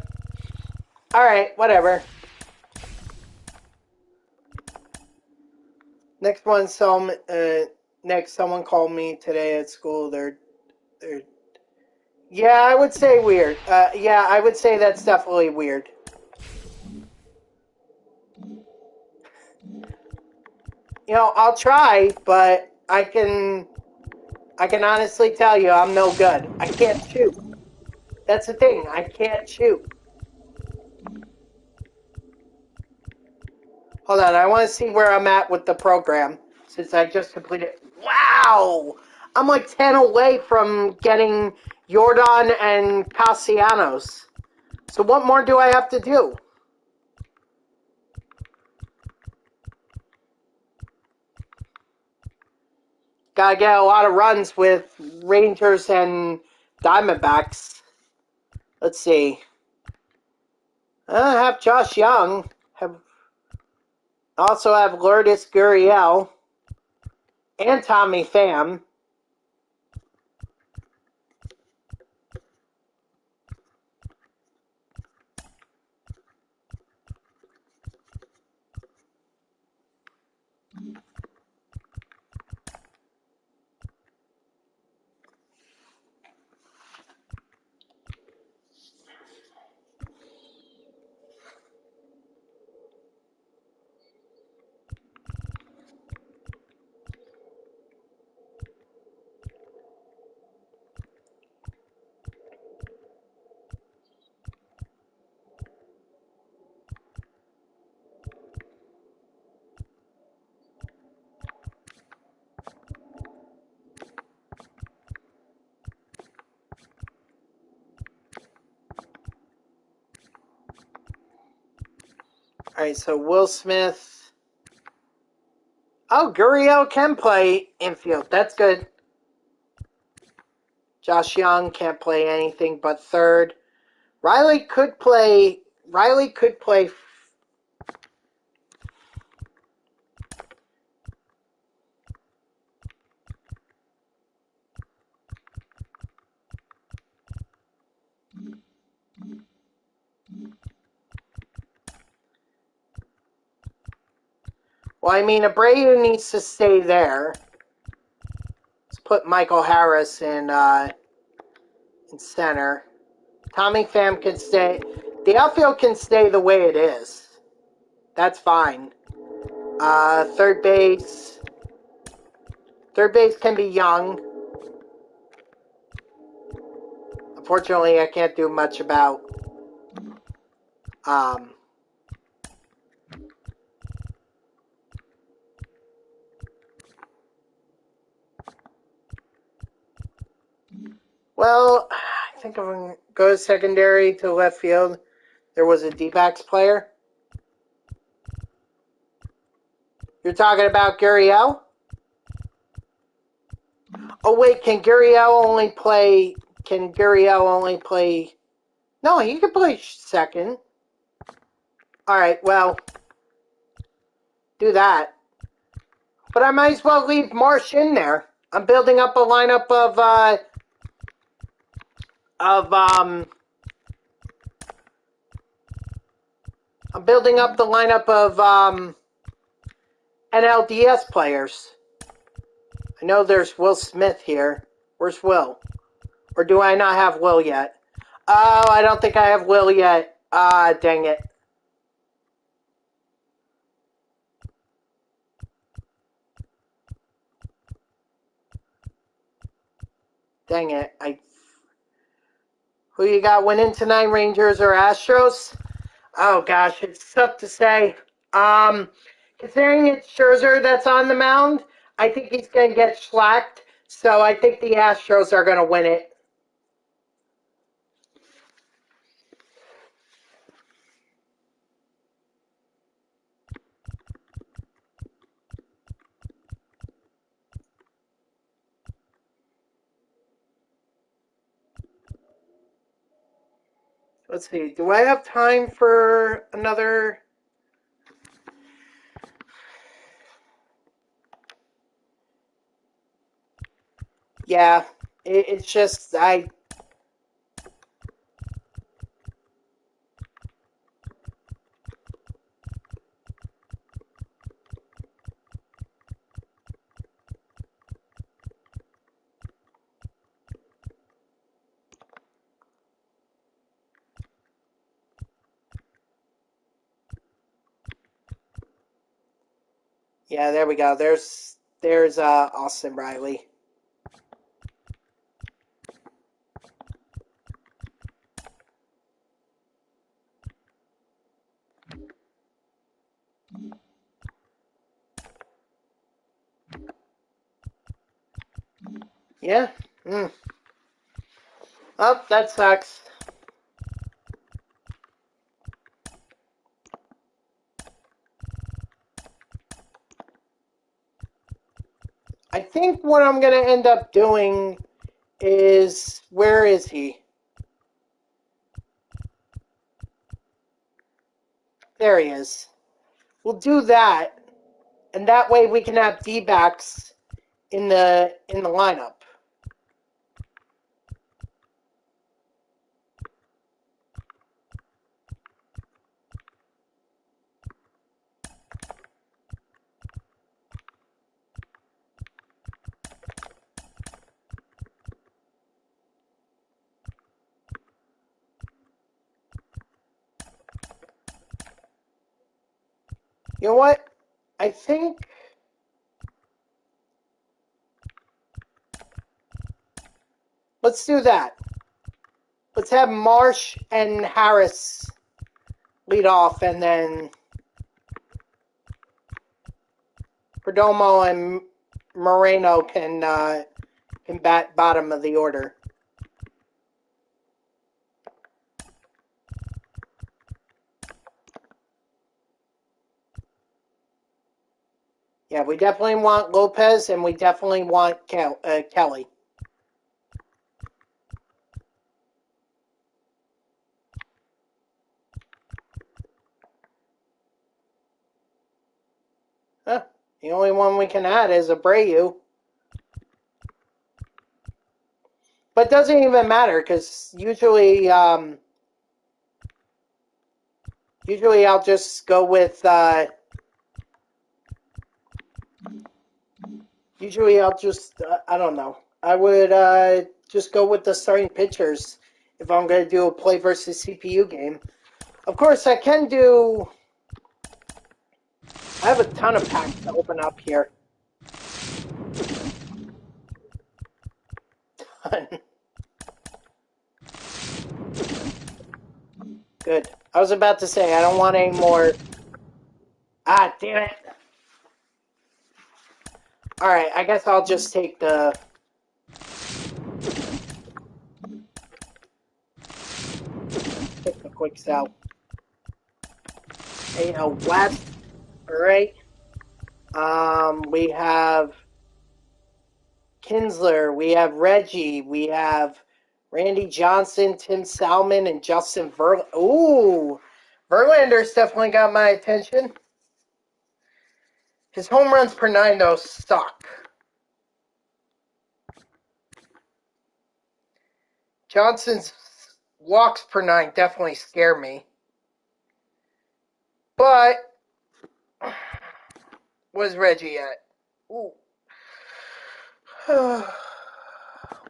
Alright, whatever. Next one, someone called me today at school. They're yeah, I would say weird. Yeah, I would say that's definitely weird. You know, I'll try, but I can honestly tell you I'm no good. I can't shoot. That's the thing. I can't shoot. Hold on, I want to see where I'm at with the program since I just completed. Wow! I'm like 10 away from getting Jordan and Castellanos. So what more do I have to do? Gotta get a lot of runs with Rangers and Diamondbacks. Let's see. I have Josh Young. Also have Lourdes Gurriel and Tommy Pham. Alright, so Will Smith. Oh, Gurriel can play infield. That's good. Josh Young can't play anything but third. Riley could play. Well, I mean, Abreu needs to stay there. Let's put Michael Harris in center. Tommy Pham can stay. The outfield can stay the way it is. That's fine. Third base. Third base can be Young. Unfortunately, I can't do much about well, I think I'm going to go secondary to left field. There was a D-backs player. You're talking about Gurriel? Oh, wait, can Gurriel only play... No, he can play second. Alright, well, do that. But I might as well leave Marsh in there. I'm building up a lineup I'm building up the lineup of NLDS players. I know there's Will Smith here. Where's Will? Or do I not have Will yet? Oh, I don't think I have Will yet. Ah, dang it. Dang it. Who you got winning tonight, Rangers or Astros? Oh, gosh, it's tough to say. Considering it's Scherzer that's on the mound, I think he's going to get slacked. So I think the Astros are going to win it. Let's see. Do I have time for another? Yeah. It's just Yeah, there we go. There's Austin Riley. Yeah. Oh, that sucks. I think what I'm going to end up doing is, where is he? There he is. We'll do that, and that way we can have D-backs in the lineup. You know what? I think let's do that. Let's have Marsh and Harris lead off, and then Perdomo and Moreno can bat bottom of the order. Yeah, we definitely want Lopez, and we definitely want Kelly. Huh. The only one we can add is Abreu. But it doesn't even matter, because usually I'll just go with I don't know. I would just go with the starting pitchers if I'm going to do a play versus CPU game. Of course, I can do... I have a ton of packs to open up here. Good. I was about to say, I don't want any more... Ah, damn it. Alright, I guess I'll just take the... Take the quick sell. AL West. Alright. We have Kinsler, we have Reggie, we have Randy Johnson, Tim Salmon, and Justin Verlander. Ooh, Verlander's definitely got my attention. His home runs per 9, though, suck. Johnson's walks per 9 definitely scare me. But, where's Reggie at? Ooh.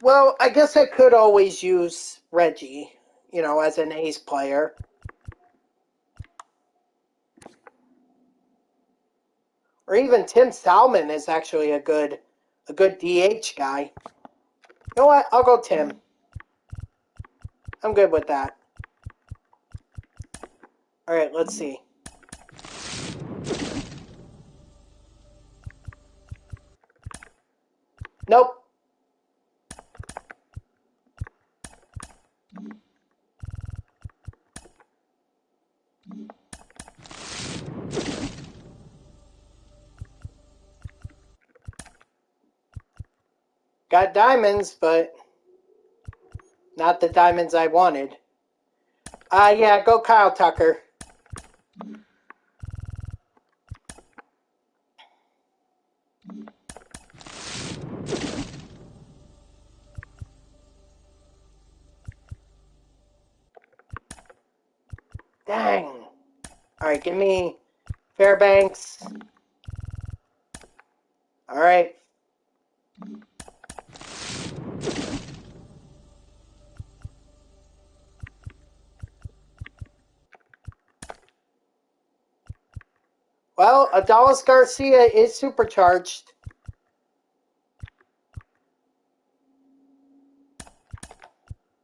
Well, I guess I could always use Reggie, as an ace player. Or even Tim Salmon is actually a good DH guy. You know what? I'll go Tim. I'm good with that. Alright, let's see. Nope. Got diamonds, but not the diamonds I wanted. Yeah, go Kyle Tucker. Dang. All right, give me Fairbanks. All right. Well, Adalis Garcia is supercharged.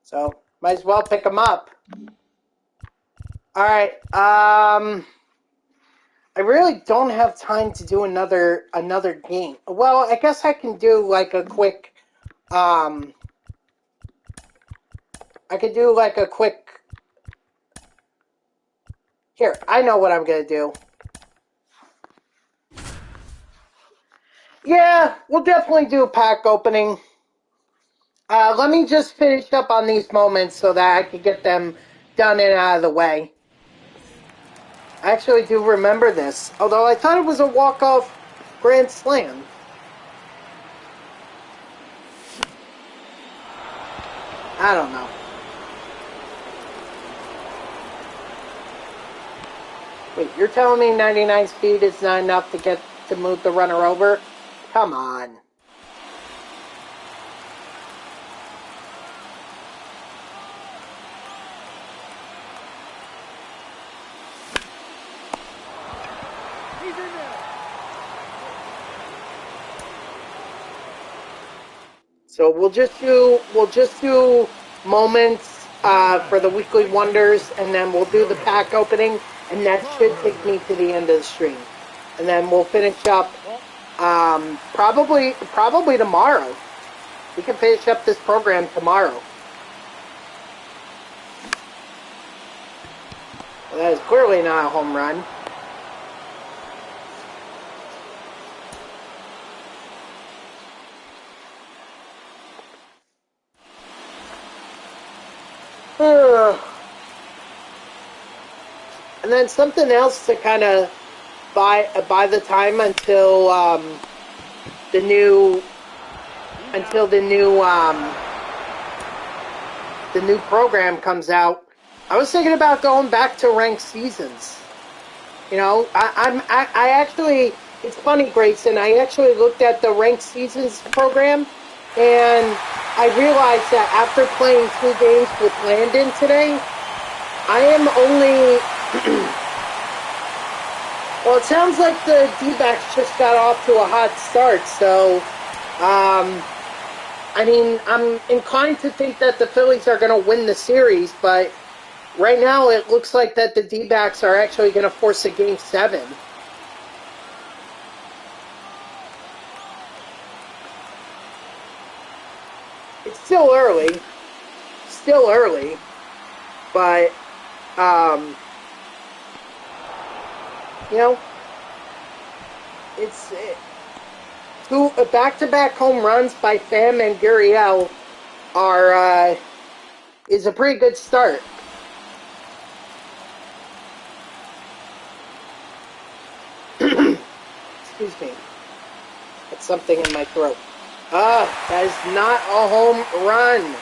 So, might as well pick him up. All right. I really don't have time to do another game. Well, I guess I can do like a quick I could do like a quick Here, I know what I'm going to do. Yeah, we'll definitely do a pack opening. Let me just finish up on these moments so that I can get them done and out of the way. I actually do remember this, although I thought it was a walk-off grand slam. I don't know. Wait, you're telling me 99 speed is not enough to move the runner over? Come on. He's in there. So we'll just do moments for the weekly wonders, and then we'll do the pack opening, and that should take me to the end of the stream, and then we'll finish up probably tomorrow. We can finish up this program tomorrow. Well, that is clearly not a home run. And then something else to kind of buy the time until the new program comes out. I was thinking about going back to ranked seasons. You know, I actually, it's funny, Grayson, I actually looked at the ranked seasons program, and I realized that after playing 2 games with Landon today, I am only... Well, it sounds like the D-backs just got off to a hot start, so... I mean, I'm inclined to think that the Phillies are going to win the series, but right now it looks like that the D-backs are actually going to force a Game 7. It's still early, but, you know, it's... Two back-to-back home runs by Pham and Gurriel is a pretty good start. Excuse me. Got something in my throat. That is not a home run.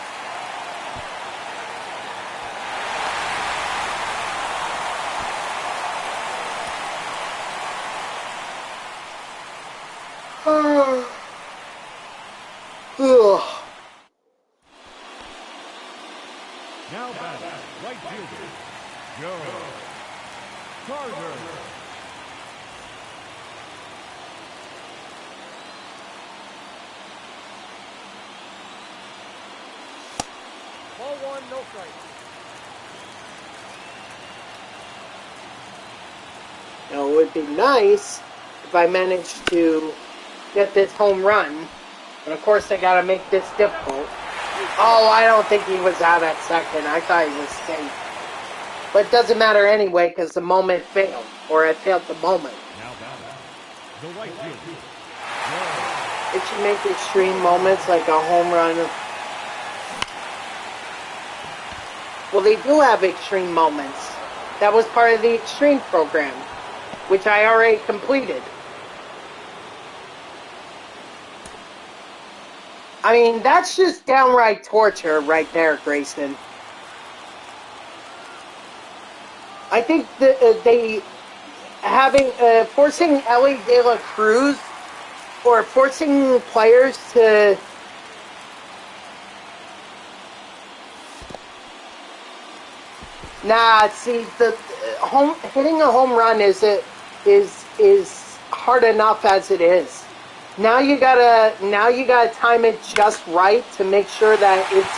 Now batting, right fielder, Joe Carter. Ball 1, no strike. Now, it would be nice if I managed to get this home run, but of course I gotta make this difficult. Oh, I don't think he was out at second. I thought he was safe. But it doesn't matter anyway, because the moment failed, or I failed the moment. Now batting, the right fielder, It should make extreme moments like a home run. Well, they do have extreme moments. That was part of the extreme program, which I already completed. I mean, that's just downright torture right there, Grayson. I think that they forcing Ellie De La Cruz or forcing players to see the hitting a home run is hard enough as it is. Now you gotta time it just right to make sure that it's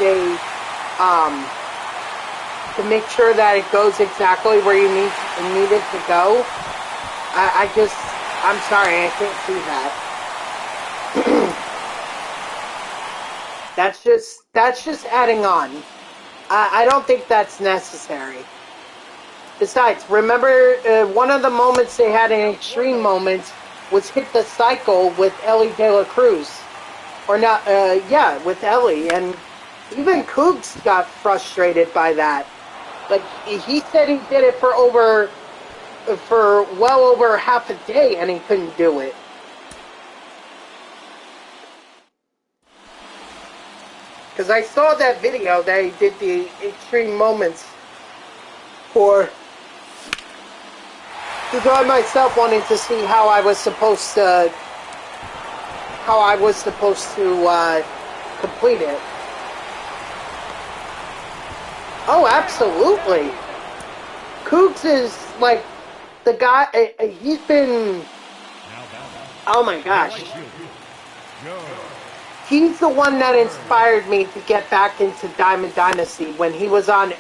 to make sure that it goes exactly where you need it to go. I'm sorry, I can't see that. That's just adding on. I don't think that's necessary. Besides, remember one of the moments they had in extreme moments was hit the cycle with Ellie De La Cruz. Or not, with Ellie. And even Cougs got frustrated by that. Like, he said he did it for well over half a day and he couldn't do it. Because I saw that video that he did the extreme moments for. Because I myself wanted to see how I was supposed to complete it. Oh, absolutely. Cougs is like the guy. He's been. Oh my gosh. He's the one that inspired me to get back into Diamond Dynasty when he was on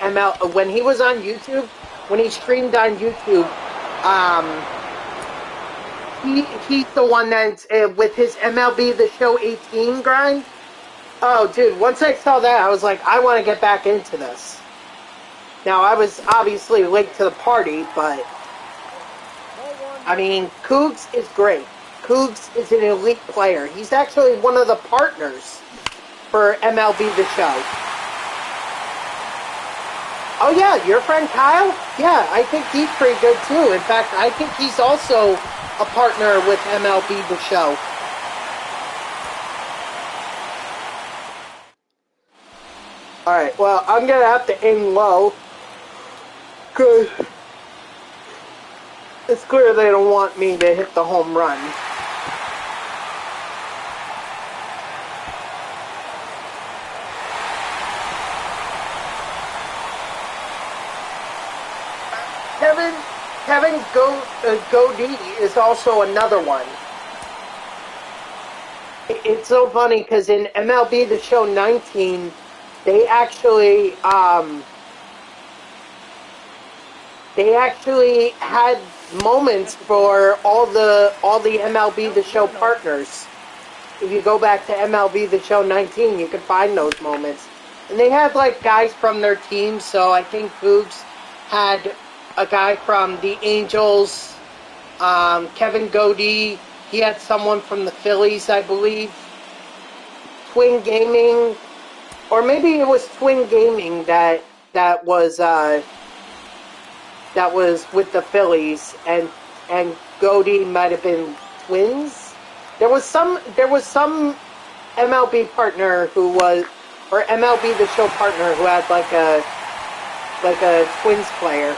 when he was on YouTube, when he streamed on YouTube. He's the one that's with his MLB The Show 18 grind. Oh, dude! Once I saw that, I was like, I want to get back into this. Now, I was obviously late to the party, but I mean, Cougs is great. Cougs is an elite player. He's actually one of the partners for MLB The Show. Oh yeah, your friend Kyle? Yeah, I think he's pretty good too. In fact, I think he's also a partner with MLB The Show. Alright, well, I'm going to have to aim low. Because it's clear they don't want me to hit the home run. Kevin Godey is also another one. It's so funny because in MLB The Show 19, they actually had moments for all the MLB The Show partners. If you go back to MLB The Show 19, you can find those moments. And they had like guys from their team, so I think Cougs had a guy from the Angels, Kevin Godey. He had someone from the Phillies, I believe. Twin Gaming, or maybe it was Twin Gaming that was with the Phillies, and Godey might have been Twins. There was some MLB partner who was, or MLB The Show partner who had like a Twins player.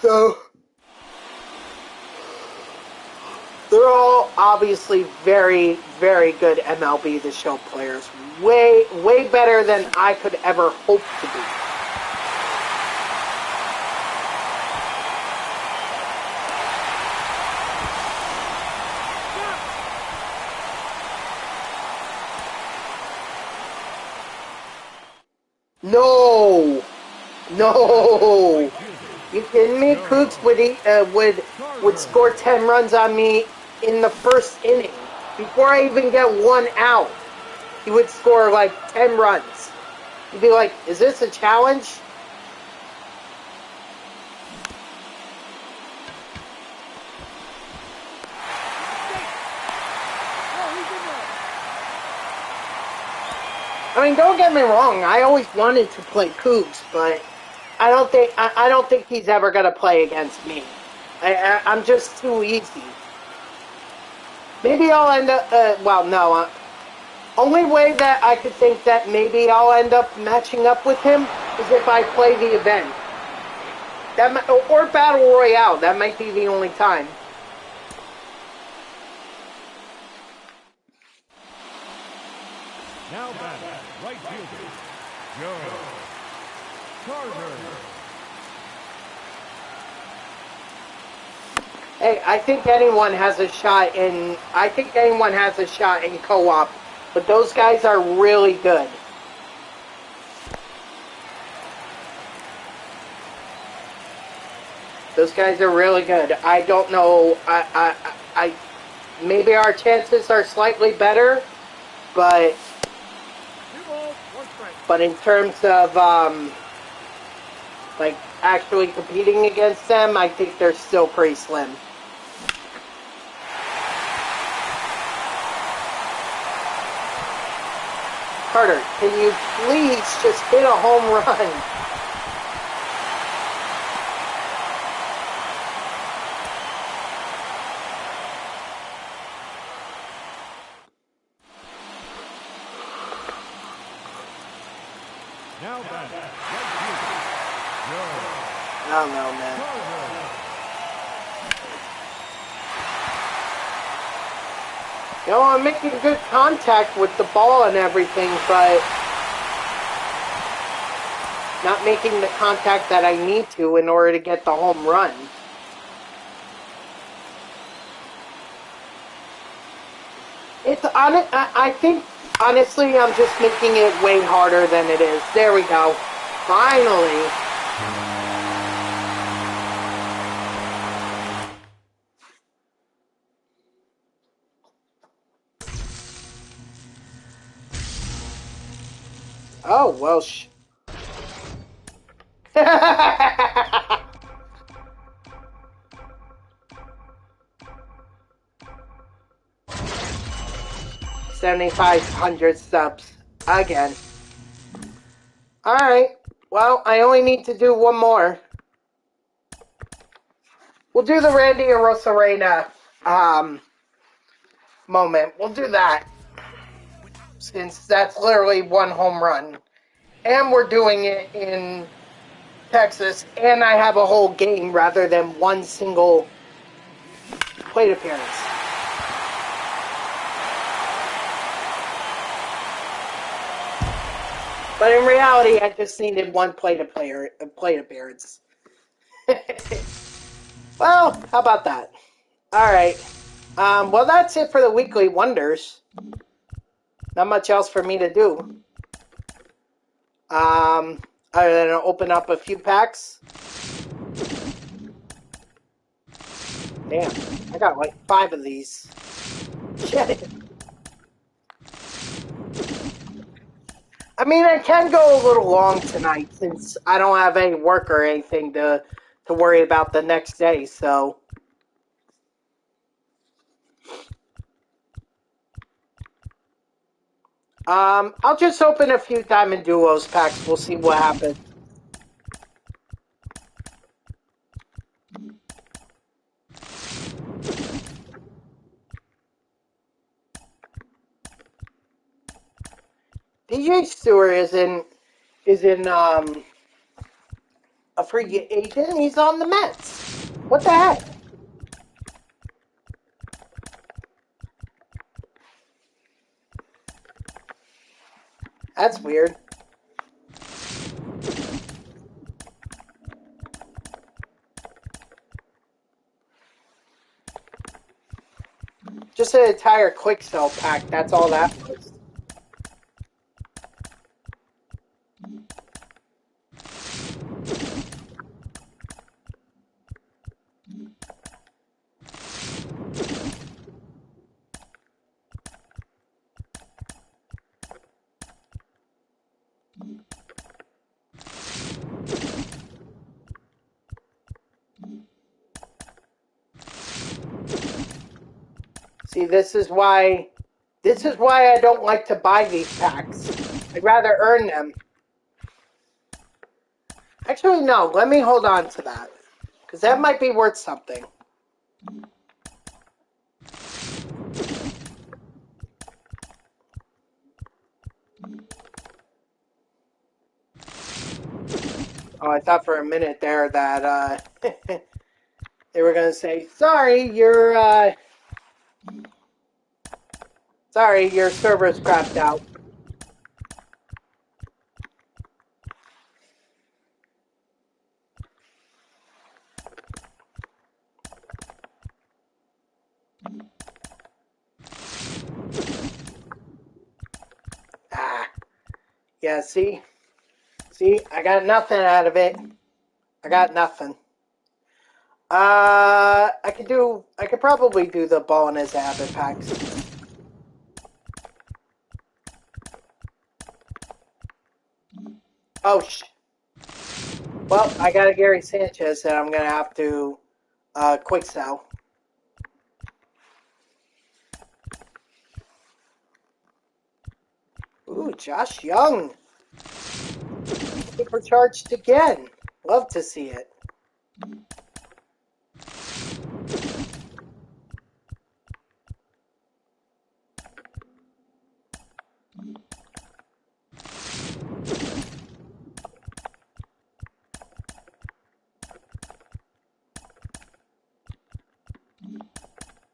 So, they're all obviously very, very good MLB The Show players. Way, way better than I could ever hope to be. No! You kidding me? Cougs would score 10 runs on me in the first inning. Before I even get one out, he would score like 10 runs. You'd be like, is this a challenge? I mean, don't get me wrong. I always wanted to play Cougs, but I don't think he's ever gonna play against me. I'm just too easy. Maybe I'll end up. Well, no. Only way that I could think that maybe I'll end up matching up with him is if I play the event. Or Battle Royale. That might be the only time. Now batting, right fielder, Joe Carter. Hey, I think anyone has a shot in co-op, but those guys are really good. Those guys are really good. I don't know. I maybe our chances are slightly better, but in terms of like actually competing against them, I think they're still pretty slim. Carter, can you please just hit a home run? Now batting, right fielder, Joe I don't know, man. Carter. You know, I'm making good contact with the ball and everything, but not making the contact that I need to in order to get the home run. I think, honestly, I'm just making it way harder than it is. There we go. Finally. Oh, well, 7,500 subs. Again. Alright. Well, I only need to do one more. We'll do the Randy Arozarena moment. We'll do that. Since that's literally one home run. And we're doing it in Texas. And I have a whole game rather than one single plate appearance. But in reality, I just needed one plate appearance. Well, how about that? Alright. Well, that's it for the Weekly Wonders. Not much else for me to do. Other than open up a few packs. Damn, I got like 5 of these. Shit. I mean, I can go a little long tonight since I don't have any work or anything to worry about the next day, so. I'll just open a few Diamond Duos packs. We'll see what happens. DJ Stewart is in a free agent. He's on the Mets. What the heck? That's weird. Just an entire quick sell pack. That's all that was. See, this is why I don't like to buy these packs. I'd rather earn them. Actually, no. Let me hold on to that, because that might be worth something. Oh, I thought for a minute there that they were going to say, sorry, your server's crapped out. Ah, yeah, see, I got nothing out of it. I got nothing. I could probably do the ball in his habit packs. Oh, well, I got a Gary Sanchez that I'm going to have to quick sell. Ooh, Josh Young. Supercharged again. Love to see it.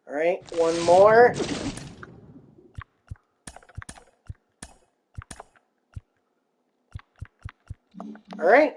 All right, one more. All right.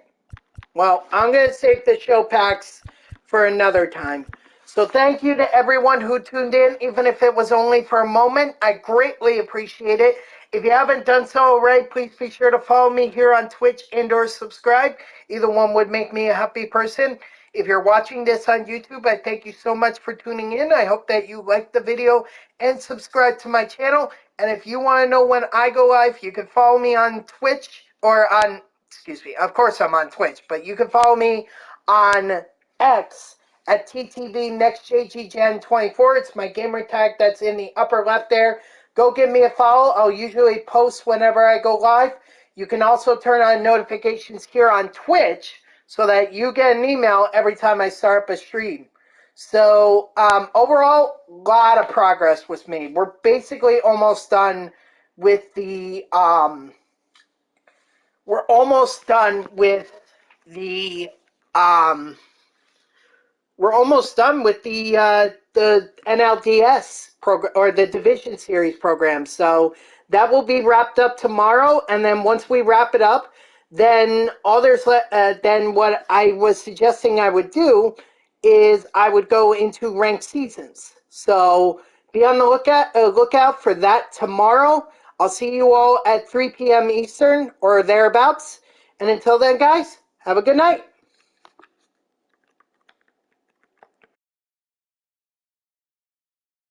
Well, I'm going to save the show packs for another time. So thank you to everyone who tuned in, even if it was only for a moment. I greatly appreciate it. If you haven't done so already, please be sure to follow me here on Twitch and/or subscribe. Either one would make me a happy person. If you're watching this on YouTube, I thank you so much for tuning in. I hope that you liked the video and subscribe to my channel. And if you want to know when I go live, you can follow me on Twitch or on, excuse me, of course I'm on Twitch, but you can follow me on X at TTVNextJGGen24. It's my gamer tag that's in the upper left there. Go give me a follow. I'll usually post whenever I go live. You can also turn on notifications here on Twitch so that you get an email every time I start up a stream. So overall, a lot of progress was made. We're basically almost done with the we're almost done with the NLDS program, or the Division Series program. So that will be wrapped up tomorrow, and then once we wrap it up, then then what I was suggesting I would do is I would go into ranked seasons. So be on the lookout for that tomorrow. I'll see you all at 3 p.m. Eastern or thereabouts. And until then, guys, have a good night.